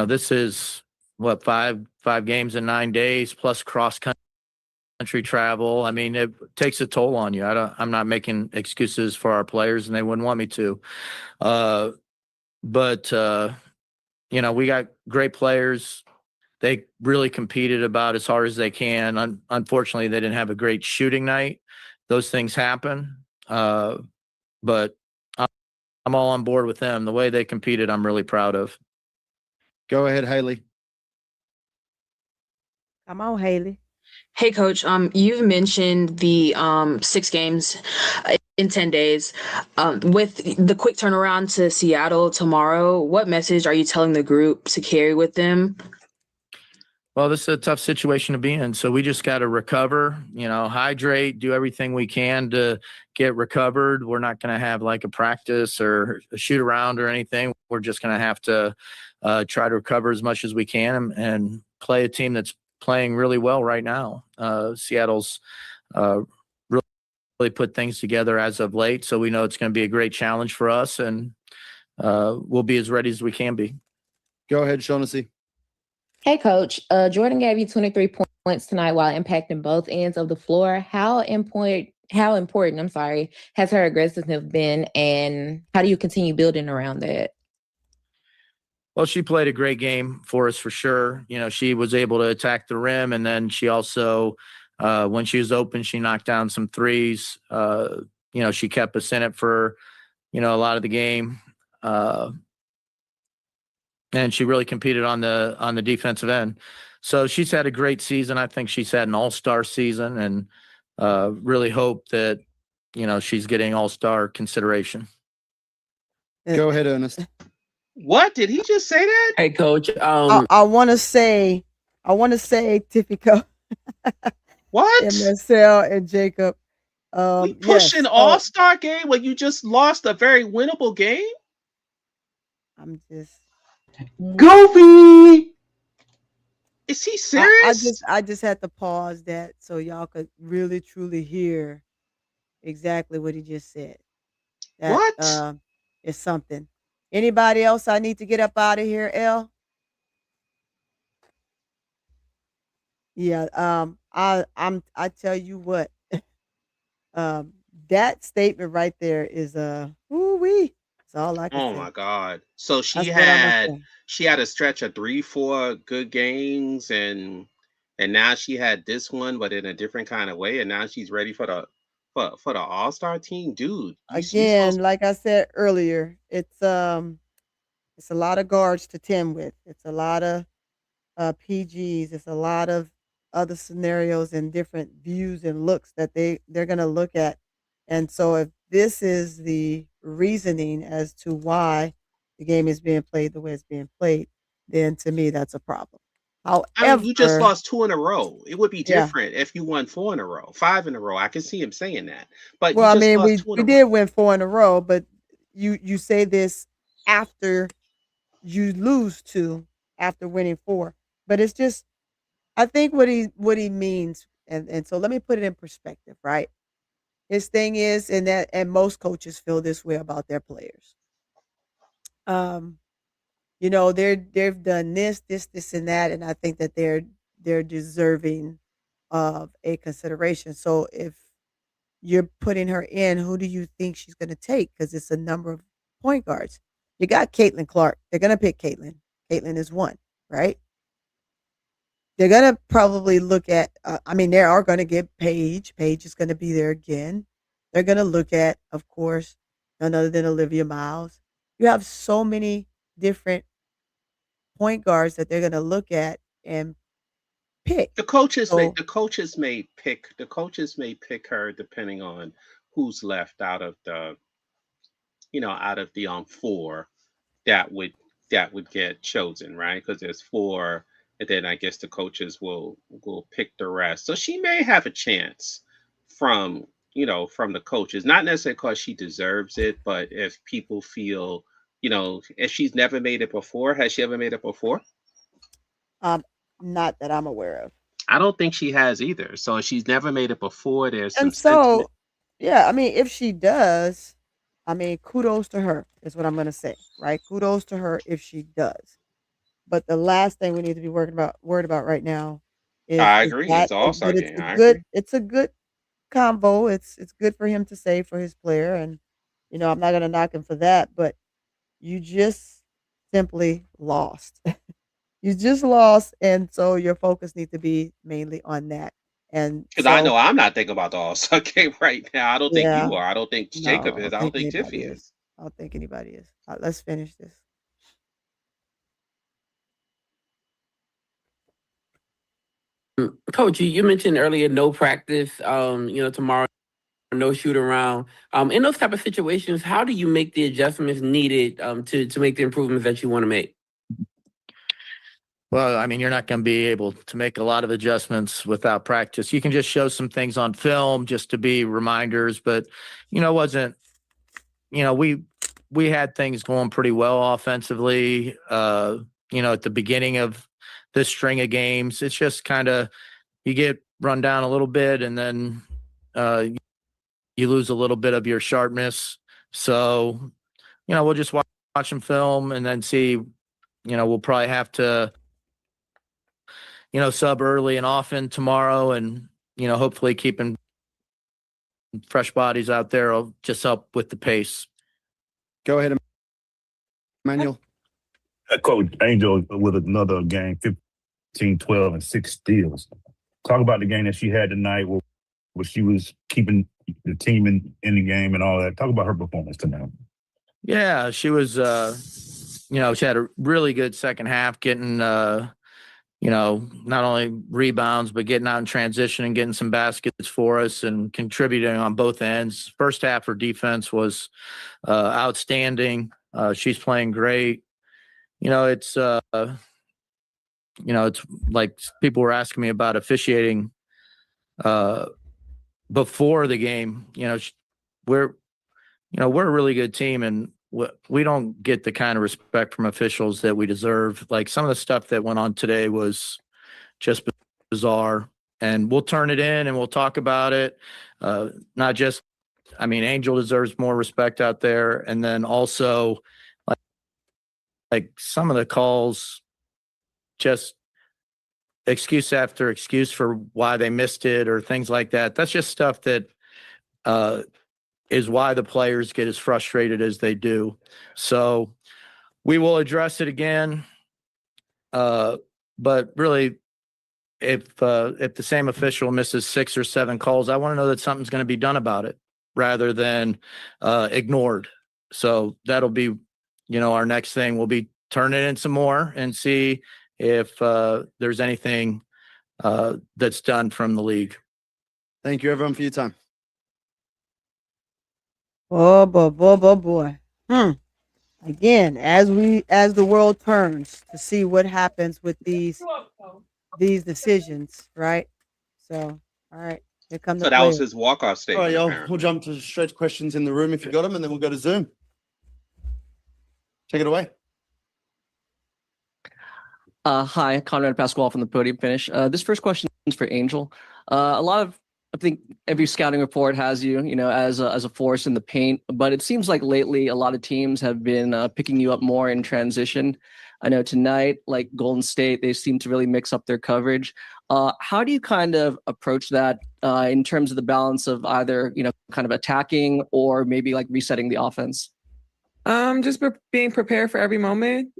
This is what five games in 9 days plus cross country travel. I mean, it takes a toll on you. I'm not making excuses for our players, and they wouldn't want me to. But we got great players. They really competed about as hard as they can. Unfortunately, they didn't have a great shooting night. Those things happen. But I'm all on board with them. The way they competed, I'm really proud of. Go ahead, Haley. Come on, Haley. Hey, Coach. You've mentioned the 6 games in 10 days. With the quick turnaround to Seattle tomorrow, what message are you telling the group to carry with them? Well, this is a tough situation to be in. So we just got to recover, hydrate, do everything we can to get recovered. We're not going to have like a practice or a shoot around or anything. We're just going to have to try to recover as much as we can and play a team that's playing really well right now. Seattle's really put things together as of late. So we know it's going to be a great challenge for us, and we'll be as ready as we can be. Go ahead, Shaughnessy. Hey, Coach. Jordan gave you 23 points tonight while impacting both ends of the floor. How important, has her aggressiveness been, and how do you continue building around that? Well, she played a great game for us for sure. She was able to attack the rim, and then she also When she was open, she knocked down some threes. She kept us in it for, a lot of the game. And she really competed on the defensive end. So she's had a great season. I think she's had an all-star season, and really hope that, she's getting all-star consideration. Go ahead, Ernest. What did he just say that? Hey, Coach. I want to say Tifico, What? and Marcel and Jacob. We pushing Yes. all-star game when you just lost a very winnable game? I'm just Goofy. Is he serious? I just had to pause that so y'all could really truly hear exactly what he just said. That What? is something. Anybody else I need to get up out of here, L? Yeah, I tell you what, that statement right there is ooh-wee. That's all I can Oh say. my God. So she That's what I'm gonna had say. she had a stretch of 3, 4 good games, and now she had this one, but in a different kind of way, and now she's ready for the all-star team. Dude, you Again, supposed like I said earlier, it's a lot of guards to tend with. It's a lot of PGs. It's a lot of other scenarios and different views and looks that they're gonna look at. And so if this is the reasoning as to why the game is being played the way it's being played, then to me that's a problem. I mean, you just However, lost 2 in a row. It would be yeah. different if you won 4 in a row, 5 in a row. I can see him saying that. But you Well, I just mean, lost we 2 in we a row. did win 4 in a row, but you say this after you lose 2 after winning 4. But it's just I think what he means, and so let me put it in perspective, right? His thing is, and most coaches feel this way about their players. Um, they've done this, and that, and I think that they're deserving of a consideration. So if you're putting her in, who do you think she's going to take? Because it's a number of point guards. You got Caitlin Clark. They're going to pick Caitlin. Caitlin is one, right? They're gonna probably look at. I mean, they are gonna get Paige. Paige is gonna be there again. They're gonna look at, of course, none other than Olivia Miles. You have so many different point guards that they're gonna look at and pick. The coaches may So the coaches may pick her depending on who's left out of the 4 that would get chosen, right? Because there's 4, and then I guess the coaches will pick the rest. So she may have a chance from from the coaches, not necessarily because she deserves it, but if people feel, if she's never made it before. Has she ever made it before? um, not that I'm aware of. I don't think she has either. So if she's never made it before, there's some And sentiment. so, yeah, I mean, if she does, I mean, kudos to her is what I'm gonna say, right? Kudos to her if she does. But the last thing we need to be worried about right now I is agree. It's that, an all-star but game. I agree. it's a good combo. It's good for him to say for his player, and I'm not gonna knock him for that. But you just simply lost. You just lost, and so your focus needs to be mainly on that. And Because I so, know I'm not thinking about the all-star game right now. I don't think yeah, you are. I don't think no, Jacob I is. don't I don't think think anybody Tiffy is. is. I don't think anybody is. Let's finish this. Coach, you mentioned earlier no practice. Tomorrow no shoot around. In those type of situations, how do you make the adjustments needed to make the improvements that you want to make? Well, I mean, you're not going to be able to make a lot of adjustments without practice. You can just show some things on film just to be reminders, but wasn't we had things going pretty well offensively. At the beginning of this string of games, it's just kind of you get run down a little bit, and then you lose a little bit of your sharpness. So, we'll just watch some film and then see. We'll probably have to sub early and often tomorrow, and hopefully keeping fresh bodies out there will just help with the pace. Go ahead, Emmanuel. Coach Angel with another game, 15, 12, and 6 steals. Talk about the game that she had tonight, where she was keeping the team in the game and all that. Talk about her performance tonight. Yeah, she was, she had a really good second half, getting, not only rebounds, but getting out in transition and getting some baskets for us and contributing on both ends. First half, her defense was outstanding. She's playing great. It's like people were asking me about officiating before the game. We're a really good team, and we don't get the kind of respect from officials that we deserve. Like, some of the stuff that went on today was just bizarre, and we'll turn it in and we'll talk about it. Angel deserves more respect out there. And then also like some of the calls, just excuse after excuse for why they missed it or things like that. That's just stuff that is why the players get as frustrated as they do. So we will address it again. But really, if the same official misses 6 or 7 calls, I want to know that something's going to be done about it rather than ignored. So that'll be, our next thing. We'll be turning in some more and see if there's anything that's done from the league. Thank you, everyone, for your time. Oh boy. Again, as the world turns to see what happens with these decisions, right? So, all right, here come the So that was players. his walk-off All statement. right, y'all. apparently. We'll jump to straight questions in the room if you got them, and then we'll go to Zoom. Take it away. Hi, Conrad Pasquale from the Podium Finish. This first question is for Angel. I think every scouting report has you, as a force in the paint, but it seems like lately a lot of teams have been picking you up more in transition. I know tonight, like Golden State, they seem to really mix up their coverage. How do you kind of approach that in terms of the balance of either, kind of attacking or maybe like resetting the offense? Just being prepared for every moment.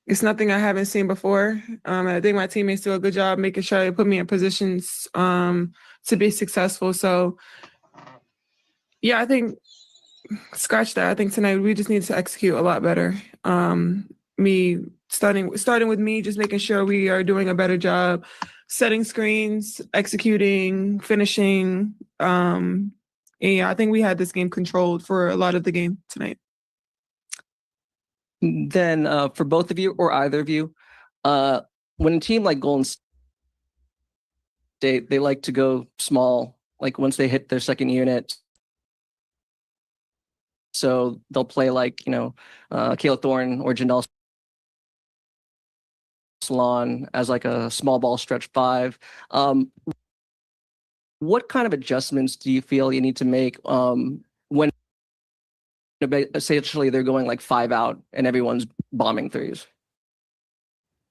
It's nothing I haven't seen before. I think my teammates do a good job making sure they put me in positions to be successful. So, yeah, I think scratch that. I think tonight we just need to execute a lot better. Me starting with me, just making sure we are doing a better job setting screens, executing, finishing. And yeah, I think we had this game controlled for a lot of the game tonight. Then for both of you or either of you, when a team like Golden State, they like to go small, like once they hit their second unit. So they'll play like, Kayla Thorne or Janelle Salon as like a small ball stretch 5. What kind of adjustments do you feel you need to make when essentially they're going like 5 out and everyone's bombing threes?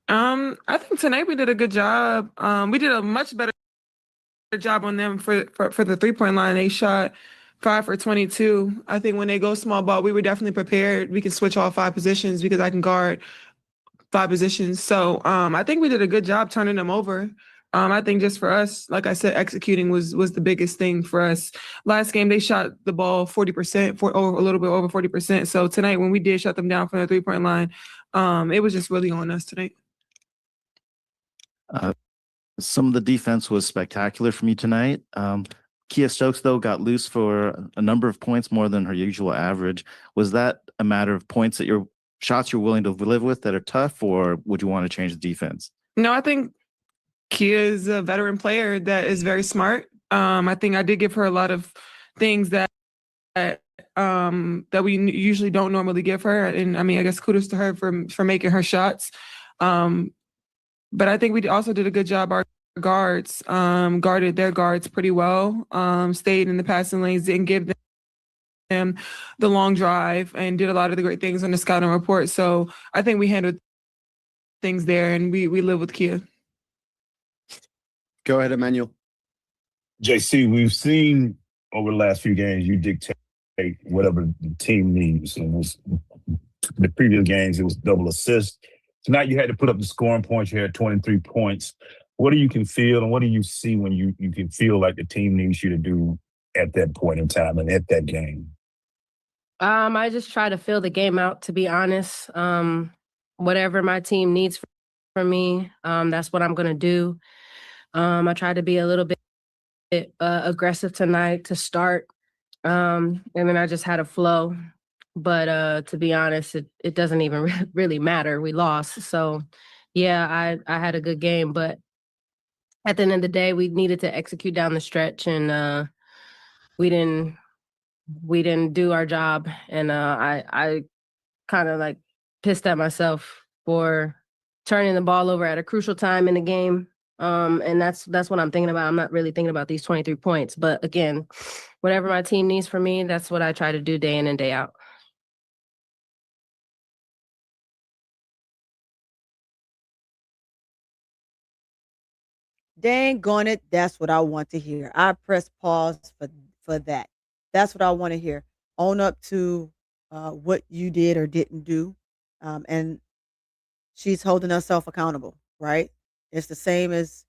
I think tonight we did a good job. We did a much better job on them for the 3-point line. They shot 5 for 22. I think when they go small ball, we were definitely prepared. We can switch all 5 positions because I can guard 5 positions. So I think we did a good job turning them over. I think just for us, like I said, executing was the biggest thing for us. Last game, they shot the ball 40%, a little bit over 40%. So tonight, when we did shut them down from the 3-point line, it was just really on us tonight. Some of the defense was spectacular from you tonight. Kia Stokes, though, got loose for a number of points more than her usual average. Was that a matter of points that shots you're willing to live with that are tough, or would you want to change the defense? No, I think Kia is a veteran player that is very smart. I think I did give her a lot of things that we usually don't normally give her. And I guess kudos to her for making her shots. But I think we also did a good job. Our guards guarded their guards pretty well, stayed in the passing lanes, didn't give them the long drive, and did a lot of the great things on the scouting report. So I think we handled things there, and we live with Kia. Go ahead, Emmanuel. JC, we've seen over the last few games you dictate whatever the team needs. And the previous games, it was double assist. Tonight you had to put up the scoring points. You had 23 points. What do you can feel and what do you see when you can feel like the team needs you to do at that point in time and at that game? I just try to fill the game out, to be honest. Whatever my team needs from me, that's what I'm gonna do. I tried to be a little bit aggressive tonight to start, and then I just had a flow. But to be honest, it doesn't even really matter. We lost, so yeah, I had a good game, but at the end of the day, we needed to execute down the stretch, and we didn't do our job, and I kind of like pissed at myself for turning the ball over at a crucial time in the game. And that's what I'm thinking about. I'm not really thinking about these 23 points, but again, whatever my team needs from me, that's what I try to do day in and day out. Dang on it, that's what I want to hear. I press pause for that. That's what I want to hear. Own up to what you did or didn't do, and she's holding herself accountable, right? It's the same as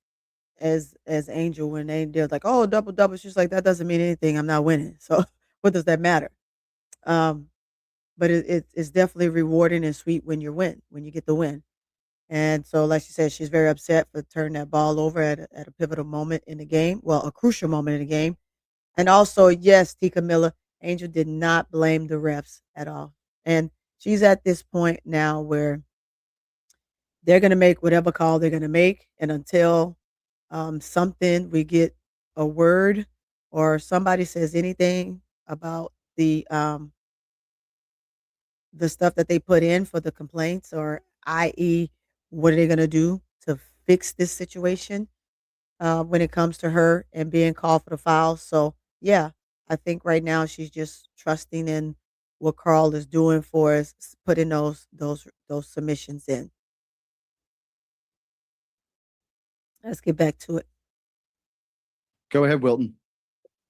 Angel when they're like, oh, double double. She's like, that doesn't mean anything. I'm not winning. So what does that matter? Um, but it's definitely rewarding and sweet when you get the win. And so, like she said, she's very upset for turning that ball over at a pivotal moment in the game. Well, a crucial moment in the game. And also, yes, Tika Miller, Angel did not blame the refs at all. And she's at this point now where they're going to make whatever call they're going to make. And until we get a word or somebody says anything about the stuff that they put in for the complaints, or i.e., what are they going to do to fix this situation when it comes to her and being called for the foul. So, yeah, I think right now she's just trusting in what Carl is doing for us, putting those submissions in. Let's get back to it. Go ahead, Wilton.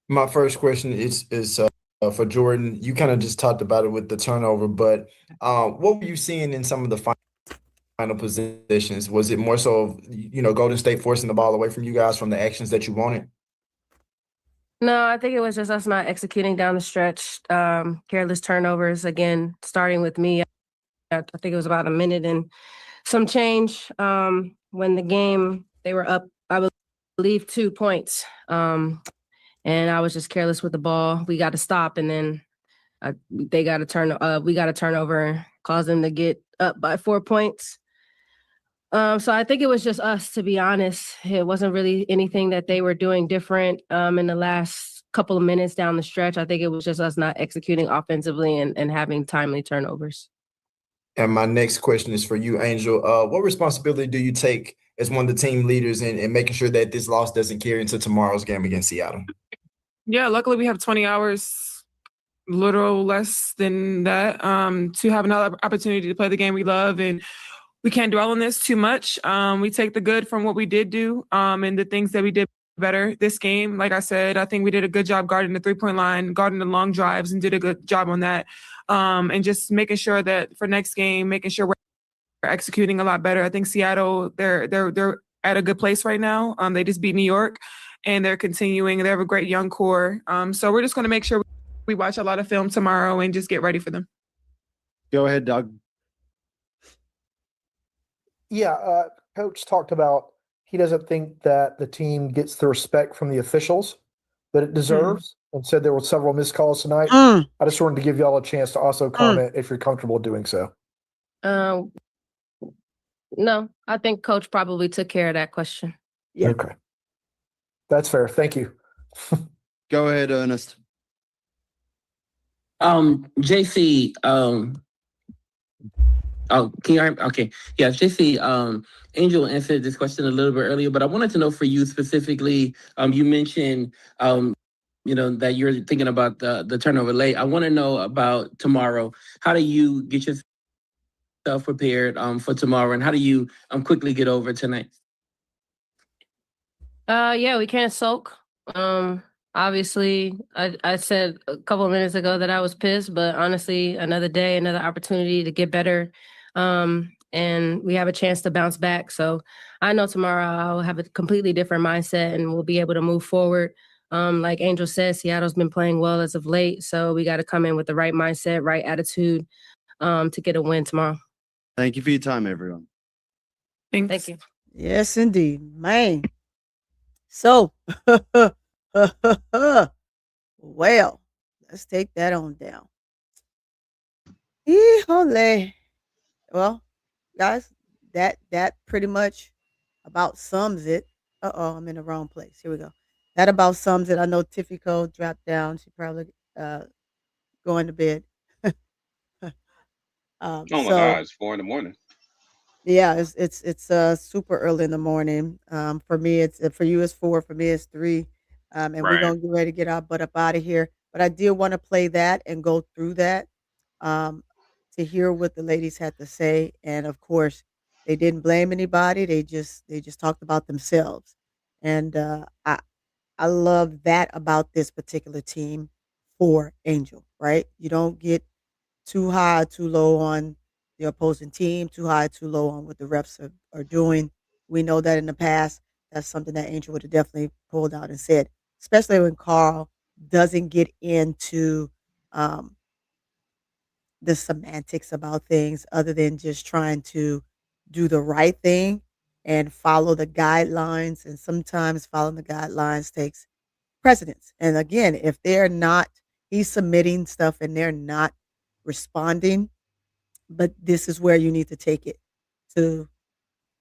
My first question is for Jordan. You kind of just talked about it with the turnover, but what were you seeing in some of the final positions? Was it more so of, Golden State forcing the ball away from you guys from the actions that you wanted? No, I think it was just us not executing down the stretch. Careless turnovers, again, starting with me. I think it was about a minute and some change when the game, they were up, I believe, 2 points. And I was just careless with the ball. We got to stop, and then we got a turnover, caused them to get up by 4 points. So I think it was just us, to be honest. It wasn't really anything that they were doing different in the last couple of minutes down the stretch. I think it was just us not executing offensively and having timely turnovers. And my next question is for you, Angel. What responsibility do you take as one of the team leaders in making sure that this loss doesn't carry into tomorrow's game against Seattle? Yeah, luckily we have 20 hours, literal less than that, to have another opportunity to play the game we love. And we can't dwell on this too much. We take the good from what we did do and the things that we did better this game. Like I said, I think we did a good job guarding the three-point line, guarding the long drives, and did a good job on that. And just making sure that for next game, making sure we're executing a lot better. I think Seattle, they're at a good place right now. They just beat New York, and they're continuing. They have a great young core. So we're just going to make sure we watch a lot of film tomorrow and just get ready for them. Go ahead, Doug. Yeah, Coach talked about he doesn't think that the team gets the respect from the officials that it deserves, and said there were several missed calls tonight. I just wanted to give y'all a chance to also comment if you're comfortable doing so. No, I think Coach probably took care of that question. Yeah. Okay. That's fair. Thank you. Go ahead, Ernest. JC, oh, can you hear me? Okay. Yeah, JC, Angel answered this question a little bit earlier, but I wanted to know for you specifically, you mentioned, that you're thinking about the turnover late. I want to know about tomorrow. How do you get yourself prepared for tomorrow, and how do you quickly get over tonight? Yeah, we can't sulk. Obviously, I said a couple of minutes ago that I was pissed, but honestly, another day, another opportunity to get better. and we have a chance to bounce back. So I know tomorrow I'll have a completely different mindset and we'll be able to move forward. Like Angel said, Seattle's been playing well as of late, so we got to come in with the right mindset, right attitude, to get a win tomorrow. Thank you for your time, everyone. Thanks. Thank you. Yes, indeed, man. So, well, let's take that on down. Híjole. Well, guys, that pretty much about sums it. Uh-oh, I'm in the wrong place. Here we go. That about sums it. I know Tiffy dropped down. She probably going to bed. Oh my So God, it's 4 in the morning. yeah, it's super early in the morning. For me, it's for you it's 4. For me, it's 3. And we're Right. gonna get ready to get our butt up out of here. But I did want to play that and go through that, um, to hear what the ladies had to say. And of course, they didn't blame anybody. They just talked about themselves. And I love that about this particular team for Angel. Right? You don't get too high, too low on the opposing team, too high, too low on what the refs are doing. We know that in the past, that's something that Angel would have definitely pulled out and said, especially when Carl doesn't get into um, the semantics about things other than just trying to do the right thing and follow the guidelines. And sometimes following the guidelines takes precedence. And again, if they're not, he's submitting stuff and they're not responding, but this is where you need to take it to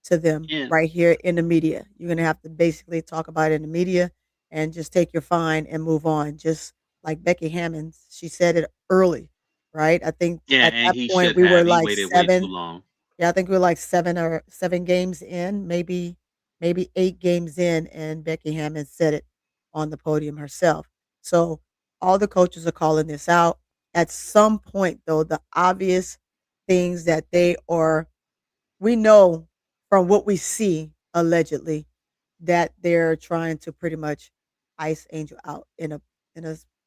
them And right here in the media. You're gonna have to basically talk about it in the media and just take your fine and move on. Just like Becky Hammond, she said it early, right? I think yeah, at and that he point should we were have. He like waited way too 7. long. Yeah, I think we were like 7 games in, maybe 8 games in, and Becky Hammond said it on the podium herself. So all the coaches are calling this out. At some point, though, the obvious things that we know from what we see allegedly that they're trying to pretty much ice Angel out in a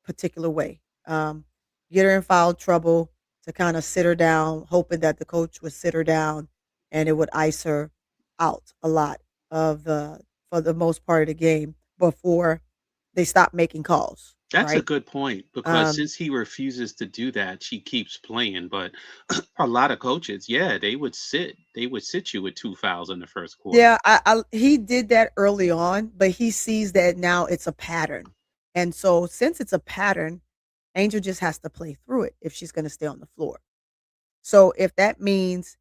particular way. Get her in foul trouble to kind of sit her down, hoping that the coach would sit her down and it would ice her out a lot of the for the most part of the game before they stop making calls, That's a right? good point because Um, since he refuses to do that, she keeps playing. But a lot of coaches, yeah, they would sit you with 2 fouls in the first quarter. Yeah, he did that early on, but he sees that now it's a pattern. And so since it's a pattern, Angel just has to play through it if she's going to stay on the floor. So if that means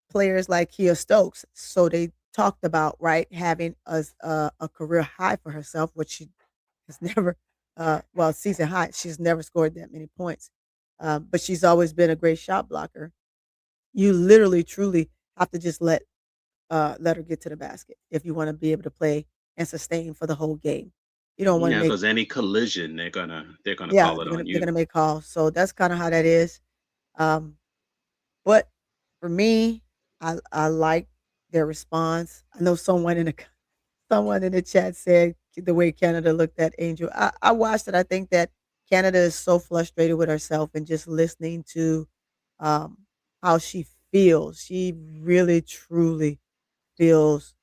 players like Kia Stokes, so they talked about right having a career high for herself, which she has never, well, season high. She's never scored that many points, but she's always been a great shot blocker. You literally, truly have to just let her get to the basket if you want to be able to play and sustain for the whole game. You don't want to Yeah, make because any collision, they're gonna yeah, call it they're on gonna they're you. gonna make calls. So that's kind of how that is. Um, but for me, I like their response. I know someone in the chat said the way Canada looked at Angel. I watched it. I think that Canada is so frustrated with herself and just listening to um, how she feels. She really truly feels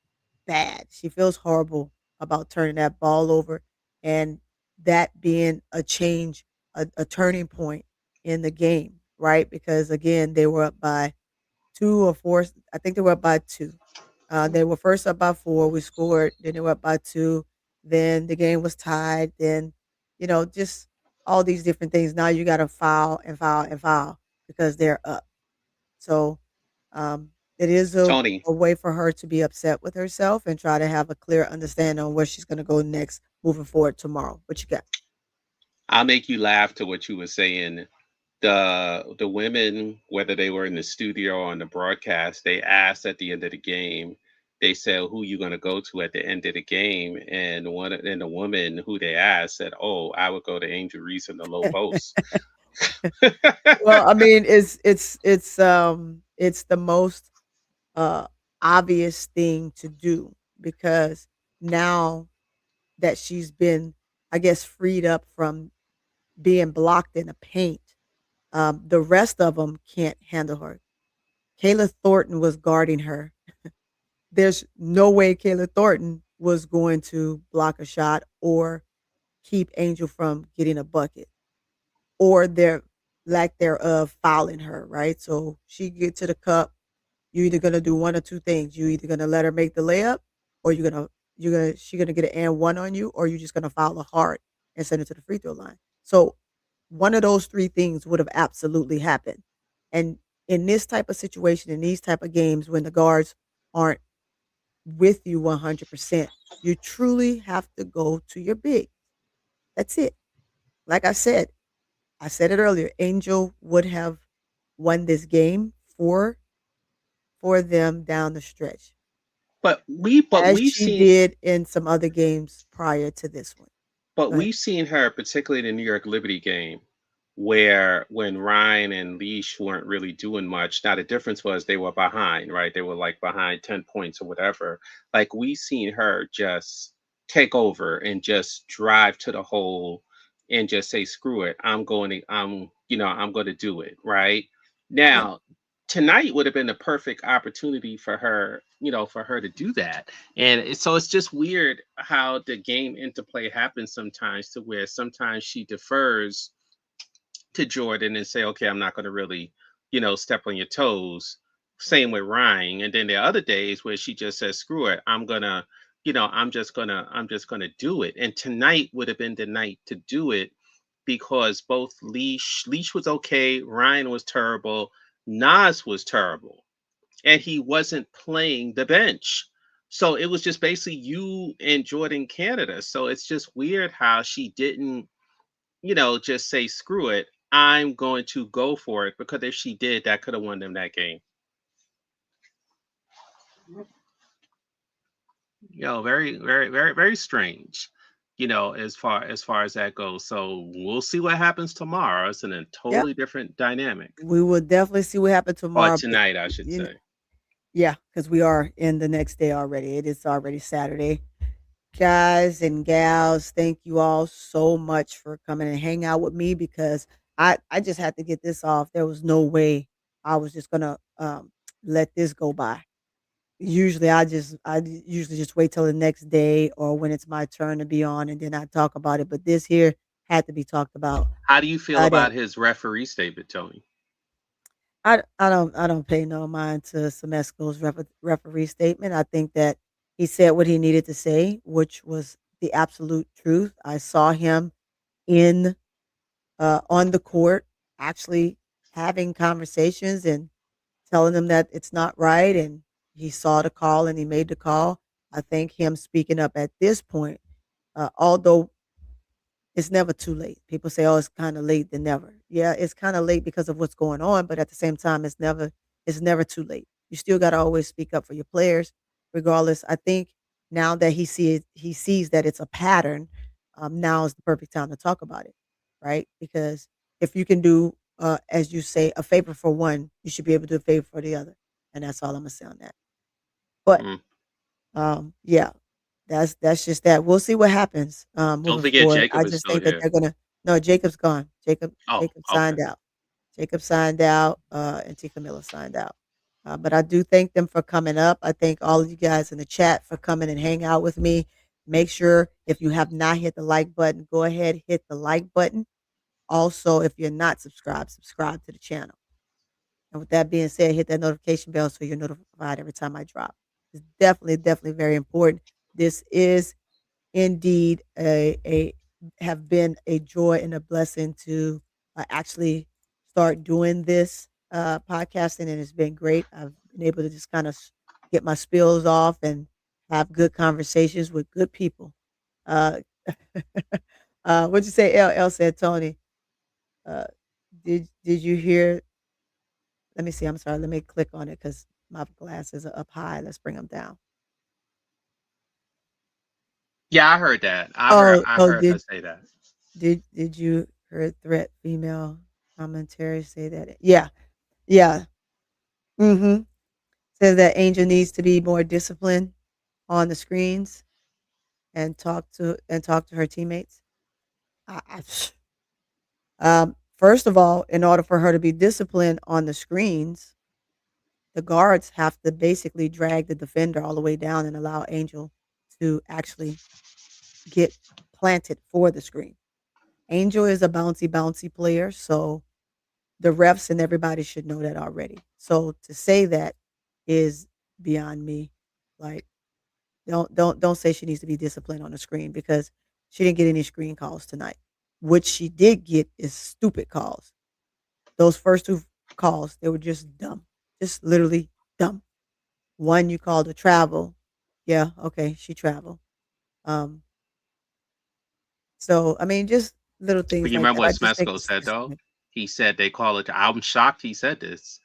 bad. She feels horrible about turning that ball over and that being a change, a turning point in the game, right? Because again, they were up by 2 or 4. I think they were up by 2. They were first up by 4. We scored. Then they were up by 2. Then the game was tied. Then, just all these different things. Now you got to foul and foul and foul because they're up. So it is Tony, a way for her to be upset with herself and try to have a clear understanding on where she's going to go next moving forward tomorrow. What you got? I'll make you laugh to what you were saying. The women, whether they were in the studio or on the broadcast, they asked at the end of the game. They said, "Who you gonna go to at the end of the game?" And the woman who they asked said, "Oh, I would go to Angel Reese in the low post." Well, I mean, it's the most uh obvious thing to do because now that she's been, I guess, freed up from being blocked in the paint, the rest of them can't handle her. Kayla Thornton was guarding her. There's no way Kayla Thornton was going to block a shot or keep Angel from getting a bucket or their lack thereof fouling her, right? So she get to the cup, you're either gonna do one or two things. You're either gonna let her make the layup, or she gonna get an and one on you, or you're just gonna foul her hard and send it to the free throw line. So one of those three things would have absolutely happened. And in this type of situation, in these type of games, when the guards aren't with you 100%, you truly have to go to your big. That's it. Like I said it earlier, Angel would have won this game for them down the stretch, But as we've she seen did in some other games prior to this one. But Go ahead. we've seen her, particularly in the New York Liberty game, where when Ryan and Leash weren't really doing much. Now the difference was they were behind, right? They were like behind 10 points or whatever. Like we seen her just take over and just drive to the hole and just say, screw it. I'm going to do it, right? Yep. Now, tonight would have been the perfect opportunity for her, for her to do that. And so it's just weird how the game interplay happens sometimes, to where sometimes she defers to Jordan and say, okay, I'm not going to really, step on your toes. Same with Ryan. And then there are other days where she just says, screw it. I'm just gonna do it. And tonight would have been the night to do it, because both Leash was okay, Ryan was terrible, Nas was terrible, and he wasn't playing the bench. So it was just basically you and Jordan Canada. So it's just weird how she didn't, just say, screw it. I'm going to go for it, because if she did, that could have won them that game. Very, very, very, very strange, as far as that goes. So we'll see what happens tomorrow. It's in a Yep. totally different dynamic. We will definitely see what happens Or tomorrow. tonight, I should say. Yeah, because we are in the next day already. It is already Saturday. Guys and gals, thank you all so much for coming and hang out with me, because I just had to get this off. There was no way I was just gonna let this go by. Usually just wait till the next day or when it's my turn to be on, and then I talk about it. But this here had to be talked about. How do you feel That about his referee statement, Tony? I don't pay no mind to Semesco's referee statement. I think that he said what he needed to say, which was the absolute truth. I saw him in on the court actually having conversations and telling them that it's not right, and he saw the call and he made the call. I think him speaking up at this point, although it's never too late. People say, "Oh, it's kind of late than never." Yeah, it's kind of late because of what's going on, but at the same time, it's never too late. You still got to always speak up for your players, regardless. I think now that he sees that it's a pattern. Now is the perfect time to talk about it, right? Because if you can do, as you say, a favor for one, you should be able to do a favor for the other, and that's all I'm gonna say on that. But Mm. yeah, that's just that. We'll see what happens, Don't moving forget, forward. I Jacob is just still think that here. they're gonna no, Jacob's gone. Jacob Oh, Jacob okay. signed out. Jacob signed out, and Tika Miller signed out. But I do thank them for coming up. I thank all of you guys in the chat for coming and hang out with me. Make sure if you have not hit the like button, go ahead, hit the like button. Also, if you're not subscribed, subscribe to the channel. And with that being said, hit that notification bell so you're notified every time I drop. It's definitely, definitely very important. This is indeed a have been a joy and a blessing to actually start doing this podcasting, and it's been great. I've been able to just kind of get my spills off and have good conversations with good people. Uh, what'd you say? L said, Tony. Uh, did you hear? Let me see. I'm sorry. Let me click on it because my glasses are up high. Let's bring them down. Yeah, I heard that. I heard Oh, I oh, heard her did say that. did you hear threat female commentary say that? Yeah, yeah. Mm-hmm. Says that Angel needs to be more disciplined on the screens and talk to her teammates. I, first of all, in order for her to be disciplined on the screens, the guards have to basically drag the defender all the way down and allow Angel to actually get planted for the screen. Angel is a bouncy player, so the refs and everybody should know that already. So to say that is beyond me. Like, don't say she needs to be disciplined on the screen because she didn't get any screen calls tonight. What she did get is stupid calls. Those first two calls, they were just dumb. Just literally dumb. One you called a travel. Yeah, okay, she traveled. Um, so I mean, just little But things you like remember that. I what just think Smesco it's said though? stupid. He said they call it. I'm shocked he said this.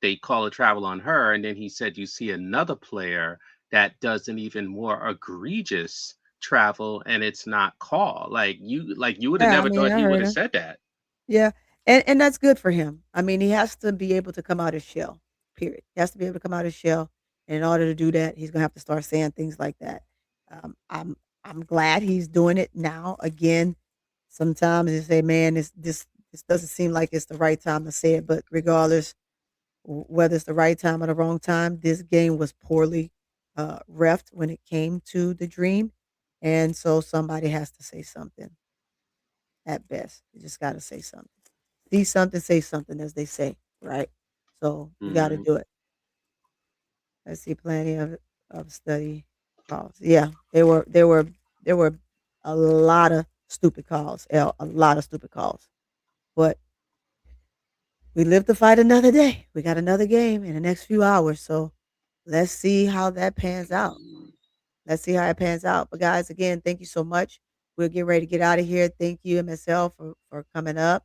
They call a travel on her, and then he said you see another player that does an even more egregious travel, and it's not call. Like you would have Yeah, I never mean, thought I he would heard have her. said that. Yeah, and that's good for him. I mean, he has to be able to come out his shell. Period. He has to be able to come out his shell, and in order to do that, he's gonna have to start saying things like that. Um, I'm I'm glad he's doing it now. Again, sometimes you say, "Man, this doesn't seem like it's the right time to say it," but regardless, whether it's the right time or the wrong time, this game was poorly refed when it came to the dream, and so somebody has to say something. At best, you just got to say something. See something, say something, as they say, right? So you got to Mhm. do it. Let's see, plenty of study calls. Yeah, there were a lot of stupid calls, a lot of stupid calls. But we live to fight another day. We got another game in the next few hours, so let's see how that pans out. Let's see how it pans out. But guys, again, thank you so much. We'll get ready to get out of here. Thank you, MSL, for coming up.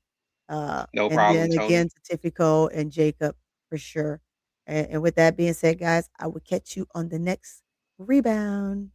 No And problem, then Tony. again to Tifico and Jacob for sure. And with that being said, guys, I will catch you on the next rebound.